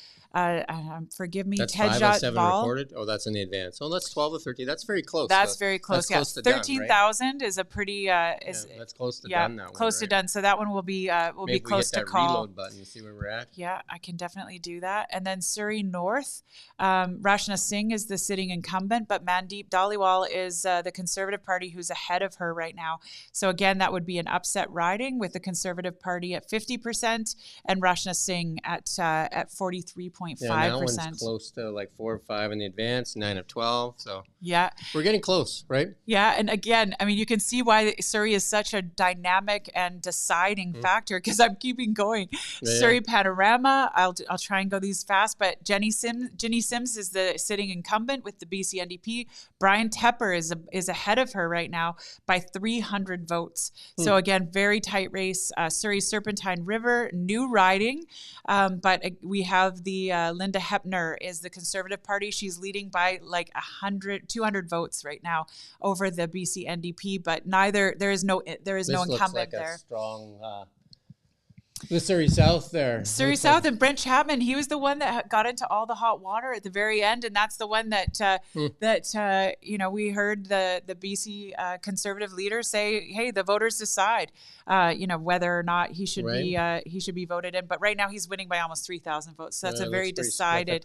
forgive me, that's Tejat 5 of 7 Ball. recorded? Oh, that's in the advance. Oh, that's 12 of 13. That's very close. That's very close, that's yeah. Close to 13,000 is a pretty... that's close to done, that one. Close to done. So that one will be close to call. Maybe we hit that reload button and see where we're at. Yeah, I can definitely do that. And then Surrey North, Rashna Singh is the sitting incumbent, but Mandeep Dhaliwal is the Conservative Party who's ahead of her right now. So again, that would be an upset riding with the Conservative Party at 50% and Rashna Singh at 43.5%. Yeah, that one's close to like 4 or 5 in the advance, 9 of 12. So yeah, we're getting close, right? Yeah, and again, I mean, you can see why Surrey is such a dynamic and deciding factor, because I'm keeping going. Yeah, Surrey Panorama, I'll try and go these fast, but Ginny Sims is the sitting incumbent with the BC NDP. Brian Tepper is ahead of her right now by 300 votes. So again, very tight race. Surrey Serpentine River, new riding, but we have the Linda Hepner is the Conservative Party. She's leading by like 200 votes right now over the BC NDP, but there is no incumbent looks like there. A strong. The Surrey South there. Surrey South and Brent Chapman, he was the one that got into all the hot water at the very end, and that's the one that we heard the BC Conservative leader say, "Hey, the voters decide, whether or not he should be voted in." But right now he's winning by almost 3,000 votes. So that's a very decided,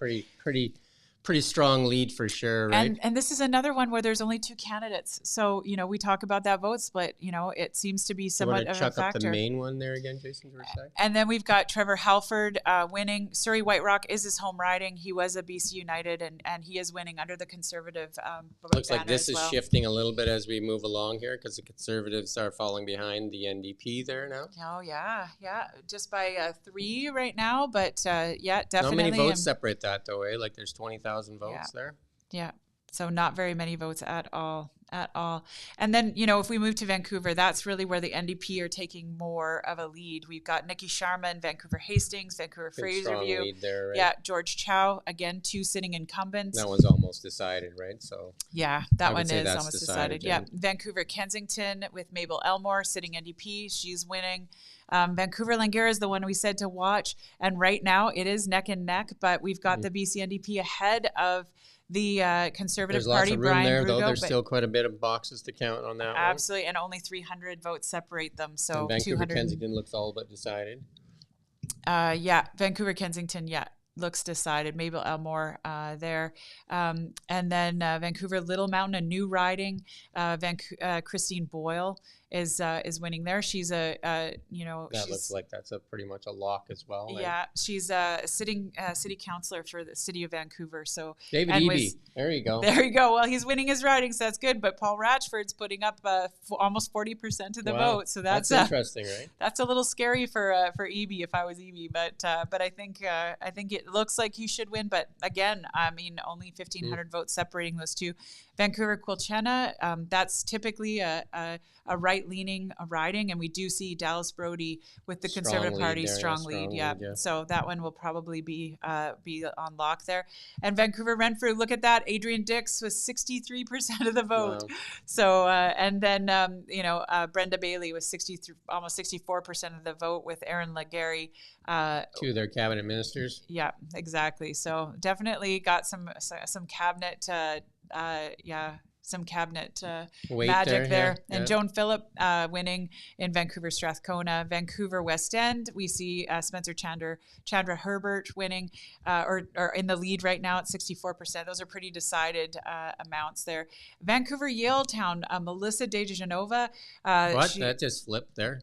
pretty strong lead for sure, right? And this is another one where there's only 2 candidates. So, we talk about that vote split, it seems to be somewhat of a factor. You want to chuck up the main one there again, Jason, to recite? And then we've got Trevor Halford winning. Surrey White Rock is his home riding. He was a BC United, and he is winning under the Conservative Looks like this is shifting a little bit as we move along here, because the Conservatives are falling behind the NDP there now. Oh, yeah. Just by 3 right now, but definitely. How many votes separate that, though, eh? Like there's 20,000 votes there? Yeah. So not very many votes at all. at all. And then, if we move to Vancouver, that's really where the NDP are taking more of a lead. We've got Nikki Sharma in Vancouver Hastings, Vancouver Fraserview. Lead there, right? Yeah, George Chow, again, 2 sitting incumbents. That one's almost decided, right? So yeah, that one is almost decided. Yeah, Vancouver Kensington with Mabel Elmore sitting NDP. She's winning. Vancouver Langara is the one we said to watch. And right now it is neck and neck, but we've got the BC NDP ahead of the Conservative There's Party. lots of room Brian there, Brugo, though. There's still quite a bit of boxes to count on that absolutely, and only 300 votes separate them. So and Vancouver Kensington looks all but decided. Yeah, Vancouver Kensington, yeah, looks decided. Mabel Elmore there, and then Vancouver Little Mountain, a new riding. Christine Boyle is winning there. She's that looks like that's pretty much a lock as well. Right? Yeah, she's a sitting city councillor for the city of Vancouver. So David Eby, there you go. There you go. Well, he's winning his riding, so that's good. But Paul Ratchford's putting up almost 40% of the vote. So that's interesting, right? That's a little scary for Eby if I was Eby. But I think it looks like he should win. But again, I mean, only 1,500 votes separating those two. Vancouver Quilchena, that's typically a right-leaning riding, and we do see Dallas Brody with the Conservative Party strong lead. Yeah, so that one will probably be on lock there. And Vancouver Renfrew, look at that. Adrian Dix was 63% of the vote. Wow. So and then Brenda Bailey was almost 64% of the vote with Aaron Legary. Two of their cabinet ministers. Yeah, exactly. So definitely got some cabinet. Some cabinet magic there. And yeah. Joan Phillip winning in Vancouver Strathcona. Vancouver West End, we see Spencer Chandra Herbert winning or in the lead right now at 64%. Those are pretty decided amounts there. Vancouver Yaletown, Melissa DeGenova. That just flipped there.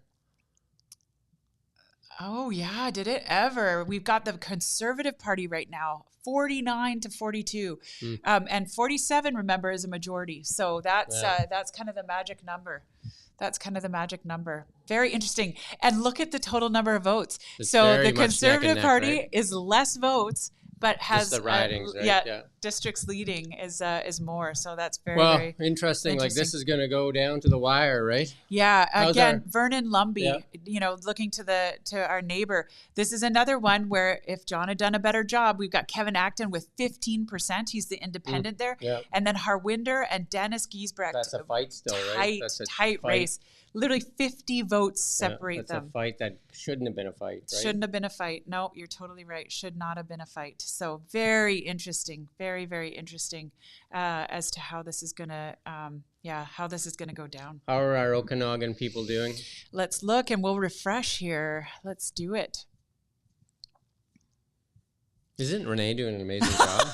Oh, yeah. Did it ever? We've got the Conservative Party right now, 49 to 42. And 47, remember, is a majority. So that's kind of the magic number. Very interesting. And look at the total number of votes. It's so the Conservative Party is less votes, but has the ridings, right? Districts leading is more. So that's very interesting. Like this is going to go down to the wire, right? Yeah. Again, Vernon Lumby, looking to our neighbor. This is another one where if John had done a better job, we've got Kevin Acton with 15%. He's the independent there. Yeah. And then Harwinder and Dennis Giesbrecht. That's a fight still, right? That's a tight race. Literally 50 votes separate them. That's a fight that shouldn't have been a fight, right? Shouldn't have been a fight. No, you're totally right. Should not have been a fight. So very interesting. Very, very interesting as to how this is gonna go down. How are our Okanagan people doing? Let's look and we'll refresh here. Let's do it. Isn't Renee doing an amazing job?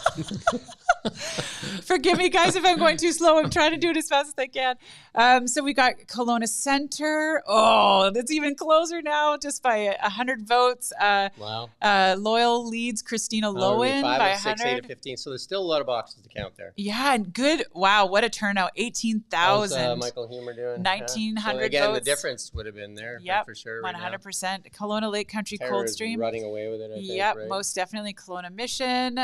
Forgive me, guys, if I'm going too slow. I'm trying to do it as fast as I can. So we got Kelowna Centre. Oh, that's even closer now, just by 100 votes. Wow. Loyal leads Christina Lowen by 100. 8 to 15. So there's still a lot of boxes to count there. Yeah, and good. Wow, what a turnout. 18,000. How's Michael Humer doing? 1,900 so again, votes. The difference would have been there for sure. 100%. Right, Kelowna Lake Country Coldstream. Running away with it, I think. Yep, right? Most definitely. Kelowna Mission.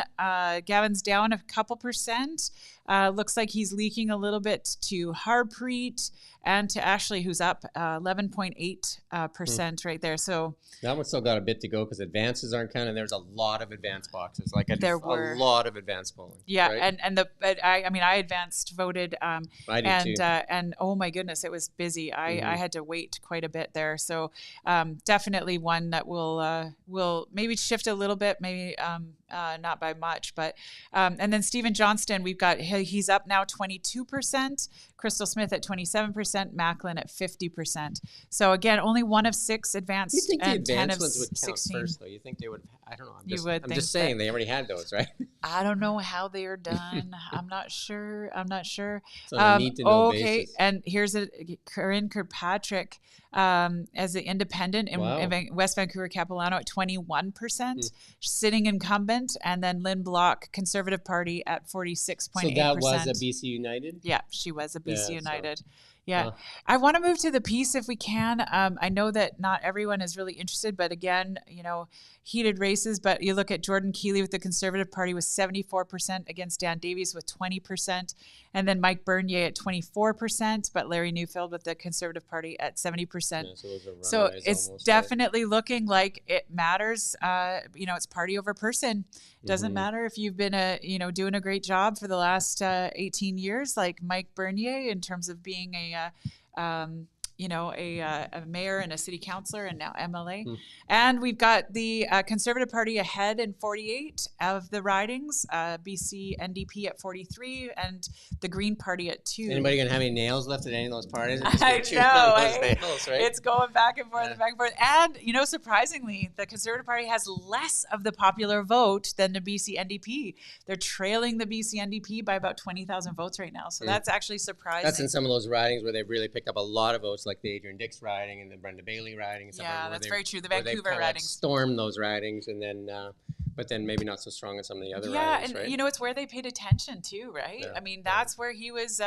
Gavin's down a couple percent. Looks like he's leaking a little bit to Harpreet and to Ashley, who's up 11.8% right there. So that one's still got a bit to go because advances aren't counted. There's a lot of advance boxes, a lot of advance polling. Yeah, right? I advanced voted. I did too. And oh my goodness, it was busy. I had to wait quite a bit there. So definitely one that will maybe shift a little bit, maybe not by much, but and then Stephen Johnston, we've got he's up now 22%. Crystal Smith at 27%, Macklin at 50%. So again, only one of 6 advanced. You think and the 10 advanced of ones would count 16. first, though? You think they would? I don't know. I'm think just saying they already had those, right? I don't know how they are done. I'm not sure. So on a need to know basis. And here's Corinne Kirkpatrick as the independent in West Vancouver Capilano at 21%, sitting incumbent, and then Lynn Block, Conservative Party at 46.8%. So that was a BC United? Yeah, she was a BC United. Yeah. I want to move to the piece if we can. I know that not everyone is really interested, but again, heated races. But you look at Jordan Keeley with the Conservative Party with 74% against Dan Davies with 20%. And then Mike Bernier at 24%, but Larry Newfield with the Conservative Party at 70%. Yeah, so it's almost, definitely looking like it matters. It's party over person. Doesn't matter if you've been doing a great job for the last 18 years, like Mike Bernier, in terms of being a mayor and a city councillor and now MLA. And we've got the Conservative Party ahead in 48 of the ridings, BC NDP at 43, and the Green Party at 2. Anybody going to have any nails left at any of those parties? I know. Nails, right? It's going back and forth and back and forth. And, surprisingly, the Conservative Party has less of the popular vote than the BC NDP. They're trailing the BC NDP by about 20,000 votes right now. So that's actually surprising. That's in some of those ridings where they've really picked up a lot of votes, like the Adrian Dix riding and the Brenda Bailey riding. And yeah, that's very true. The Vancouver Vancouver ridings. Stormed those ridings, and then, but then maybe not so strong in some of the other ridings, right? And it's where they paid attention too, right? Yeah. I mean, that's where he was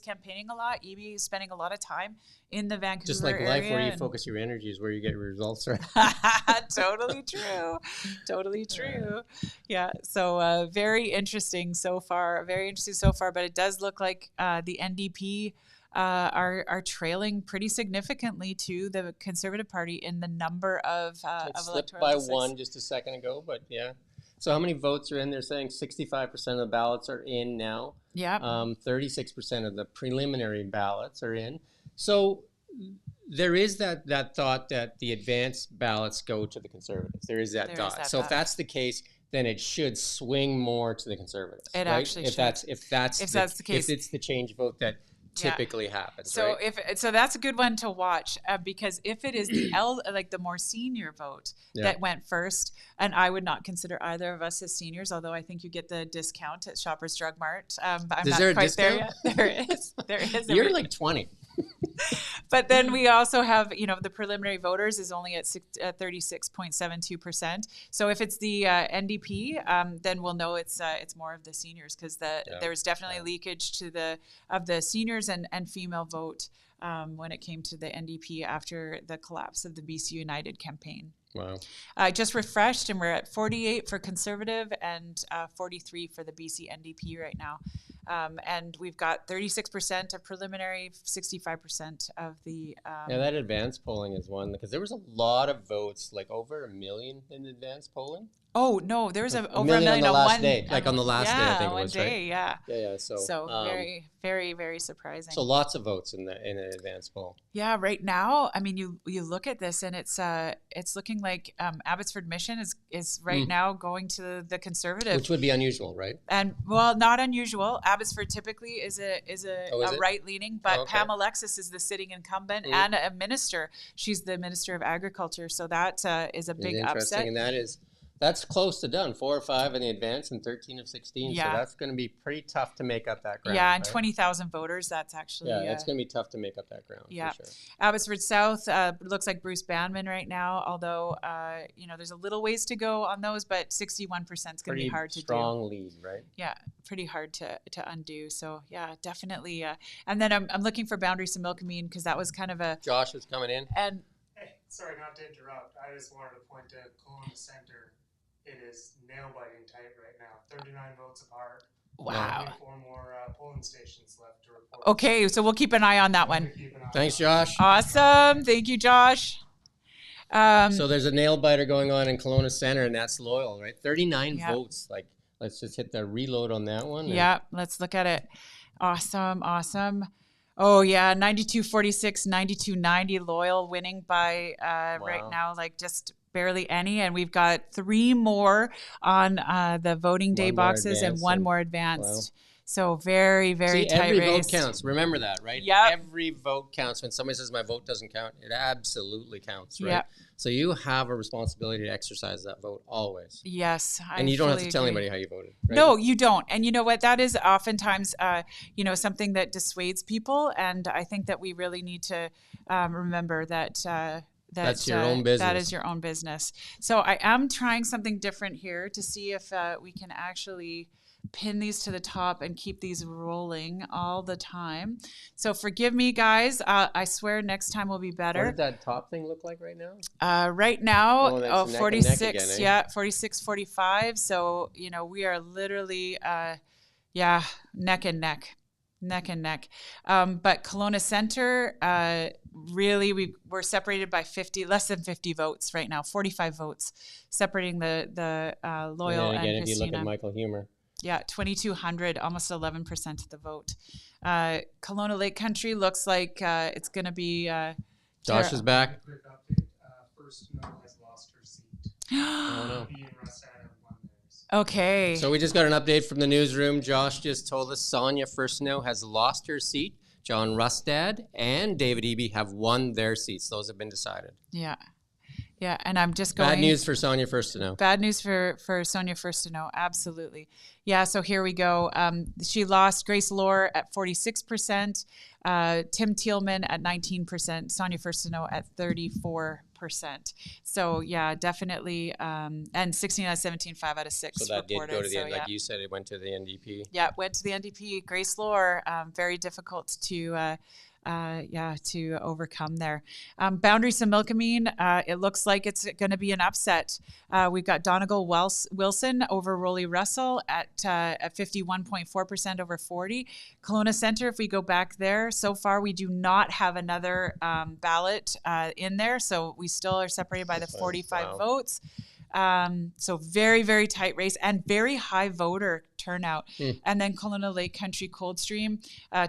campaigning a lot. Eby is spending a lot of time in the Vancouver Just like area, life, where you focus your energy is where you get your results, right? Totally true. Totally true. Yeah. So very interesting so far. But it does look like the NDP are trailing pretty significantly to the Conservative Party in the number of It slipped electoral by districts. one just a second ago, but yeah. So how many votes are in? They're saying 65% of the ballots are in now. Yeah. 36% of the preliminary ballots are in. So there is that thought that the advanced ballots go to the Conservatives. There is that thought. So if that's the case, then it should swing more to the Conservatives. It right? actually if should. If that's the case, if it's the change vote that typically happens. So right? So that's a good one to watch because if it is the the more senior vote that went first, and I would not consider either of us as seniors, although I think you get the discount at Shoppers Drug Mart. But I'm Is not there a quite discount? there yet. There is. You're like 20. But then we also have, the preliminary voters is only at 36.72%. So if it's the NDP, then we'll know it's more of the seniors because there's definitely leakage to the seniors and female vote when it came to the NDP after the collapse of the BC United campaign. Wow. I just refreshed, and we're at 48 for Conservative and 43 for the BC NDP right now. And we've got 36% of preliminary, 65% of the... that advanced polling is one, because there was a lot of votes, like over 1 million in advanced polling. Oh, no, there was over 1 million million on the last one day. Like on the last day, I think it one was, day, right? yeah. Yeah. So very, very, very surprising. So lots of votes in an advanced poll. Yeah, right now, I mean, you look at this and it's looking like Abbotsford Mission is right now going to the Conservative, which would be unusual, right? And well, not unusual. Abbotsford typically is a right leaning, but Pam Alexis is the sitting incumbent and a minister. She's the Minister of Agriculture, so that is a big upset. And that's close to done. 4 or 5 in the advance and 13 of 16. Yeah. So that's going to be pretty tough to make up that ground. Yeah, and right? 20,000 voters. That's actually it's going to be tough to make up that ground. Yeah, for sure. Abbotsford South looks like Bruce Banman right now. Although there's a little ways to go on those, but 61% is going to be hard to do. Strong lead, right? Yeah, pretty hard to undo. So yeah, definitely. And then I'm looking for Boundaries and Milkameen because that was kind of a. Josh is coming in. And sorry, not to interrupt. I just wanted to point to Kelowna Center. It is nail-biting tight right now. 39 votes apart. Wow. 24 more polling stations left to report. Okay, so we'll keep an eye on that one. Thanks, Josh. Awesome. Thank you, Josh. So there's a nail-biter going on in Kelowna Center, and that's loyal, right? 39 votes. Like, let's just hit the reload on that one. Yeah, let's look at it. Awesome. Oh, yeah, 92-46, 92-90, Loyal winning by right now, like just barely any. And we've got 3 more on the voting day boxes and 1 more advanced. Wow. So very, very tight race. Every vote counts. Remember that, right? Yeah. Every vote counts. When somebody says my vote doesn't count, it absolutely counts, right? Yep. So you have a responsibility to exercise that vote always. Yes. And you don't have to tell anybody how you voted. Right? No, you don't. And you know what? That is oftentimes, something that dissuades people. And I think that we really need to remember that that's your own business. That is your own business. So I am trying something different here to see if we can actually pin these to the top and keep these rolling all the time. So forgive me, guys. I swear next time will be better. What does that top thing look like right now? Right now, that's neck 46, and neck again, eh? yeah, 46, 45. So, we are literally, neck and neck. Neck and neck. But Kelowna Centre, really, we're separated by less than 50 votes right now, 45 votes, separating the Loyal and again, Christina. if you look at Michael Humer. Yeah, 2,200, almost 11% of the vote. Kelowna Lake Country looks like it's going to be... Josh is back. Quick update. First No has lost her seat. Oh, no. He and Russ have won theirs. Okay. So we just got an update from the newsroom. Josh just told us Sonia Firstno has lost her seat. John Rustad and David Eby have won their seats. Those have been decided. Yeah. Yeah, and I'm just going... Bad news for Sonia Firstno. Bad news for Sonia Firstno, absolutely. Yeah, so here we go. She lost Grace Lohr at 46%, Tim Thielman at 19%, Sonia Firstno at 34%. So, yeah, definitely. And 16 out of 17, 5 out of 6 So that reported. did go to the so, end. Like you said, it went to the NDP. Yeah, it went to the NDP. Grace Lohr, very difficult to overcome there. Boundaries to Milkameen, it looks like it's going to be an upset. We've got Donegal Wilson over Rolly Russell at 51.4% over 40. Kelowna Centre, if we go back there, so far we do not have another ballot in there, so we still are separated by the 45 votes. So very, very tight race and very high voter turnout. And then Kelowna Lake Country Coldstream,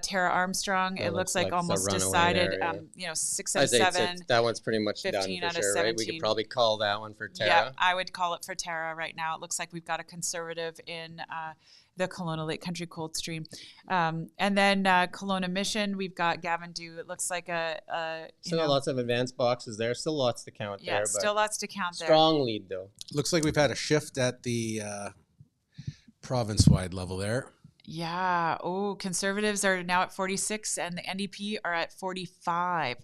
Tara Armstrong, it looks like almost decided, there, 6 out of 7. That one's pretty much done 15 for out of sure, right? We 17. could probably call that one for Tara. Yeah, I would call it for Tara right now. It looks like we've got a Conservative in the Kelowna Lake Country Coldstream. And then Kelowna Mission, we've got Gavin Dew. It looks like Still lots of advanced boxes there. Still lots to count there. Yeah, still lots to count there. Strong lead, though. Looks like we've had a shift at the province-wide level there. Yeah. Oh, Conservatives are now at 46 and the NDP are at 45.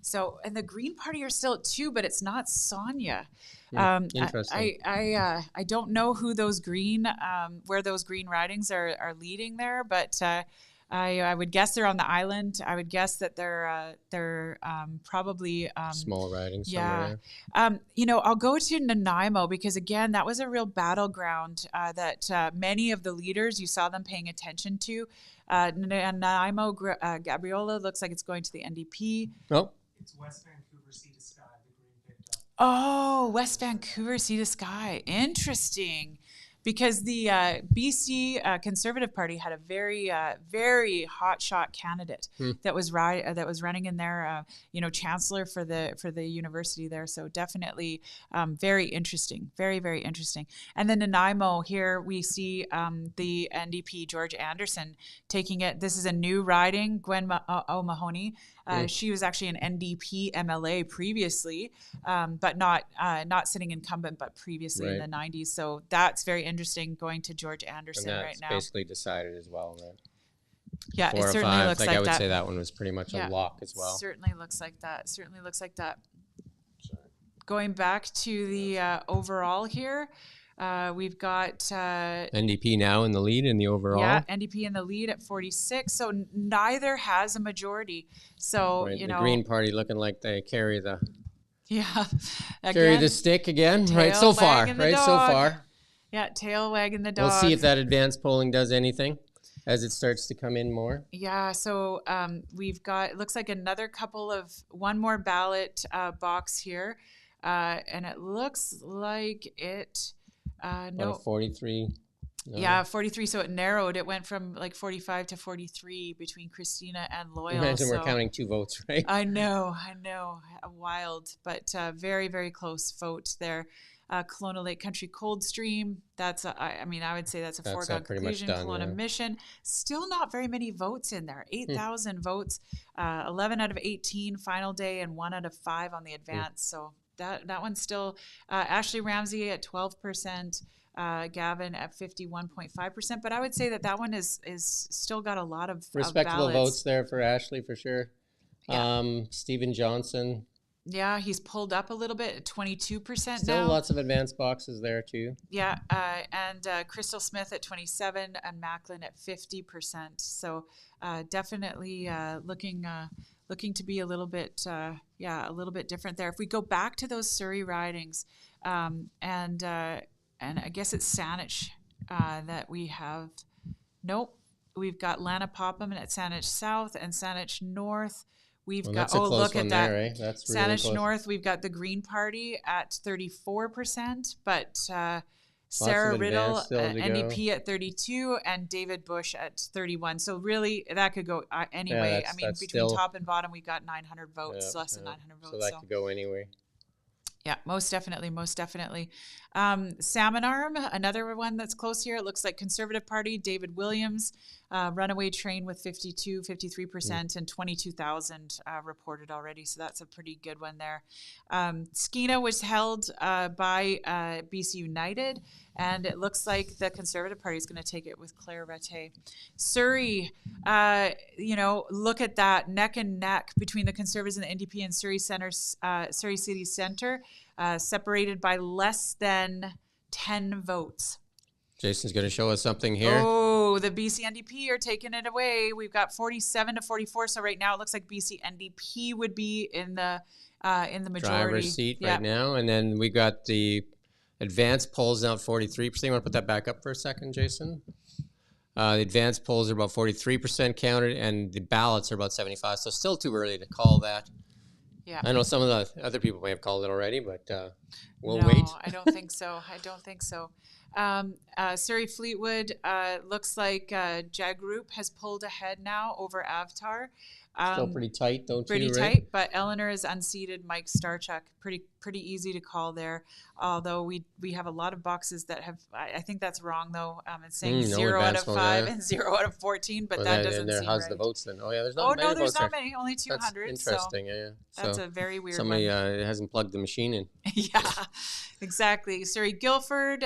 So, and the Green Party are still at 2, but it's not Sonia. Interesting. I don't know who those where those green ridings are leading there, but I would guess they're on the island. I would guess that they're probably small ridings. Yeah. I'll go to Nanaimo because again, that was a real battleground that many of the leaders, you saw them paying attention to. Nanaimo, Gabriola looks like it's going to the NDP. Oh. It's West Vancouver Sea to Sky, the Green picked up. Oh, West Vancouver Sea to Sky. Interesting. Because the BC Conservative Party had a very, very hotshot candidate that was running in there, chancellor for the university there. So definitely very interesting, very, very interesting. And then Nanaimo, here we see the NDP George Anderson taking it. This is a new riding. Gwen O'Mahony. She was actually an NDP MLA previously, but not sitting incumbent, but previously in the 90s. So that's very interesting going to George Anderson right now. That's basically decided as well, right? Yeah, it certainly looks like that. I would say that one was pretty much a lock as well. Certainly looks like that. Going back to the overall here, we've got NDP now in the lead in the overall. Yeah, NDP in the lead at 46. So neither has a majority. So the Green Party looking like they carry the carry the stick again. Right so far. Yeah, tail wagging the dog. We'll see if that advanced polling does anything as it starts to come in more. Yeah, so we've got, it looks like one more ballot box here. And it looks like it, 43. No. Yeah, 43. So it narrowed. It went from like 45 to 43 between Christina and Loyal. Imagine we're counting 2 votes, right? I know. Wild, but very, very close vote there. Kelowna Lake Country Coldstream. That's I would say that's a foregone conclusion. Kelowna Mission, still not very many votes in there. 8,000 votes, 11 out of 18 final day, and 1 out of 5 on the advance. So that one's still Ashley Ramsey at 12%. Gavin at 51.5%, but I would say that one is still got a lot of respectable ballots. Votes there for Ashley for sure. Yeah. Stephen Johnson. Yeah, he's pulled up a little bit at 22% Still now. lots of advanced boxes there too. Yeah, and Crystal Smith at 27 and Macklin at 50%. So definitely looking to be a little bit different there. If we go back to those Surrey ridings, and I guess it's Saanich that we have. Nope, we've got Lana Popham at Saanich South and Saanich North. We've got that's a close look one at that. there, eh? That's really Saanich close. North, we've got the Green Party at 34%, but Sarah Riddle, NDP at 32, and David Bush at 31. So really, that could go anyway. I mean, between top and bottom, we got 900 votes, less than 900 votes. So that could go anyway. Yeah, most definitely. Salmon Arm, another one that's close here. It looks like Conservative Party, David Williams, Runaway Train with 53%, and 22,000 reported already. So that's a pretty good one there. Skeena was held by BC United, and it looks like the Conservative Party is going to take it with Claire Rattay. Surrey, look at that neck and neck between the Conservatives and the NDP in Surrey City Centre, separated by less than 10 votes. Jason's going to show us something here. Oh, the BC NDP are taking it away. We've got 47 to 44. So right now it looks like BC NDP would be in the majority. Driver's seat right now. And then we got the advanced polls now at 43%. You want to put that back up for a second, Jason? The advanced polls are about 43% counted, and the ballots are about 75%. So still too early to call that. Yeah. I know some of the other people may have called it already, but we'll no, wait. I don't think so. Surrey Fleetwood, looks like Jagroup has pulled ahead now over Avtar. Still pretty tight, don't you? Pretty tight, but Eleanor is unseated. Mike Starchuk, pretty easy to call there. Although we have a lot of boxes that have. I think that's wrong though. It's saying 0 out of 5 and 0 out of 14, but that doesn't seem how's right. the votes then? Oh yeah, there's not many votes. There's not many. Only 200. That's interesting. So yeah. That's a very weird somebody one. Hasn't plugged the machine in. Yeah, exactly. Surrey Guildford,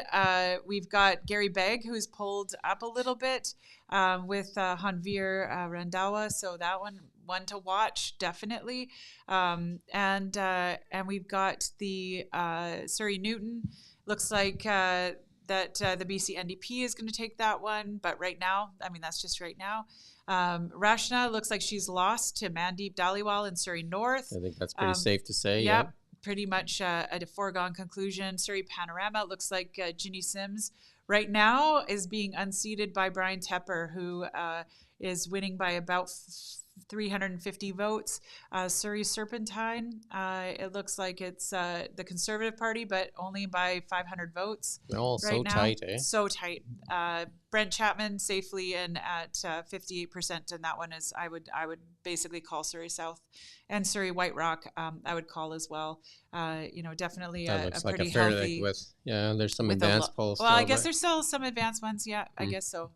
we've got Gary Begg, who's pulled up a little bit with Hanvir Randawa. So that one to watch, definitely. And we've got the Surrey Newton. Looks like that the BC NDP is going to take that one. But right now, that's just right now. Rashna looks like she's lost to Mandeep Dhaliwal in Surrey North. I think that's pretty safe to say. Yep. Pretty much a foregone conclusion. Surrey Panorama looks like Ginny Sims right now is being unseated by Brian Tepper, who is winning by about 350 votes. Surrey Serpentine, it looks like it's the Conservative Party, but only by 500 votes. Oh, right so now. tight, eh? So tight. Brent Chapman safely in at 58%, and that one is I would basically call Surrey South and Surrey White Rock. I would call as well. Definitely a pretty healthy. There's some advanced polls. Well, I guess there's still some advanced ones. Yeah, I guess so.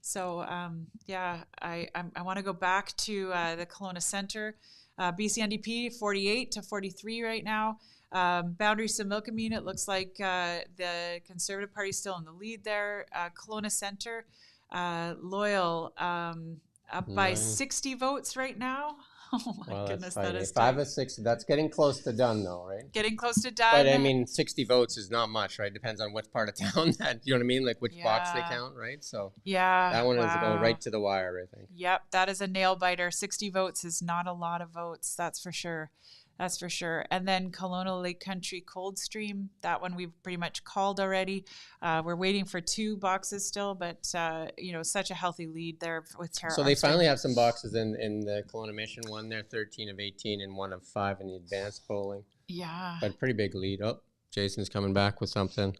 So, I want to go back to the Kelowna Centre. BC NDP 48 to 43 right now. Boundary Similkameen, it looks like the Conservative Party is still in the lead there. Kelowna Centre, Loyal up by 60 votes right now. Oh my goodness, that is 5 of 6. That's getting close to done, though, right? Getting close to done. But 60 votes is not much, right? Depends on which part of town that you know what I mean, like which box they count, right? So that one is going right to the wire, I think. Yep, that is a nail biter. 60 votes is not a lot of votes, that's for sure. And then Kelowna Lake Country Coldstream, that one we've pretty much called already. We're waiting for 2 boxes still, but such a healthy lead there with Tara. So they finally have some boxes in the Kelowna Mission one there, 13 of 18 and 1 of 5 in the advanced polling. Yeah. But pretty big lead. Oh, Jason's coming back with something.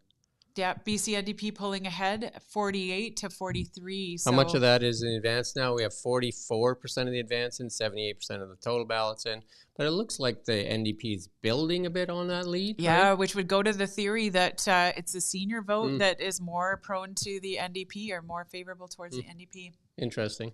Yeah, BC NDP pulling ahead, 48 to 43. How much of that is in advance now? We have 44% of the advance in, 78% of the total ballots in. But it looks like the NDP is building a bit on that lead. Yeah, right? Which would go to the theory that it's the senior vote that is more prone to the NDP or more favorable towards the NDP. Interesting.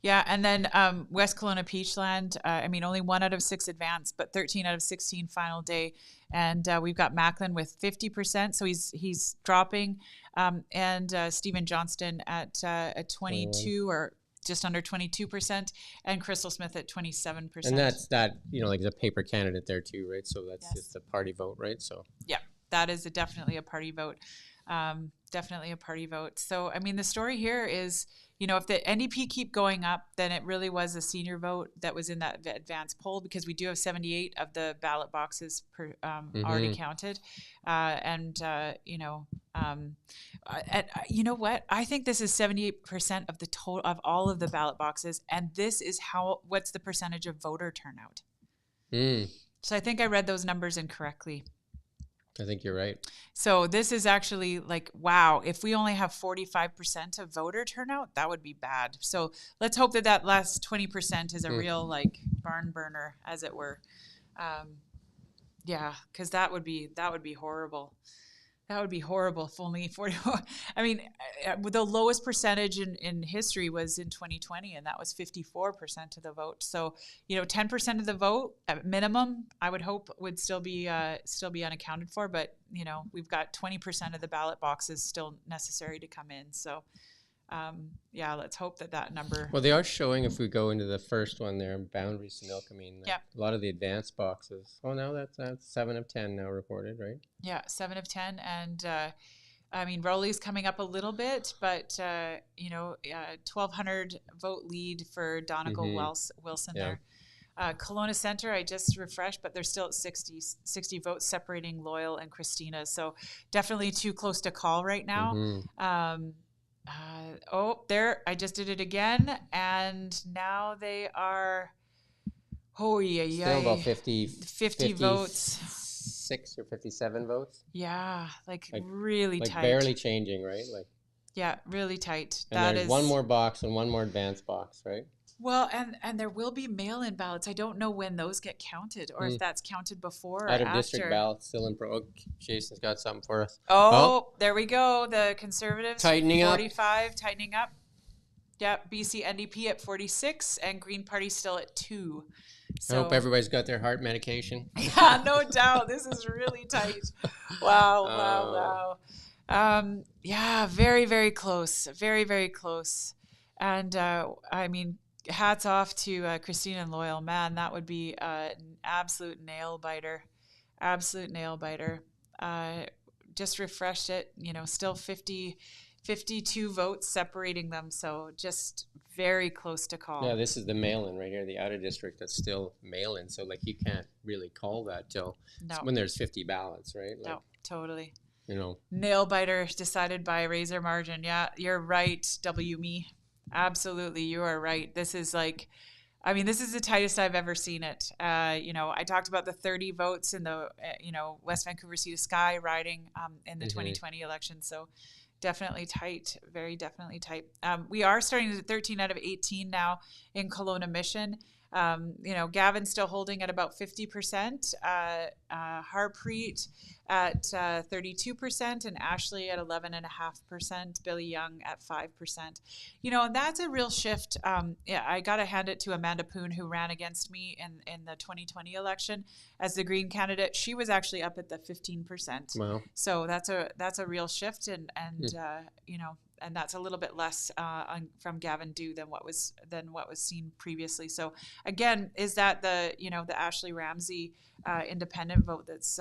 Yeah, and then West Kelowna Peachland, only 1 out of 6 advanced, but 13 out of 16 final day. And we've got Macklin with 50%, so he's dropping. And Stephen Johnston at 22 or just under 22%, and Crystal Smith at 27%. And that's that, like the paper candidate there too, right? So that's Yes. just a party vote, right? So Yeah, that is definitely a party vote. Definitely a party vote. So, I mean, the story here is, if the NDP keep going up, then it really was a senior vote that was in that advanced poll, because we do have 78 of the ballot boxes already counted. You know what? I think this is 78% of the total of all of the ballot boxes, and this is what's the percentage of voter turnout. So I think I read those numbers incorrectly. I think you're right. So this is actually like, wow, if we only have 45% of voter turnout, that would be bad. So let's hope that last 20% is a real like barn burner, as it were. Yeah, because that would be horrible. That would be horrible if only 44. I mean, the lowest percentage in history was in 2020, and that was 54% of the vote. So, 10% of the vote at minimum, I would hope would still be unaccounted for. But, we've got 20% of the ballot boxes still necessary to come in. So, yeah, let's hope that number. Well, they are showing, if we go into the first one there, boundaries to milk. I mean, Yep. a lot of the advanced boxes. Oh, no, that's 7 of 10 now reported, right? Yeah, 7 of 10. And, I mean, Rowley's coming up a little bit, but, 1,200 vote lead for Donegal Wilson there. Kelowna Centre, I just refreshed, but they're still at 60 votes separating Loyal and Christina. So definitely too close to call right now. There, I just did it again, and now they are, Still about 50 votes. 6 or 57 votes. Yeah, like really tight. Barely changing, right? Yeah, really tight. And there's one more box and one more advanced box, right? Well, and there will be mail-in ballots. I don't know when those get counted, or if that's counted before or after. Out-of-district ballots still in pro. Jason's got something for us. Oh, there we go. The Conservatives tightening 45, tightening up. Yeah, BC NDP at 46, and Green Party still at 2. So, I hope everybody's got their heart medication. Yeah, no doubt. This is really tight. Wow. Yeah, very, very close. Very, very close. And I mean, hats off to Christina and Loyal. Man, that would be an absolute nail biter. Just refreshed it, still 52 votes separating them. So just very close to call. Yeah, this is the mail-in right here, the out-of-district that's still mail-in. So you can't really call that till when there's 50 ballots, right? No, totally. Nail biter decided by a razor margin. Yeah, you're right, me. Absolutely, you are right. This is this is the tightest I've ever seen it. I talked about the 30 votes in the, West Vancouver Sea to Sky riding in the 2020 election. So definitely tight, very definitely tight. We are starting to 13 out of 18 now in Kelowna Mission. Gavin's still holding at about 50%, Harpreet at 32%, and Ashley at 11.5%, Billy Young at 5%. And that's a real shift. I got to hand it to Amanda Poon, who ran against me in the 2020 election as the Green candidate. She was actually up at the 15%. Wow. So that's a real shift, and and that's a little bit less from Gavin Dew than what was seen previously. So again, is that the Ashley Ramsey independent vote that's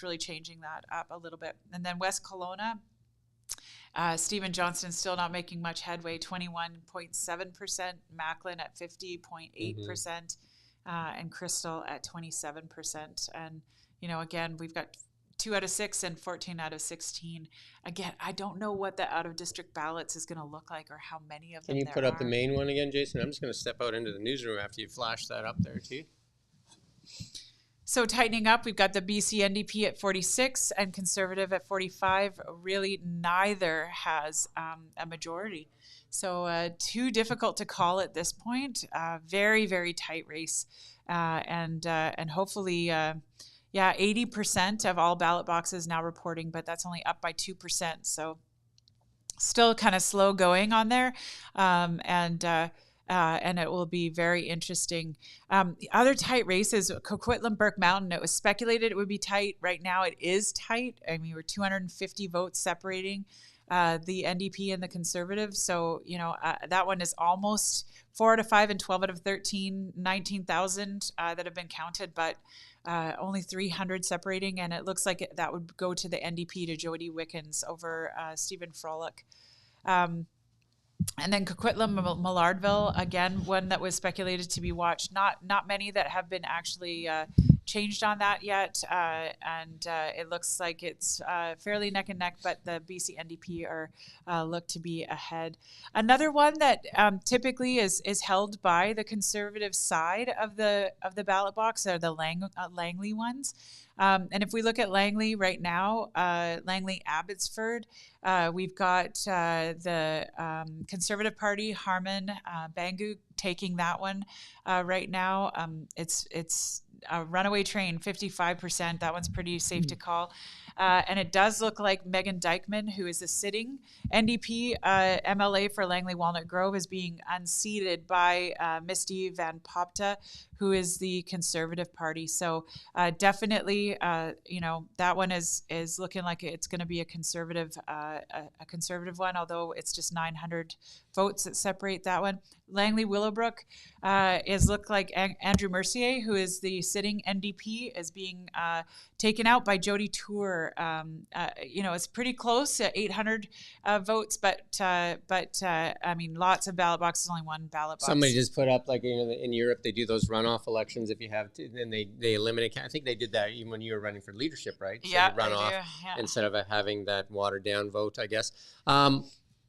really changing that up a little bit. And then West Kelowna, Stephen Johnston still not making much headway, 21.7%, Macklin at 50.8%, and Crystal at 27%. And again, we've got 2 out of 6 and 14 out of 16. Again, I don't know what the out-of-district ballots is going to look like, or how many of them there are. Can you put up the main one again, Jason? I'm just going to step out into the newsroom after you flash that up there, too. So tightening up, we've got the BC NDP at 46 and Conservative at 45. Really, neither has a majority. So too difficult to call at this point. Very, very tight race. And hopefully... 80% of all ballot boxes now reporting, but that's only up by 2%. So still kind of slow going on there. And it will be very interesting. Other tight races, Coquitlam, Burke Mountain, it was speculated it would be tight. Right now it is tight. I mean, we're 250 votes separating the NDP and the Conservatives. So, that one is almost 4 out of 5 and 12 out of 13, 19,000 that have been counted, but only 300 separating. And it looks like that would go to the NDP, to Jody Wickens over Stephen Frolick. And then Coquitlam, Millardville, again, one that was speculated to be watched. Not many that have been actually changed on that yet. And it looks like it's fairly neck and neck, but the BC NDP are look to be ahead. Another one that typically is held by the Conservative side of the ballot box are the Langley ones. And if we look at Langley right now, Langley Abbotsford, we've got the Conservative Party, Harmon Bangu, taking that one right now. It's a runaway train, 55%. That one's pretty safe to call. And it does look like Megan Dykman, who is the sitting NDP MLA for Langley Walnut Grove, is being unseated by Misty Van Popta, who is the Conservative Party. So definitely, that one is looking like it's going to be a conservative one, although it's just 900 votes that separate that one. Langley Willowbrook is look like Andrew Mercier, who is the sitting NDP, is being taken out by Jody Tour. It's pretty close, 800 votes, but I mean, lots of ballot boxes, only one ballot box. Somebody just put up, like, in Europe, they do those runoff elections. If you have to, then they eliminate. I think they did that even when you were running for leadership, right? So Yeah, you run off instead of having that watered down vote, I guess.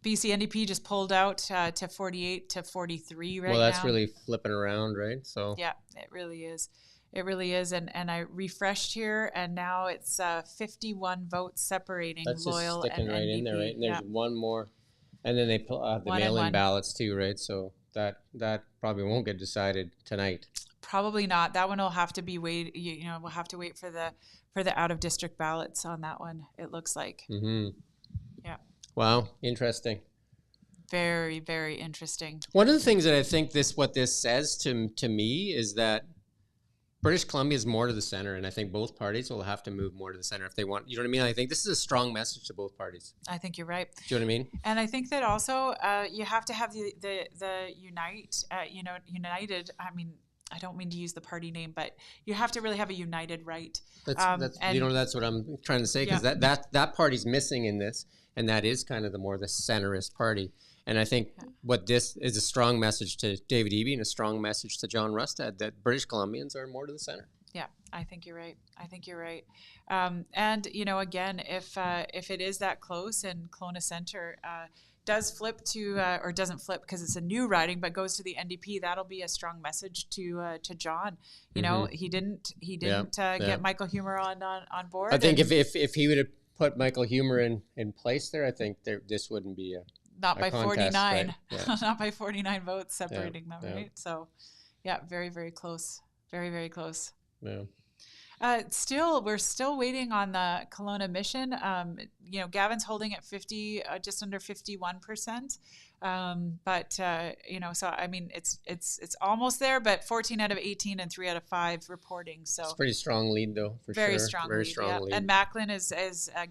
BC NDP just pulled out to 48 to 43 right now. Well, that's really flipping around, right? So yeah, it really is. It really is. And I refreshed here, and now it's 51 votes separating that's Loyal just sticking and right NDP. in there, right? And there's one more, and then they pull the mail-in ballots too, right? So that probably won't get decided tonight. Probably not. That one will have to be we'll have to wait for the out of district ballots on that one. It looks like. Mm-hmm. Yeah. Wow, interesting. Very, very interesting. One of the things that I think what this says to me is that British Columbia is more to the center, and I think both parties will have to move more to the center if they want. You know what I mean? I think this is a strong message to both parties. I think you're right. Do you know what I mean? And I think that also you have to have the united. I mean, I don't mean to use the party name, but you have to really have a united right. That's what I'm trying to say, because that party's missing in this, and that is kind of the centrist party. And I think what this is a strong message to David Eby and a strong message to John Rustad, that British Columbians are more to the center. Yeah, I think you're right. And again, if it is that close and Kelowna Centre does flip to or doesn't flip because it's a new riding, but goes to the NDP, that'll be a strong message to John. You know, he didn't get Michael Humer on board. I think if he would have put Michael Humer in place there, I think this wouldn't be not by contest, 49, right? Yeah. not by 49 votes separating them, right? So, yeah, very, very close. Very, very close. Yeah. We're still waiting on the Kelowna mission. Gavin's holding at 50, just under 51%. So I mean, it's almost there, but 14 out of 18 and 3 out of 5 reporting. So it's a pretty strong lead, though, for very sure. Very strong lead. And Macklin is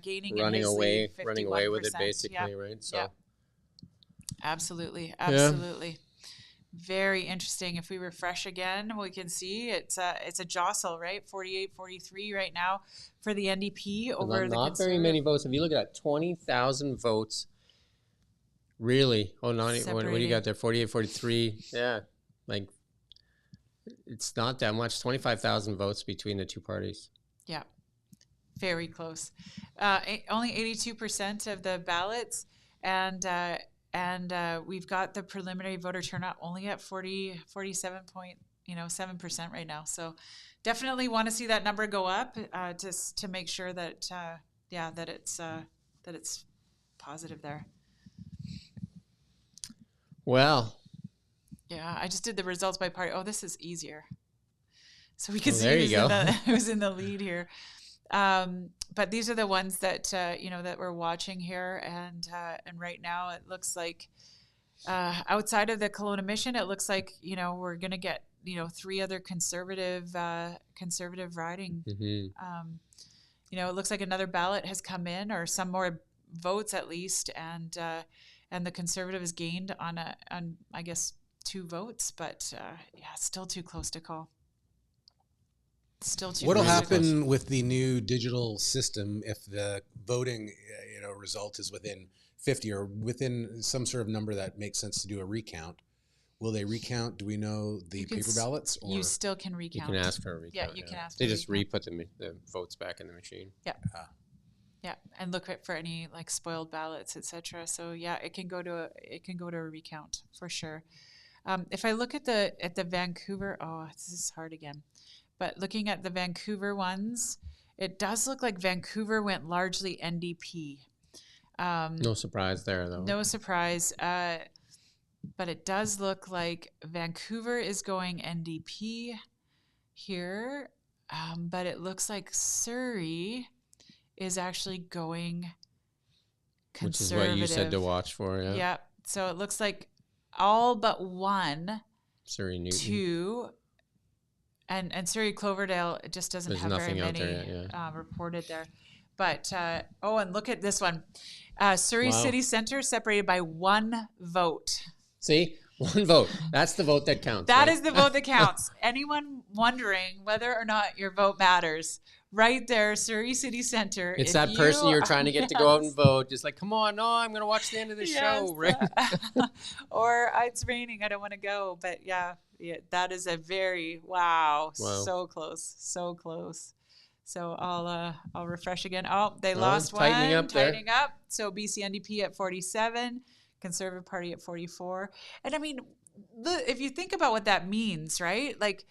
gaining running in his away, lead, running away with it, basically, right? So. Absolutely. Very interesting. If we refresh again, we can see it's a jostle, right? 48-43 right now for the NDP over the not very many votes. If you look at that, 20,000 votes. Really? Oh, not what do you got there? 48-43. Yeah, like it's not that much. 25,000 votes between the two parties. Yeah, very close. Only 82% of the ballots, and we've got the preliminary voter turnout only at 47.7% right now. So definitely want to see that number go up to make sure that that it's positive there. Well. Yeah, I just did the results by party. Oh, this is easier. So we can see who's in the lead here. But these are the ones that that we're watching here, and right now it looks like outside of the Kelowna mission, it looks like we're gonna get 3 other conservative riding. Mm-hmm. It looks like another ballot has come in, or some more votes at least, and the Conservatives gained on I guess 2 votes, but still too close to call. Still too. What'll close to happen with the new digital system if the voting, result is within 50 or within some sort of number that makes sense to do a recount? Will they recount? Do we know the paper ballots? Or you still can recount. You can ask for a recount. Yeah, you can ask. They for just re-put the votes back in the machine. Yeah. Yeah, and look for any like spoiled ballots, etc. So yeah, it can go to a recount for sure. If I look at the Vancouver, this is hard again, but looking at the Vancouver ones, it does look like Vancouver went largely NDP. No surprise there, though. No surprise, but it does look like Vancouver is going NDP here, but it looks like Surrey is actually going conservative. Which is what you said to watch for, yeah. Yeah. So it looks like all but one, Surrey Newton, 2, and Surrey Cloverdale, it just doesn't have very many reported there. But and look at this one, Surrey City Centre separated by 1 vote. See, 1 vote. That's the vote that counts. That is the vote that counts. Anyone wondering whether or not your vote matters? Right there, Surrey City Centre. It's that person you're trying to get to go out and vote. Just like, come on, no, I'm going to watch the end of the show, right? Or it's raining, I don't want to go. But yeah, that is a very wow, so close, so close. So I'll refresh again. Oh, they lost one. Tightening up. So BC NDP at 47, Conservative Party at 44. And I mean, if you think about what that means, right? Like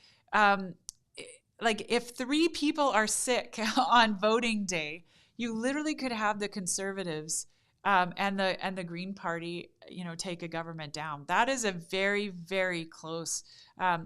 if 3 people are sick on voting day, you literally could have the Conservatives and the Green Party, take a government down. That is a very, very close.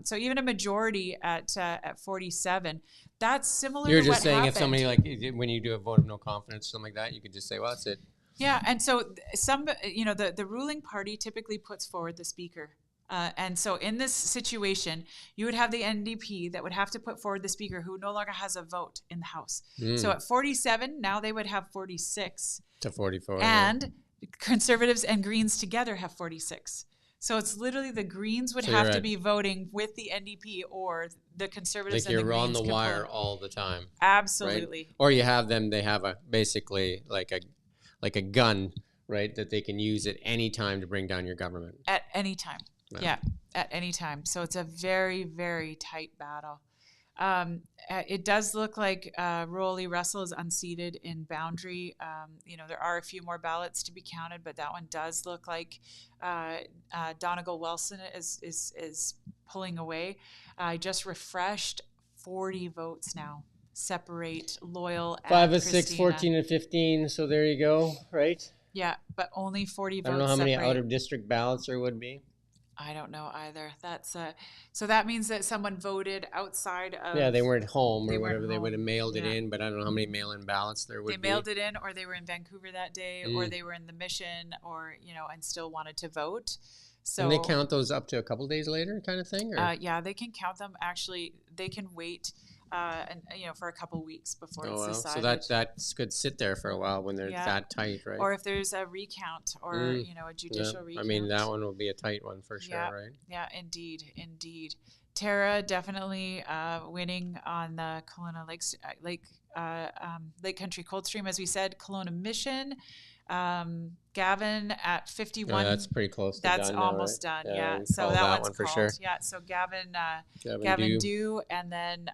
So even a majority at 47, that's similar. You're to just what saying happened. if somebody when you do a vote of no confidence, something like that, you could just say, well, that's it. Yeah, and so the ruling party typically puts forward the speaker. And so in this situation, you would have the NDP that would have to put forward the speaker who no longer has a vote in the House. So at 47, now they would have 46. To 44. And Conservatives and Greens together have 46. So it's literally the Greens would have to be voting with the NDP, or the Conservatives and the Greens. Like you're on the wire all the time. Absolutely. Right? Or you have them, they have basically like a gun, right, that they can use at any time to bring down your government. At any time. Yeah, at any time. So it's a very, very tight battle. It does look like Rolly Russell is unseated in Boundary. There are a few more ballots to be counted, but that one does look like Donegal Wilson is pulling away. I just refreshed 40 votes now. Separate Loyal and 5 of Christina. 6, 14 and 15. So there you go, right? Yeah, but only 40 votes. I don't know how many separate. out of district ballots there would be. I don't know either. That's so that means that someone voted outside of. Yeah, they weren't home or whatever. They home. would have mailed it in, but I don't know how many mail-in ballots there would be. They mailed it in, or they were in Vancouver that day, or they were in the Mission, or and still wanted to vote. So. And they count those up to a couple days later, kind of thing. Or? Yeah, they can count them. Actually, they can wait. For a couple weeks before it's decided. So that could sit there for a while when they're that tight, right? Or if there's a recount or a judicial recount. I mean, that one will be a tight one for sure, right? Yeah, indeed. Tara definitely winning on the Kelowna Lake Country Coldstream, as we said. Kelowna Mission. Gavin at 51. Oh, that's pretty close to that's done almost now, right? done. Yeah, So that one's one for called. sure. Yeah. So Gavin Dew. and then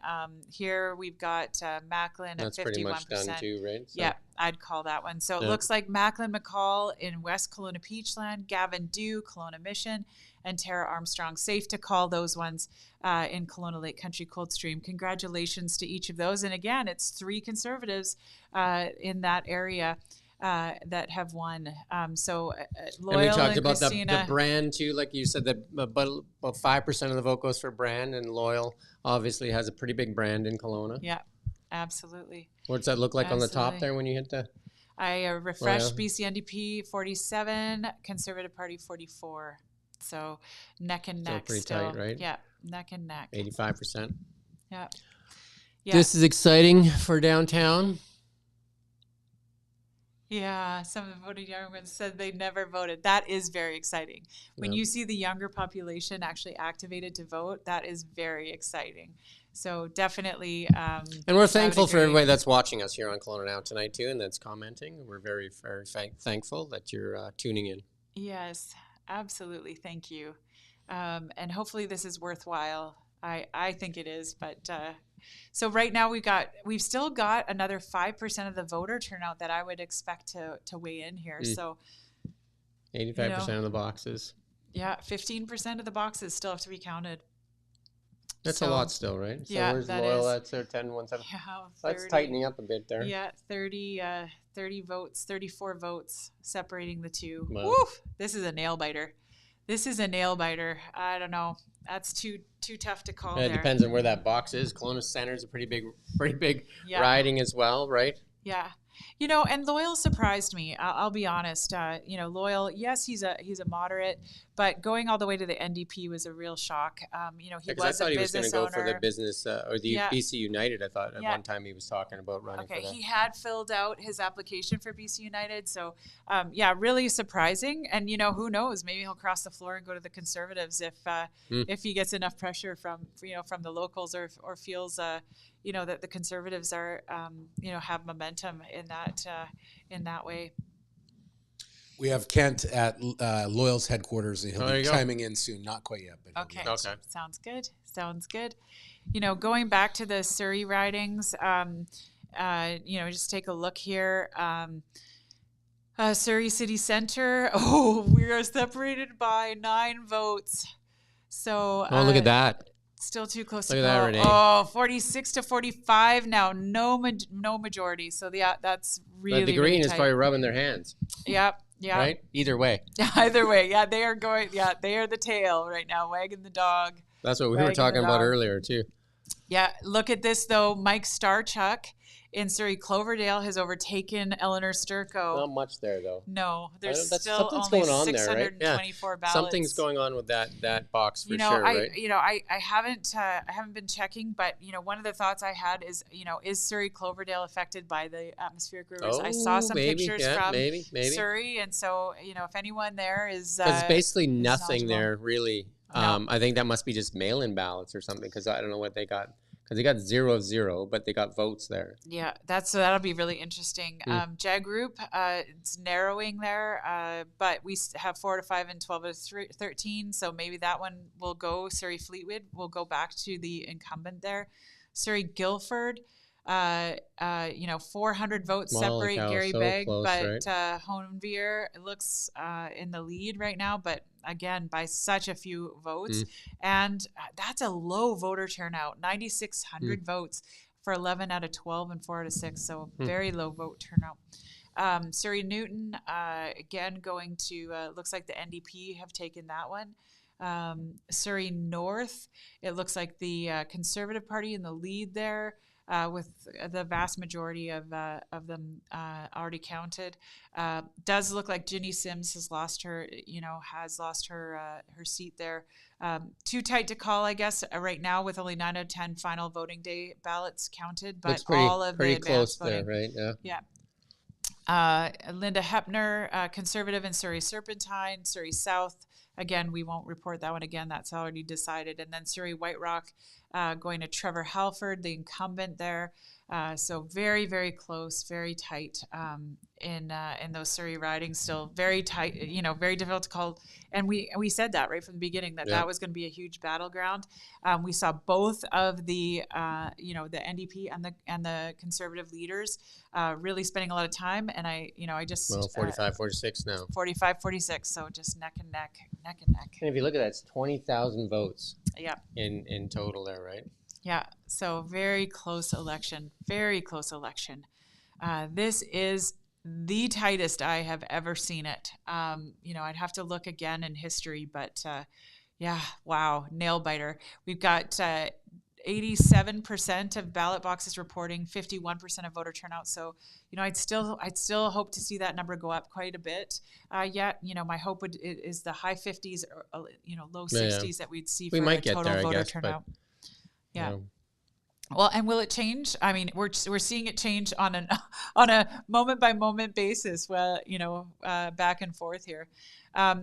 here we've got Macklin that's at 51%. pretty much done too, right? So. Yeah, I'd call that one. So it looks like Macklin McCall in West Kelowna Peachland, Gavin Dew, Kelowna Mission, and Tara Armstrong. Safe to call those ones in Kelowna Lake Country Coldstream. Congratulations to each of those. And again, it's 3 Conservatives in that area. That have won. Loyal and we talked about Christina, the brand too, like you said, that about 5% of the vote goes for brand, and Loyal obviously has a pretty big brand in Kelowna. Yeah, absolutely. What's that look like on the top there when you hit the? I refreshed BC NDP 47, Conservative Party 44. So neck and neck. Pretty still. tight, right? Yeah, neck and neck. 85%. Yeah. This is exciting for downtown. Yeah, some of the voting young said they never voted. That is very exciting. When you see the younger population actually activated to vote, that is very exciting. So definitely. And we're thankful for everybody that's watching us here on Kelowna Now tonight too, and that's commenting. We're very, very thankful that you're tuning in. Yes, absolutely. Thank you. And hopefully this is worthwhile. I think it is, but so right now we've still got another 5% of the voter turnout that I would expect to weigh in here. So 85% of the boxes. Yeah, 15% of the boxes still have to be counted. That's a lot still, right? So Yeah, where's that Loyal? is. That's their 10-1-7. Yeah, That's 30. tightening up a bit there. Yeah, 30 votes, 34 votes separating the two. Wow. Woo! This is a nail biter. I don't know. That's too tough to call. It depends on where that box is. Kelowna Center is a pretty big riding as well, right? Yeah. And Loyal surprised me. I'll be honest. Loyal, yes, he's a moderate, but going all the way to the NDP was a real shock. He was a business owner. I thought he was going to go for the business or the BC United. I thought at one time he was talking about running for that. He had filled out his application for BC United. So, really surprising. And, who knows? Maybe he'll cross the floor and go to the Conservatives if he gets enough pressure from the locals or feels that the Conservatives are have momentum in that way. We have Kent at Loyal's headquarters, and he'll be chiming in soon. Not quite yet, but okay. Sounds good. Going back to the Surrey ridings, just take a look here. Surrey City Centre. Oh, we are separated by 9 votes. So. Look at that. Still too close Look to at that, go. 46 to 45 now. No majority. So that's really. But the green really is probably rubbing their hands. Yep. Yeah. Right. Either way. Either way. Yeah, they are going. Yeah, they are the tail right now, wagging the dog. That's what we were talking about earlier too. Yeah. Look at this though. Mike Starchuk in Surrey Cloverdale has overtaken Eleanor Sturko. Not much there though. No, there's still only 624 ballots. Something's going on with that box for sure, right? I haven't been checking, but one of the thoughts I had is is Surrey Cloverdale affected by the atmospheric rivers? I saw some pictures from Surrey, and so if anyone there is, because basically nothing there really. No. I think that must be just mail-in ballots or something, because I don't know what they got. Because they got 0-0, but they got votes there. Yeah, that'll be really interesting. JAG group, it's narrowing there, but we have 4 to 5 and 12 to 13, so maybe that one will go. Surrey Fleetwood will go back to the incumbent there. Surrey Guildford, 400 votes separate Gary Begg, but Honveer looks in the lead right now, but again by such a few votes, and that's a low voter turnout, 9,600 votes for 11 out of 12 and 4 out of 6, so very low vote turnout. Surrey Newton, again going to looks like the NDP have taken that one. Surrey North, it looks like the Conservative Party in the lead there, with the vast majority of them already counted. Does look like Ginny Sims has lost her seat there. Too tight to call, I guess, right now with only 9 out of 10 final voting day ballots counted, but all of the advanced voting. There, right? Yeah. Linda Hepner, Conservative in Surrey Serpentine, Surrey South. Again, we won't report that one again. That's already decided. And then Surrey White Rock going to Trevor Halford, the incumbent there. So very, very close, very tight in those Surrey ridings. Still very tight, very difficult to call. And we said that right from the beginning that was going to be a huge battleground. We saw both of the the NDP and the Conservative leaders really spending a lot of time. And I just 45-46 now. 45-46. So just neck and neck. And if you look at that, it's 20,000 votes. Yeah. In total there, right? Yeah, so very close election. This is the tightest I have ever seen it. I'd have to look again in history, but wow, nail biter. We've got 87% of ballot boxes reporting, 51% of voter turnout. So, I'd still hope to see that number go up quite a bit. My hope is the high 50s or low 60s that we'd see for a total voter turnout. Well, and will it change? I mean, we're seeing it change on a moment by moment basis. Well, back and forth here.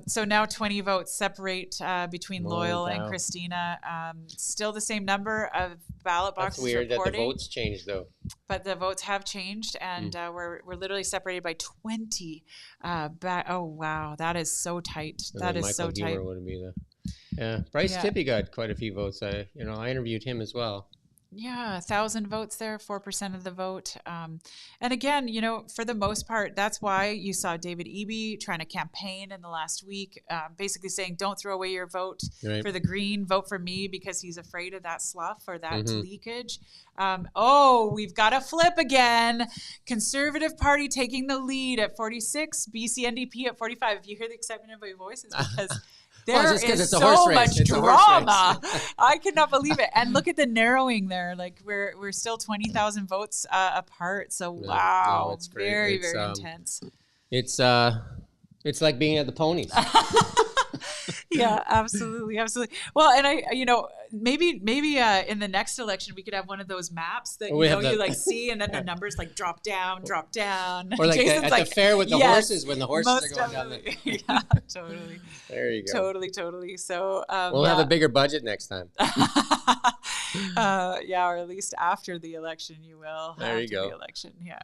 So now 20 votes separate between Loyal and Christina. Still the same number of ballot boxes. That's weird reporting, that the votes changed, though. but the votes have changed, and we're literally separated by 20. Oh wow, that is so tight. That is so tight. Would be Bryce Tippy got quite a few votes. I interviewed him as well. Yeah, 1,000 votes there, 4% of the vote. And again, for the most part, that's why you saw David Eby trying to campaign in the last week, basically saying, don't throw away your vote for the Green, vote for me, because he's afraid of that slough or that leakage. We've got a flip again. Conservative Party taking the lead at 46, BC NDP at 45. If you hear the excitement in my voice, it's because... There is so much drama. I cannot believe it. And look at the narrowing there. Like we're still 20,000 votes apart. So wow, it's great. Very intense. It's like being at the ponies. Yeah, absolutely. Well, and maybe in the next election we could have one of those maps that you like see, and then the numbers like drop down, or like at the fair with the horses when the horses are going down the. Yeah, totally. There you go. Totally. So we'll have a bigger budget next time. Or at least after the election, you will. There you go. The election, yeah.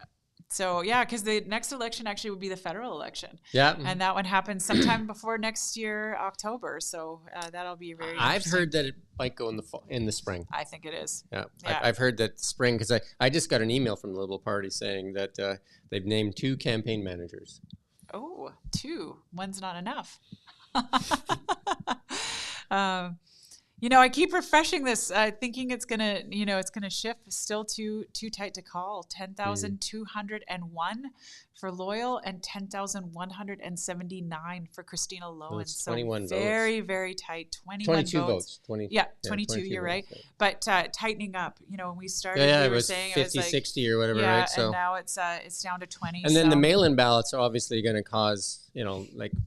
So, because the next election actually would be the federal election. Yeah. And that one happens sometime before next year, October. So that'll be very I've heard that it might go in the spring. I think it is. Yeah. I've heard that spring, because I just got an email from the Liberal Party saying that they've named 2 campaign managers. Oh, 2. One's not enough. I keep refreshing this, thinking it's gonna shift. Still too tight to call. 10,201 for Loyal and 10,179 for Christina Lowen. So 21 very, votes. very tight. 22 votes. 22. You're right. Votes, but tightening up. When we started, we were was saying 50, it was 60 or whatever, right? So and now it's down to 20. And then the mail-in ballots are obviously going to cause,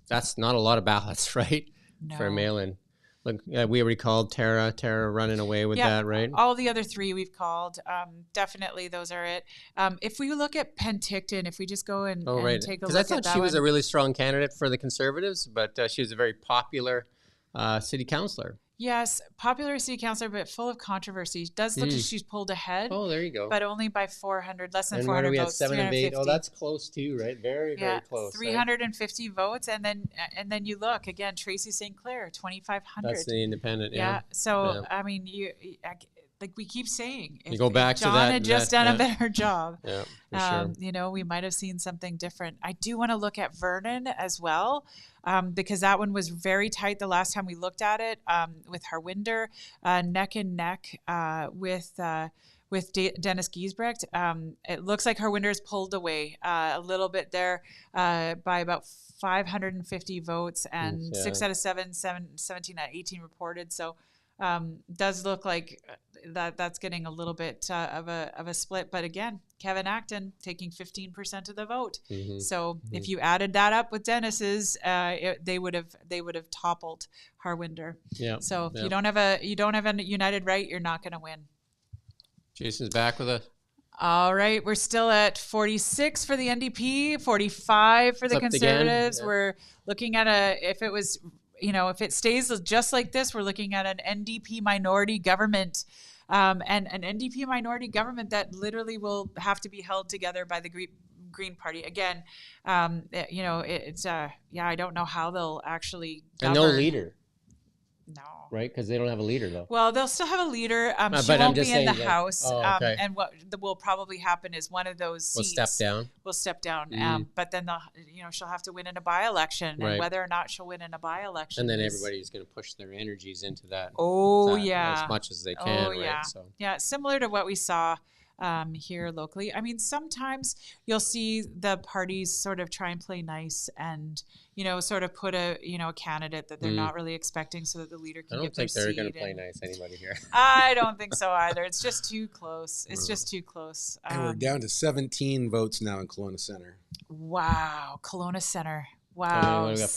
that's not a lot of ballots, right? No. For a mail-in. Look, we already called Tara running away with that, right? All the other 3 we've called. Definitely those are it. If we look at Penticton, if we just go and take a look at that one. Because I thought she was a really strong candidate for the Conservatives, but she was a very popular city councillor. Yes, popular city councillor, but full of controversy. Does look like she's pulled ahead. Oh, there you go. But only by 400, less than and 400 we votes. Had 7 of 8. Oh, that's close too, right? Very, very close. 350 votes, and then you look again. Tracy St. Clair, 2,500. That's the independent. Yeah. So I mean, like we keep saying, you go back John to that. John had just done a better job. Yeah, for sure. We might have seen something different. I do want to look at Vernon as well. Because that one was very tight the last time we looked at it, with Harwinder neck and neck with Dennis Giesbrecht. It looks like Harwinder has pulled away a little bit there by about 550 votes, and 6 out of 17 out of 18 reported. So does look like that's getting a little bit of a split. But again, Kevin Acton taking 15% of the vote. So if you added that up with Dennis's, they would have toppled Harwinder. Yeah. So if you don't have a united right, you're not going to win. Jason's back with us. All right, we're still at 46 for the NDP, 45 for the Conservatives. We're looking at if it stays just like this, we're looking at an NDP minority government, and an NDP minority government that literally will have to be held together by the Green Party. Again, I don't know how they'll actually govern. And no leader. No. Right? Because they don't have a leader, though. Well, they'll still have a leader. She won't be in the House. And what will probably happen is one of those seats will step down. But then she'll have to win in a by-election, and whether or not she'll win in a by-election. And then everybody's going to push their energies into that. As much as they can. Right? So. Yeah, similar to what we saw here locally. I mean, sometimes you'll see the parties sort of try and play nice and, sort of put a candidate that they're not really expecting so that the leader can get their seat. I don't think they're going to play nice, anybody here. I don't think so either. It's just too close. It's just too close. And we're down to 17 votes now in Kelowna Centre. Wow. Kelowna Centre. Wow, we got 5, 6.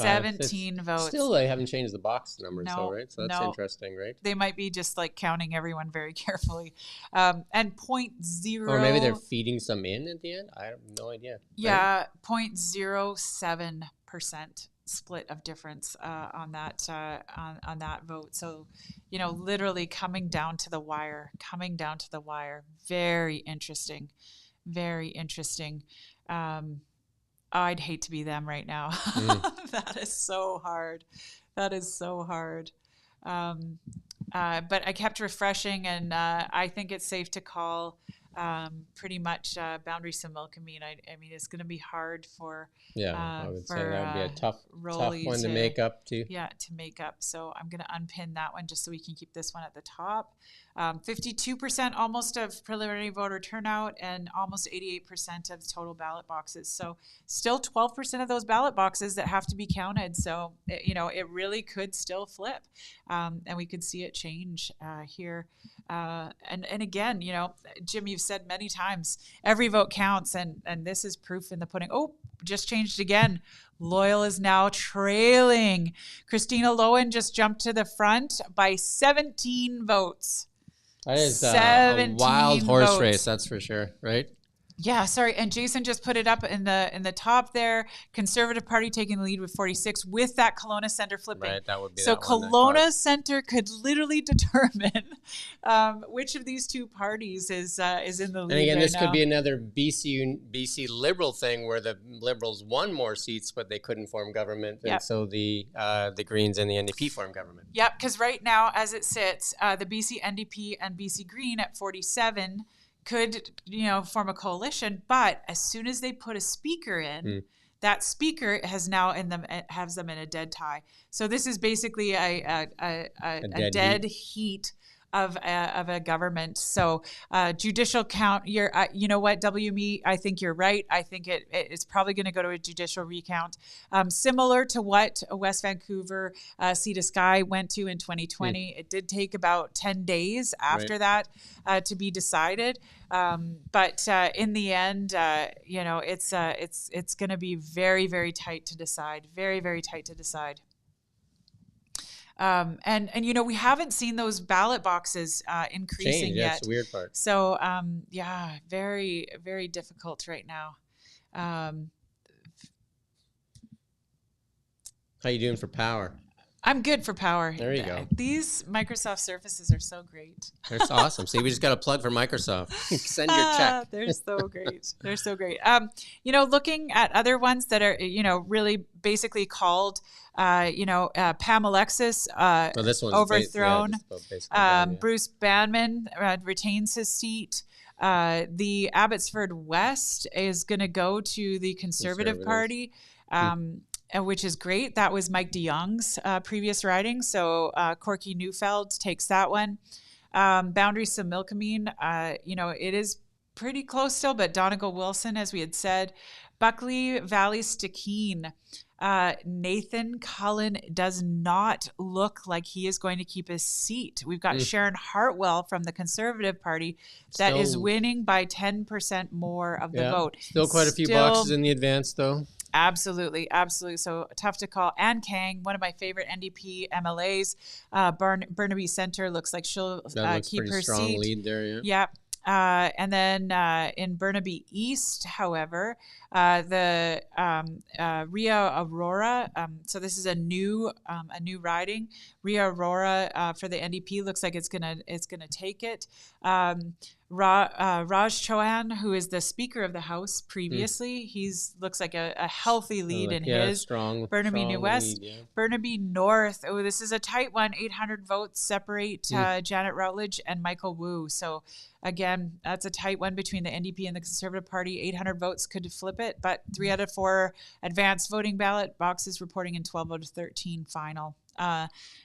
17 votes. Still, they haven't changed the box numbers, No, though, right? So that's no. interesting, right? They might be just like counting everyone very carefully. And 0.0. Or maybe they're feeding some in at the end. I have no idea. Yeah, 0.07% split of difference on that vote. So, literally coming down to the wire. Very interesting. Very interesting. I'd hate to be them right now. That is so hard. But I kept refreshing, and I think it's safe to call pretty much Boundary Similkameen. I mean, it's going to be hard for I would say that would be a tough Rowley one to make up to. Yeah, to make up. So I'm going to unpin that one just so we can keep this one at the top. 52% almost of preliminary voter turnout and almost 88% of total ballot boxes. So still 12% of those ballot boxes that have to be counted. So, it really could still flip. And we could see it change here. And again, Jim, you've said many times, every vote counts, and this is proof in the pudding. Oh, just changed again. Loyal is now trailing. Christina Lowen just jumped to the front by 17 votes. That is a wild horse votes. race, that's for sure, right? Yeah, sorry. And Jason just put it up in the top there. Conservative Party taking the lead with 46 with that Kelowna Centre flipping. Right, that would be so that one Kelowna Centre could literally determine which of these two parties is in the lead. And again, right this now. could be another BC Liberal thing where the Liberals won more seats, but they couldn't form government, and so the Greens and the NDP form government. Yep, because right now, as it sits, the BC NDP and BC Green at 47 could, form a coalition, but as soon as they put a speaker in, that speaker has them in a dead tie. So this is basically a dead heat of a government. So judicial count, you know what, WME, I think you're right. I think it's probably going to go to a judicial recount, similar to what West Vancouver Sea to Sky went to in 2020. It did take about 10 days after that to be decided. But in the end, it's going to be very, very tight to decide. Very, very tight to decide. And we haven't seen those ballot boxes increasing yet. That's the weird part. So very, very difficult right now. How you doing for power? I'm good for power. There you go. These Microsoft Surfaces are so great. They're awesome. See, we just got a plug for Microsoft. Send your check. They're so great. They're so great. Looking at other ones that are, really basically called, Pam Alexis this one's overthrown. Bruce Banman retains his seat. The Abbotsford West is going to go to the Conservative Party. Which is great. That was Mike de Jong's previous riding. So Corky Neufeld takes that one. Boundary Similkameen, it is pretty close still, but Donegal Wilson, as we had said. Buckley Valley Stikeen. Nathan Cullen does not look like he is going to keep his seat. We've got Sharon Hartwell from the Conservative Party that is winning by 10% more of the vote. Still quite a few boxes in the advance, though. Absolutely. So tough to call. Ann Kang, one of my favorite NDP MLAs. Burnaby Centre looks like she'll keep her strong seat. Lead there, Yep. And then in Burnaby East, however, the Ria Aurora. So this is a new riding. Ria Aurora for the NDP looks like it's gonna take it. Raj Chauhan, who is the Speaker of the House previously, he's looks like a healthy lead in his. Burnaby New West, Burnaby North. Oh, this is a tight one. 800 votes separate Janet Routledge and Michael Wu. So again, that's a tight one between the NDP and the Conservative Party. 800 votes could flip it, but 3 out of 4 advanced voting ballot boxes reporting in 12 out of 13 final.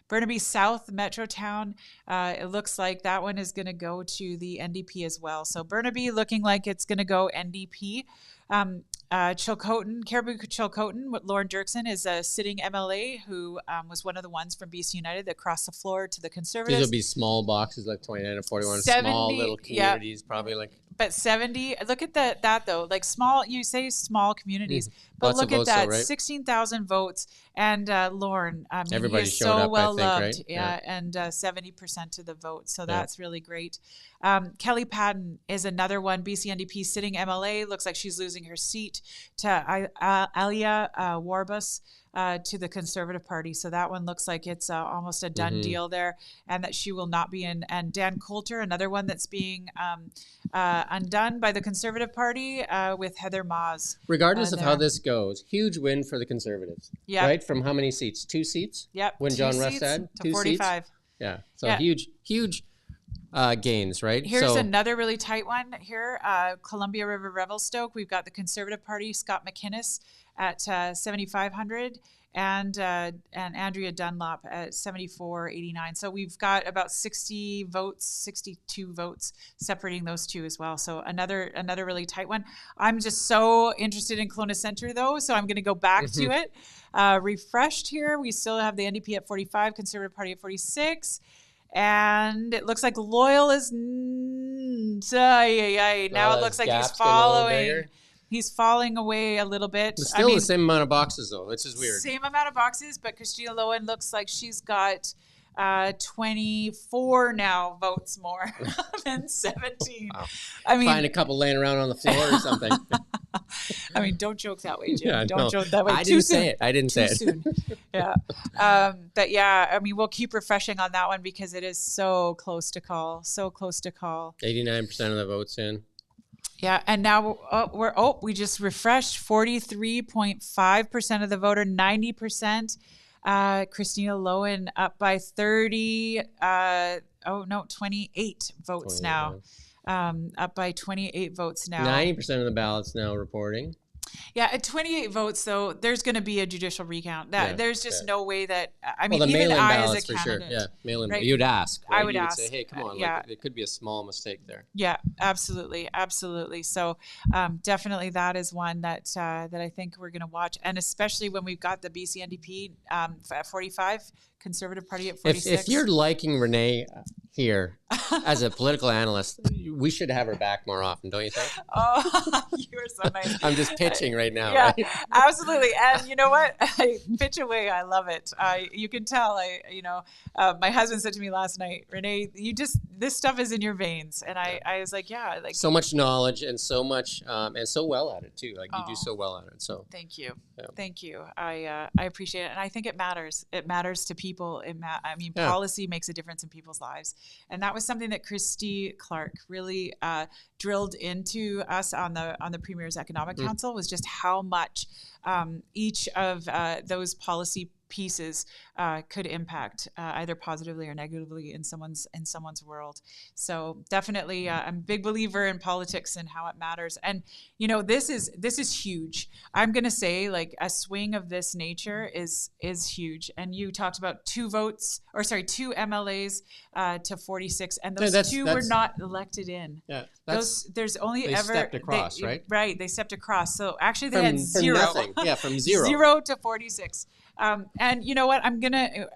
Burnaby South, Metrotown, it looks like that one is going to go to the NDP as well. So Burnaby looking like it's going to go NDP. Caribou Chilcotin, Lauren Dirksen is a sitting MLA who was one of the ones from BC United that crossed the floor to the Conservatives. These will be small boxes like 29 and 41, small little communities, probably like. But 70, look at that though, like small, you say small communities, but Lots look of at votes that, though, right? 16,000 votes. And Lauren, I mean, Everybody he is showed so up, well I think, loved. right? Yeah, and 70% of the vote. So Yeah. that's really great. Kelly Patton is another one, BC NDP sitting MLA. Looks like she's losing her seat to Alia Warbus. To the Conservative Party. So that one looks like it's almost a done deal there, and that she will not be in. And Dan Coulter, another one that's being undone by the Conservative Party with Heather Maas. Regardless of how this goes, huge win for the Conservatives. Yeah. Right? From how many seats? 2 seats? Yep. When 2 John seats Rust had? to 2 45. seats? Yeah. So Yeah. huge gains, right? Here's so, another really tight one here. Columbia River Revelstoke. We've got the Conservative Party, Scott McInnes at 7,500 and Andrea Dunlop at 7,489. So we've got about 60 votes, 62 votes separating those two as well. So another really tight one. I'm just so interested in Kelowna Centre though, so I'm going to go back to it. Refreshed here. We still have the NDP at 45, Conservative Party at 46. And it looks like Loyal is now it looks like he's following. He's falling away a little bit. It's still the same amount of boxes though, which is weird. Same amount of boxes, but Christina Lowen looks like she's got 24 now votes more than 17. Wow. I mean, find a couple laying around on the floor or something. I mean, don't joke that way, Jim. Yeah, don't joke that way. I didn't say it. I didn't say it. Soon. Yeah. But yeah, I mean, we'll keep refreshing on that one because it is so close to call. So close to call. 89% of the votes in. Yeah, and now we just refreshed 43.5% of the voter, 90%. Christina Lowen up by 28 votes now. Up by 28 votes now. 90% of the ballots now reporting. Yeah, at 28 votes, though, there's going to be a judicial recount. There's just no way that, I mean, the even mail-in I as a ballots for sure. candidate. Yeah, mail-in. Right? You'd ask. Right? I would ask. Say, hey, come on. Yeah. Like, it could be a small mistake there. Yeah, absolutely. So definitely that is one that I think we're going to watch. And especially when we've got the BC NDP at 45, Conservative Party at 46. If you're liking Renee here as a political analyst, we should have her back more often, don't you think? Oh, you are so nice. I'm just pitching right now. Yeah, right? absolutely. And you know what? I pitch away. I love it. You can tell. My husband said to me last night, Renee, this stuff is in your veins. And I was like, yeah. Like so much knowledge and so much, and so well at it too. Like you do so well at it. So thank you. Yeah. Thank you. I appreciate it. And I think it matters. It matters to people. Policy makes a difference in people's lives. And that was something that Christy Clark really drilled into us on the Premier's Economic Council, was just how much each of those policy pieces could impact either positively or negatively in someone's world. So definitely, I'm a big believer in politics and how it matters. And this is huge. I'm going to say, like, a swing of this nature is huge. And you talked about 2 MLAs to 46, and those two were not elected in. Yeah, there's only they stepped across, right? Right, they stepped across. So actually, they had 0. From nothing. Yeah, from 0. 0 to 46. And you know what?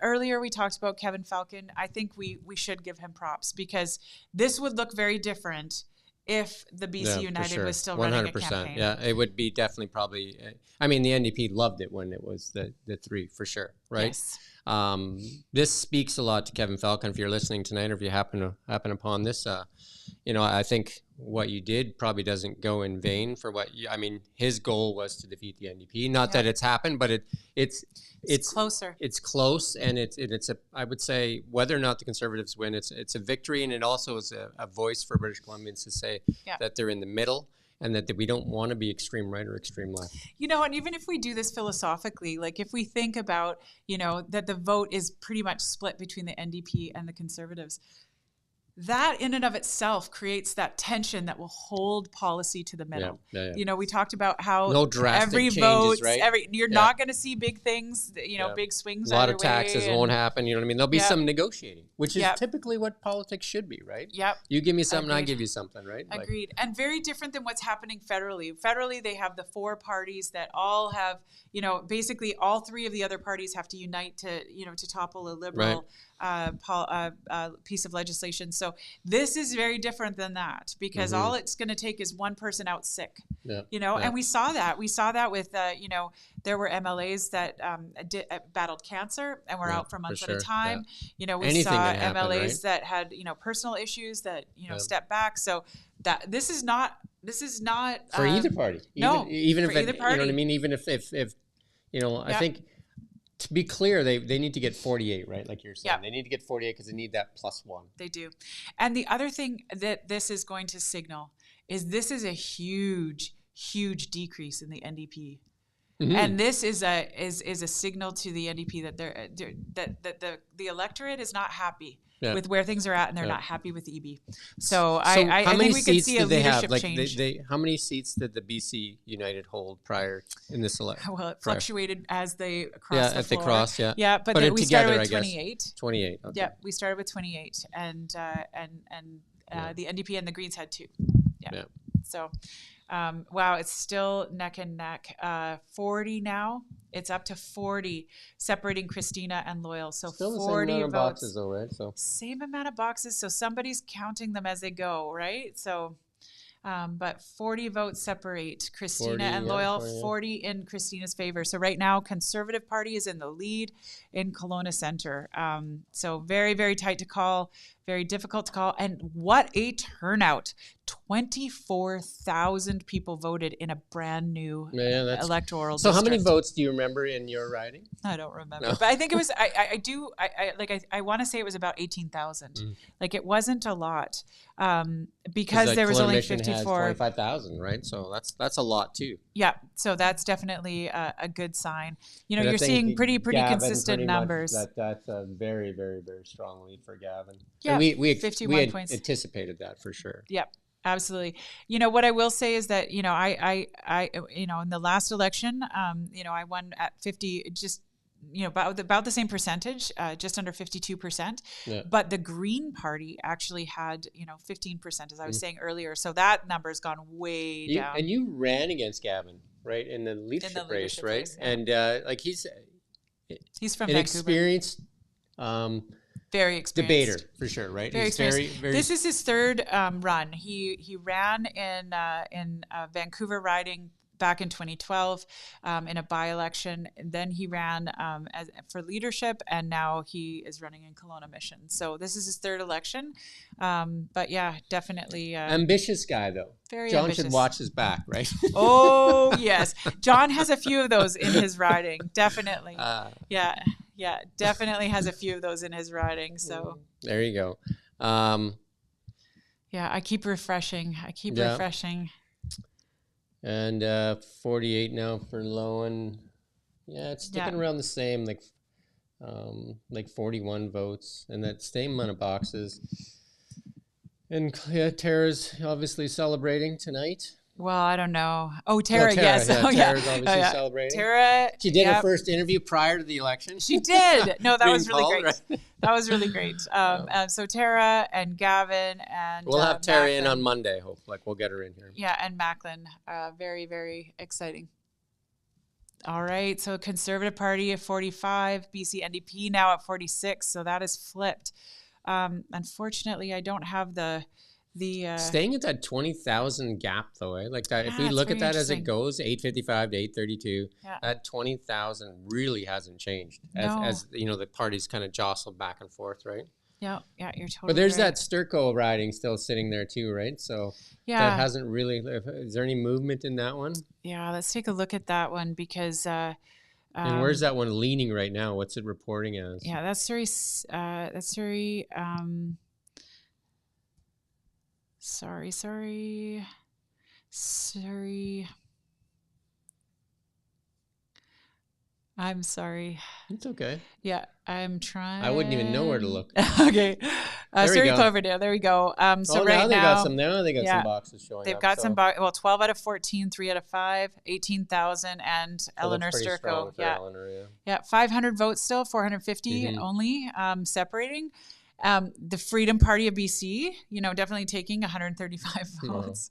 Earlier we talked about Kevin Falcon. I think we should give him props, because this would look very different if the BC United was still running a campaign. Yeah, it would be definitely probably. I mean, the NDP loved it when it was the 3 for sure, right? Yes. This speaks a lot to Kevin Falcon. If you're listening tonight, or if you happen upon this, I think what you did probably doesn't go in vain for his goal was to defeat the NDP. Not that it's happened, but it's closer. It's close, and it's I would say, whether or not the Conservatives win, it's a victory, and it also is a voice for British Columbians to say that they're in the middle, and that we don't want to be extreme right or extreme left. And even if we do this philosophically, like if we think about, that the vote is pretty much split between the NDP and the Conservatives, that in and of itself creates that tension that will hold policy to the middle. You know, we talked about how no drastic every changes, vote, right? you're not going to see big things, you know, big swings. A lot either of taxes way, won't happen. You know what I mean? There'll be some negotiating, which is typically what politics should be, right? Yep. You give me something, I give you something, right? Agreed. And very different than what's happening federally. Federally, they have the 4 parties that all have, you know, basically all 3 of the other parties have to unite to, you know, to topple a liberal piece of legislation. So this is very different than that, because all it's going to take is one person out sick, you know, and we saw that with, you know, there were MLAs that battled cancer and were out for months at a time. You know, we saw MLAs that had, you know, personal issues that, you know, stepped back. So that this is not for either party. Even if either party. You know what I mean? Even if you know, I think, to be clear, they need to get 48, right? Like you're saying, they need to get 48 because they need that +1. They do. And the other thing that this is going to signal is this is a huge decrease in the NDP. And this is a signal to the NDP that the electorate is not happy with where things are at, and they're not happy with EB. So I think we could see a leadership change. How many seats did the BC United hold prior in this election? Well, it fluctuated as they crossed the floor. They crossed, Yeah, but then we started with 28. 28, okay. Yeah, we started with 28, and the NDP and the Greens had 2. Yeah. So, wow, it's still neck and neck. 40 now. It's up to 40, separating Christina and Loyal. So still 40 the same amount votes. of boxes, though, right? So same amount of boxes. So somebody's counting them as they go, right? So, but 40 votes separate Christina and Loyal. 40 in Christina's favor. So right now, Conservative Party is in the lead in Kelowna Centre. So very, very tight to call. Very difficult to call. And what a turnout. 24,000 people voted in a brand new electoral So district. how many votes do you remember in your riding? I don't remember. No. But I think it was, I want to say it was about 18,000. Like it wasn't a lot because there was only 54. 25,000, right? So that's a lot too. Yeah. So that's definitely a good sign. You know, you're seeing pretty consistent numbers. That's a very, very, very strong lead for Gavin. Yeah. We 51 had points. anticipated that for sure. Yep. Absolutely. You know, what I will say is that, you know, I you know, in the last election, you know, I won at 50, just, you know, about the same percentage, just under 52%. Yeah. But the Green Party actually had, you know, 15%, as I was saying earlier. So that number's gone way down. And you ran against Gavin, right, in the leadership race, right? Yeah. And like he's from an Vancouver. Experienced. Very experienced debater for sure, right? Very experienced. This is his third run. He ran in Vancouver riding back in 2012 in a by-election. And then he ran for leadership, and now he is running in Kelowna Mission. So this is his third election. But yeah, definitely ambitious guy though. Very John ambitious. Should watch his back, right? Oh yes, John has a few of those in his riding. Definitely. Yeah, definitely has a few of those in his riding. So there you go. Yeah, I keep refreshing. Refreshing. And 48 now for Lowen. Yeah, it's sticking around the same, like 41 votes, and that same amount of boxes. And Tara's obviously celebrating tonight. Well, I don't know. Oh, Tara, yes. Yeah, Tara's obviously celebrating. Tara, she did her first interview prior to the election. She did. No, that was really great. Right? That was really great. So Tara and Gavin and we'll have Tara Macklin. in on Monday. Hope we'll get her in here. Yeah, and Macklin. Very, very exciting. All right. So Conservative Party at 45, BC NDP now at 46. So that is flipped. Unfortunately, I don't have the staying at that 20,000 gap though, eh? Like that, if we look at that as it goes, 855 to 832, that 20,000 really hasn't changed as you know the parties kind of jostle back and forth, right? Yeah, you're totally. But there's right. that Sturco riding still sitting there too, right? So that hasn't really. Is there any movement in that one? Yeah, let's take a look at that one because. And where's that one leaning right now? What's it reporting as? Yeah, that's very. Sorry. I'm sorry. It's okay. Yeah, I'm trying. I wouldn't even know where to look. Okay. There we Surrey go. Cloverdale. There we go. So right now they now, got some. Now they got yeah, some boxes showing they've up. got so some. Well, 12 out of 14, 3 out of 5, 18,000, and so Eleanor that's pretty strong Sturco. for Yeah, Eleanor, yeah. yeah, 500 votes still, 450 only separating. The Freedom Party of BC, definitely taking 135 votes.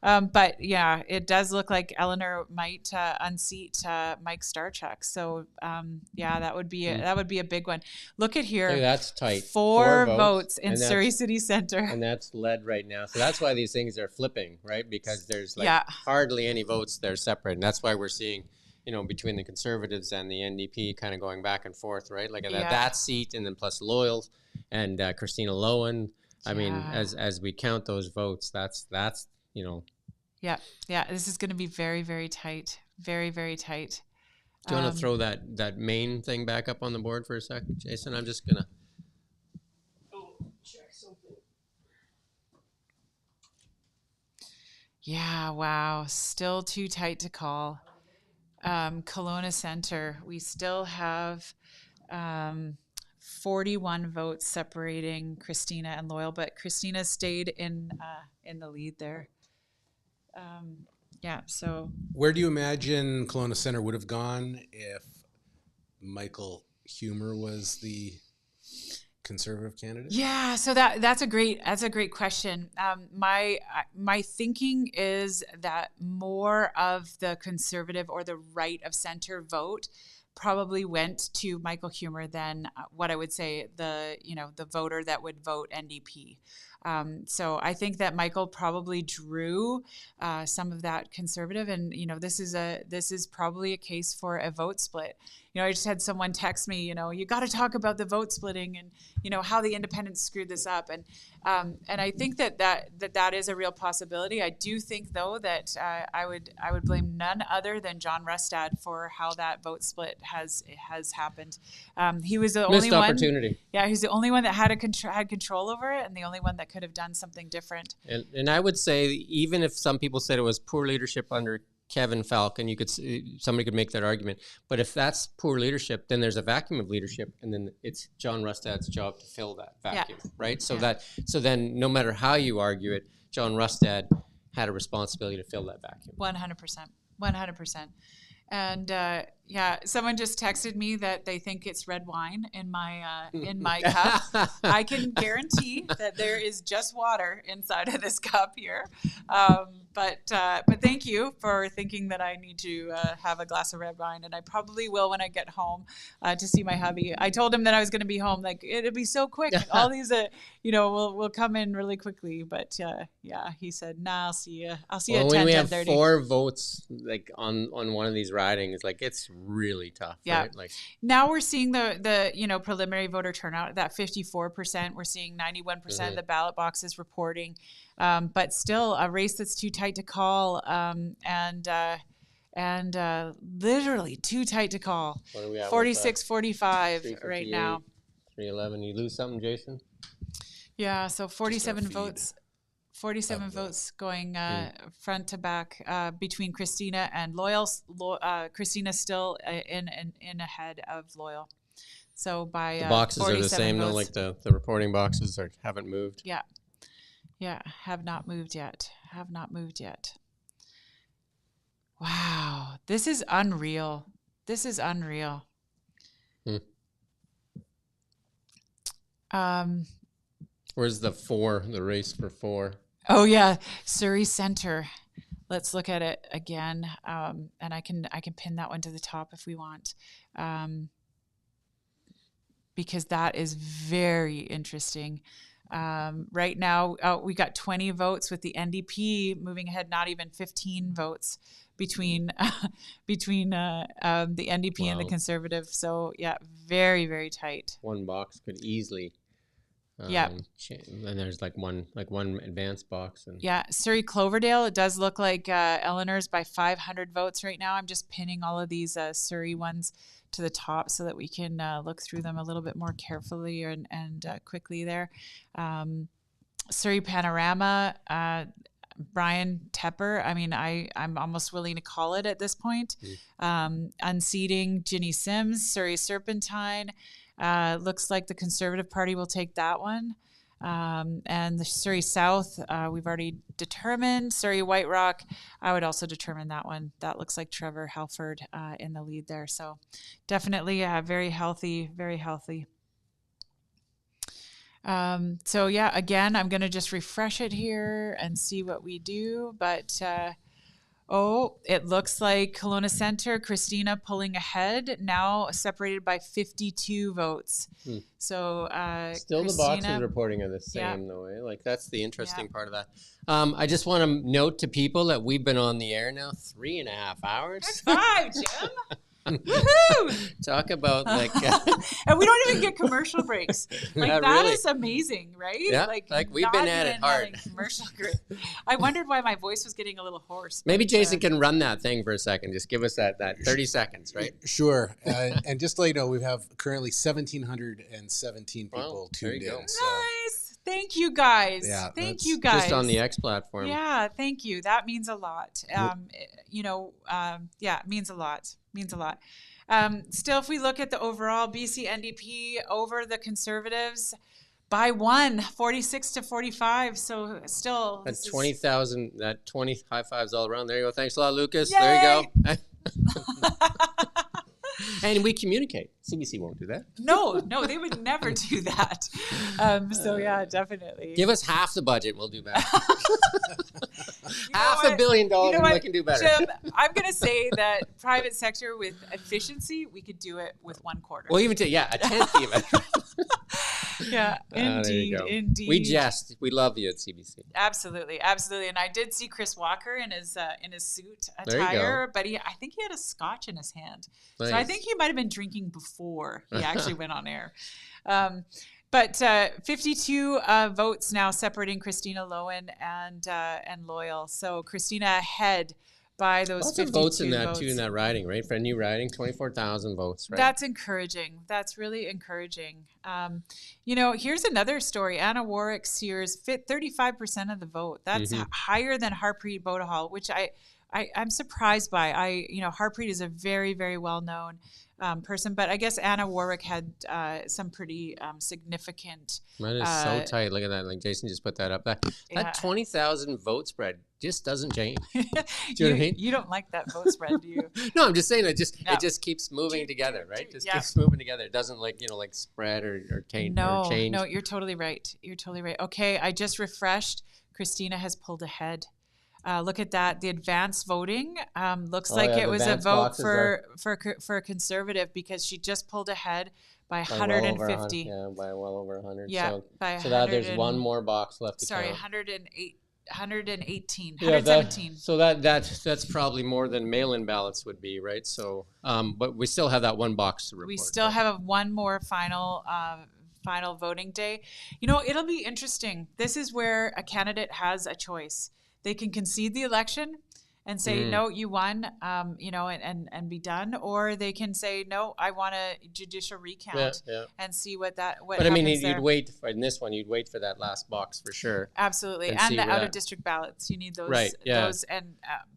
But yeah, it does look like Eleanor might unseat Mike Starchuk. So yeah, that would be a big one. Look at here. Hey, that's tight. Four votes in and Surrey City Centre. And that's led right now. So that's why these things are flipping, right? Because there's hardly any votes there separate. And that's why we're seeing, between the Conservatives and the NDP kind of going back and forth, right? Like that seat, and then plus Loyal and Christina Lowen. I mean, as we count those votes, that's Yeah, this is going to be very, very tight. Very, very tight. Do you want to throw that main thing back up on the board for a sec, Jason? I'm just going to check something. Yeah, wow. Still too tight to call. Kelowna Centre, we still have 41 votes separating Christina and Loyal, but Christina stayed in the lead there. Yeah, so. Where do you imagine Kelowna Centre would have gone if Michael Humer was the Conservative candidate? Yeah, so that's a great question. My thinking is that more of the Conservative or the right of center vote probably went to Michael Humer than what I would say the voter that would vote NDP. So I think that Michael probably drew some of that Conservative, and this is probably a case for a vote split. I just had someone text me, you got to talk about the vote splitting and how the independents screwed this up, and I think that is a real possibility. I do think though that I would blame none other than John Rustad for how that vote split has happened. He was the only one. Opportunity. Yeah, he's the only one that had control over it, and the only one that could have done something different. And I would say, even if some people said it was poor leadership under Kevin Falk, and somebody could make that argument, but if that's poor leadership, then there's a vacuum of leadership, and then it's John Rustad's job to fill that vacuum, right? So then no matter how you argue it, John Rustad had a responsibility to fill that vacuum. 100%. And someone just texted me that they think it's red wine in my cup. I can guarantee that there is just water inside of this cup here. But thank you for thinking that I need to have a glass of red wine, and I probably will when I get home to see my hubby. I told him that I was going to be home. Like, it'll be so quick. All these, will come in really quickly. But he said, "Nah, I'll see you. I'll see you at 10:30." When we have 4 votes like on one of these ridings, like, it's really tough. Yeah. Right? Like, now we're seeing the preliminary voter turnout at that 54%. We're seeing 91% of the ballot boxes reporting, but still a race that's too tight to call, and literally too tight to call. What are we at? 46-45 right now. 311. You lose something, Jason? Yeah, so 47 votes. 47 votes going front to back between Christina and Loyal. Christina still in ahead of Loyal. So by the boxes are the same though, like the reporting boxes haven't moved. Yeah, have not moved yet. Wow, this is unreal. Where's the race for 4? Oh yeah, Surrey Centre. Let's look at it again, and I can pin that one to the top if we want, because that is very interesting. Right now, we got 20 votes with the NDP moving ahead. Not even 15 votes between the NDP and the Conservative. So yeah, very, very tight. One box could easily. And there's like one advanced box. And Surrey Cloverdale, it does look like Eleanor's by 500 votes right now. I'm just pinning all of these Surrey ones to the top so that we can look through them a little bit more carefully and quickly there. Surrey Panorama, Brian Tepper, I mean, I'm almost willing to call it at this point. Unseating Ginny Sims, Surrey Serpentine. Looks like the Conservative Party will take that one. And the Surrey South, we've already determined. Surrey White Rock, I would also determine that one. That looks like Trevor Halford in the lead there. So definitely very healthy, very healthy. So yeah, again, I'm going to just refresh it here and see what we do. But oh, it looks like Kelowna Centre, Christina pulling ahead, now separated by 52 votes. So still Christina, the boxes reporting are the same though, eh? Like that's the interesting part of that. I just want to note to people that we've been on the air now 3.5 hours. High five, Jim. Woohoo! Talk about like and we don't even get commercial breaks. Like Yeah, that really. is amazing, right? Yeah, like we've been at it hard. Commercial break. I wondered why my voice was getting a little hoarse. Maybe Jason can run that thing for a second. Just give us that 30 seconds, right? Sure. And just to let you know, we have currently 1,717 people Wow, tuned in. there you go. So. Nice. Thank you guys. Yeah, thank you guys. Just on the X platform. Yeah, thank you. That means a lot. Yeah, it means a lot. Means a lot. Still, if we look at the overall BC NDP over the Conservatives by 46 to 45. So still, That's 20,000. That 20 high fives all around. There you go. Thanks a lot, Lucas. Yay! There you go. And we communicate. CBC won't do that. No, they would never do that. So yeah, definitely. Give us half the budget, we'll do better. $500 million, and we can do better. Jim, I'm going to say that private sector with efficiency, we could do it with 1/4. Well, even a tenth even. Yeah, indeed, indeed. We jest. We love you at CBC. Absolutely, absolutely. And I did see Chris Walker in his suit There you attire, but I think he had a scotch in his hand. Nice. So I think he might have been drinking before he actually went on air. But 52 votes now separating Christina Lowen and Loyal. So Christina ahead by those Lots 52 of votes in that votes. too, in that riding, right? For a new riding, 24,000 votes, right? That's encouraging. That's really encouraging. Here's another story. Anna Warwick Sears fit 35% of the vote. That's higher than Harpreet Bodahal, which I'm surprised by. Harpreet is a very, very well-known person, but I guess Anna Warwick had some pretty significant. Mine is so tight. Look at that. Like Jason just put that up. That 20,000 vote spread just doesn't change. Do you know what I mean? You don't like that vote spread, do you? No, I'm just saying it just keeps moving together, right? Just keeps moving together. It doesn't spread or change. No, you're totally right. You're totally right. Okay, I just refreshed. Christina has pulled ahead. Look at that. The advanced voting looks like it was a vote for a Conservative because she just pulled ahead by 150. By well over 100. Yeah, so that there's one more box left to count. 118, Yeah, 117. So that's probably more than mail-in ballots would be, right? So, but we still have that one box to report. We still have one more final voting day. It'll be interesting. This is where a candidate has a choice. They can concede the election and say, no, you won, and be done. Or they can say, no, I want a judicial recount and see what happens there. But I mean, you'd wait for, in this one, you'd wait for that last box for sure. Absolutely. And the out-of-district ballots. You need those. Right, yeah.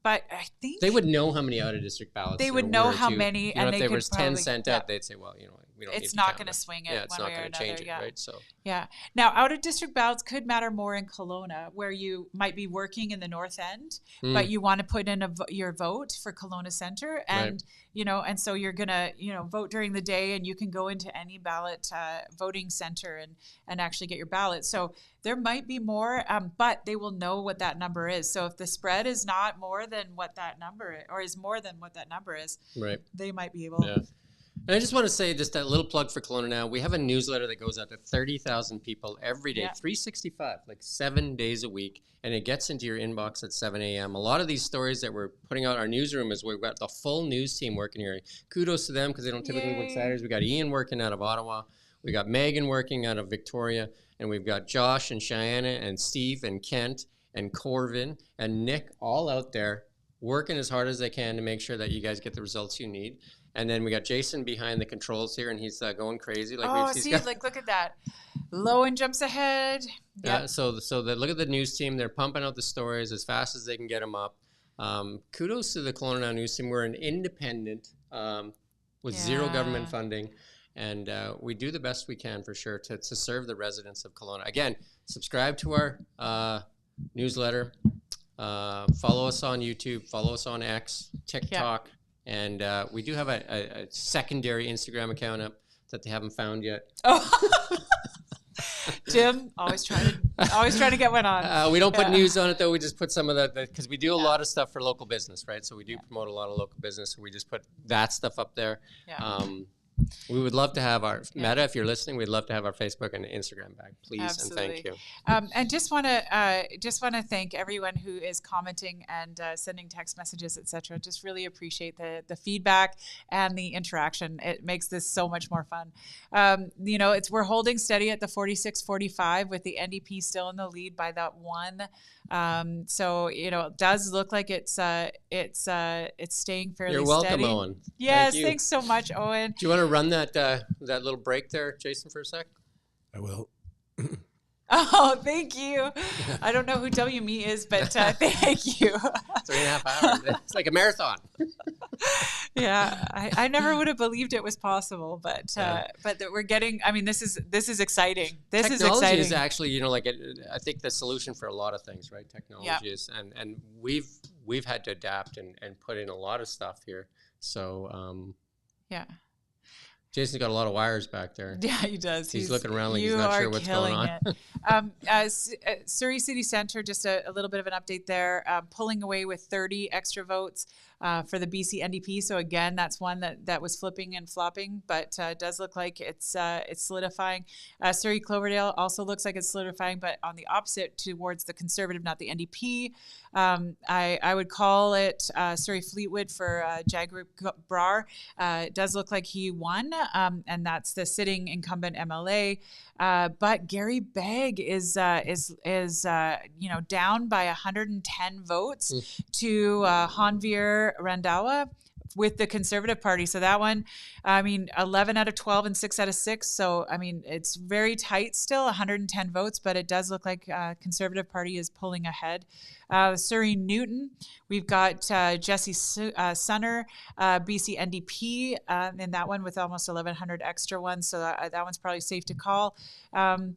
But I think they would know how many out-of-district ballots they would know how many. And if they there was 10 probably, sent out, they'd say, well, we don't it's need not to going to swing it. Yeah, it's one not way or going to another. change it, right? So yeah. Now, out-of-district ballots could matter more in Kelowna, where you might be working in the north end, but you want to put in your vote for Kelowna Centre, and and so you're gonna vote during the day, and you can go into any ballot voting center and actually get your ballot. So there might be more, but they will know what that number is. So if the spread is not more than what that number is, or is more than what that number is, right, they might be able. Yeah. And I just want to say just a little plug for Kelowna Now. We have a newsletter that goes out to 30,000 people every day, 365, like 7 days a week, and it gets into your inbox at 7 a.m. A lot of these stories that we're putting out, our newsroom is we've got the full news team working here. Kudos to them because they don't typically work Saturdays. We got Ian working out of Ottawa. We got Megan working out of Victoria, and we've got Josh and Cheyenne and Steve and Kent and Corvin and Nick all out there working as hard as they can to make sure that you guys get the results you need. And then we got Jason behind the controls here, and he's going crazy. Look at that. Lowen jumps ahead. Yeah, so look at the news team. They're pumping out the stories as fast as they can get them up. Kudos to the KelownaNow news team. We're an independent with zero government funding. And we do the best we can for sure to serve the residents of Kelowna. Again, subscribe to our newsletter. Follow us on YouTube. Follow us on X, TikTok. And we do have a secondary Instagram account up that they haven't found yet. Oh. Jim, always trying to get one on. We don't put news on it though. We just put some of the because we do a lot of stuff for local business, right? So we do promote a lot of local business. So we just put that stuff up there. Yeah. We would love to have our Meta, if you're listening, we'd love to have our Facebook and Instagram back, please. Absolutely. And thank you. And just want to thank everyone who is commenting and sending text messages, etc. Just really appreciate the feedback and the interaction. It makes this so much more fun. We're holding steady at the 46-45 with the NDP still in the lead by that one. So it does look like it's staying fairly You're welcome, steady. Owen. Yes, Thank you. thanks so much, Owen. Do you want to run that little break there, Jason, for a sec? I will. Oh, thank you. I don't know who WME is, but thank you. 3.5 hours. It's like a marathon. Yeah, I never would have believed it was possible, but that we're getting. I mean, this is exciting. Technology is actually, I think the solution for a lot of things, right? Technology is, and we've had to adapt and put in a lot of stuff here. So yeah. Jason's got a lot of wires back there. Yeah, he does. He's looking around like he's not sure what's going on. Surrey City Centre, just a little bit of an update there, pulling away with 30 extra votes for the BC NDP. So again, that's one that was flipping and flopping, but it does look like it's solidifying. Surrey Cloverdale also looks like it's solidifying, but on the opposite towards the Conservative, not the NDP. I would call it Surrey Fleetwood for Jagrup Brar. It does look like he won, and that's the sitting incumbent MLA. But Gary Begg is down by 110 votes to Hanvir Randawa with the Conservative Party. So that one, 11 out of 12 and 6 out of 6. So, it's very tight still, 110 votes, but it does look like Conservative Party is pulling ahead. Surrey Newton, we've got Jesse Sunner, BC NDP, in that one with almost 1,100 extra ones. So that one's probably safe to call. And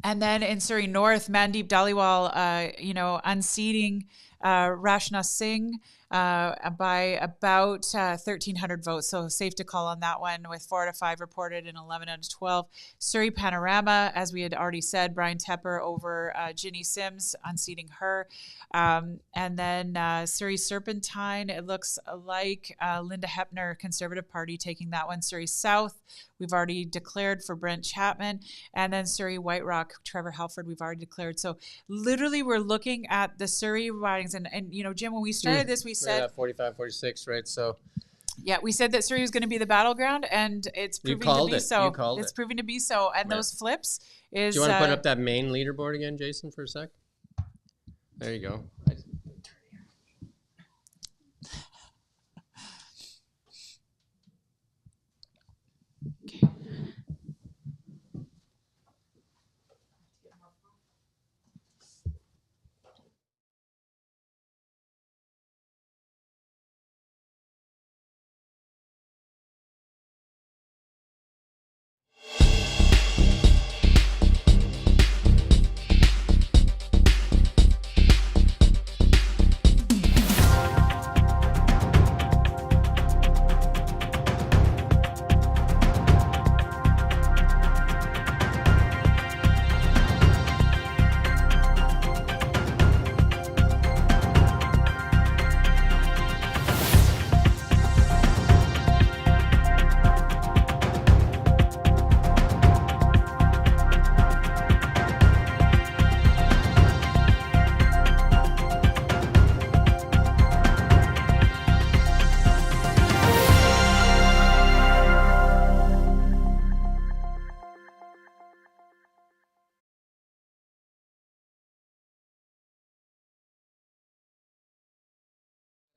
then in Surrey North, Mandeep Dhaliwal, unseating Rashna Singh by about 1,300 votes. So safe to call on that one with 4 out of 5 reported and 11 out of 12. Surrey Panorama, as we had already said, Brian Tepper over Ginny Sims, unseating her. And then Surrey Serpentine, it looks like Linda Hepner, Conservative Party, taking that one. Surrey South, we've already declared for Brent Chapman. And then Surrey White Rock, Trevor Halford, we've already declared. So literally we're looking at the Surrey ridings. And Jim, when we started this, we said 45, 46, right? So yeah, we said that Surrey was going to be the battleground, and it's proving to be so. You called it's proving to be so. And those flips is. Do you want to put up that main leaderboard again, Jason, for a sec? There you go.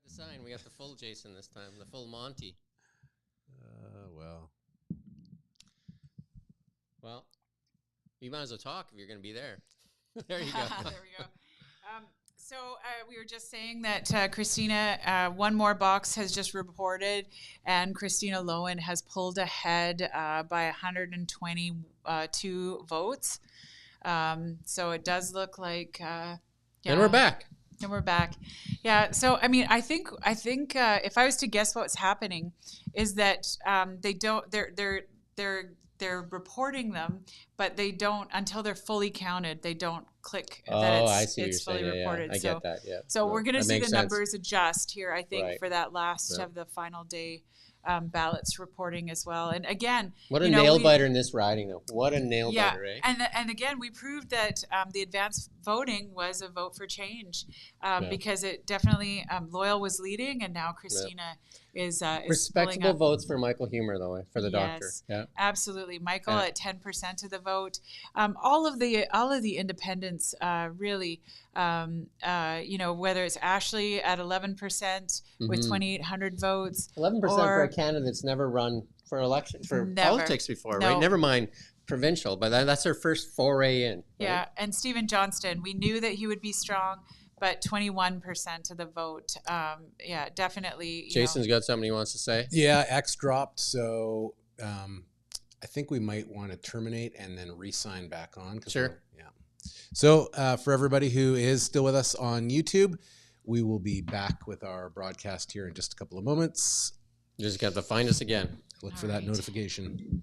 Sign. We got the full Jason this time, the full Monty. Well, you might as well talk if you're going to be there. There you go. There we go. So we were just saying that Christina, one more box has just reported, and Christina Lowen has pulled ahead by 122 votes. So it does look like. And we're back. And we're back. Yeah. So I mean, I think if I was to guess what's happening, is that they're reporting them, but they don't until they're fully counted. They don't click that it's fully reported. I get that. Yeah. So we're going to see the sense. numbers adjust here, I think, Right. for that last of the final day ballots reporting as well. And again, what a nail biter in this riding, though. What a nail biter, eh? And again, we proved that the advanced voting was a vote for change because it definitely Loyal was leading, and now Christina is respectable votes for Michael Humer, though, for the doctor. Yeah, absolutely. Michael at 10% of the vote. All of the independents really. Whether it's Ashley at 11% with 2,800 votes. 11% for a candidate that's never run for election politics before, right? Never mind provincial, but that's her first foray in. Right? Yeah, and Stephen Johnston, we knew that he would be strong, but 21% of the vote. Definitely. Jason's got something he wants to say. Yeah, X dropped, so I think we might want to terminate and then re-sign back on. Sure. So for everybody who is still with us on YouTube, we will be back with our broadcast here in just a couple of moments. You just got to find us again. Look for that notification.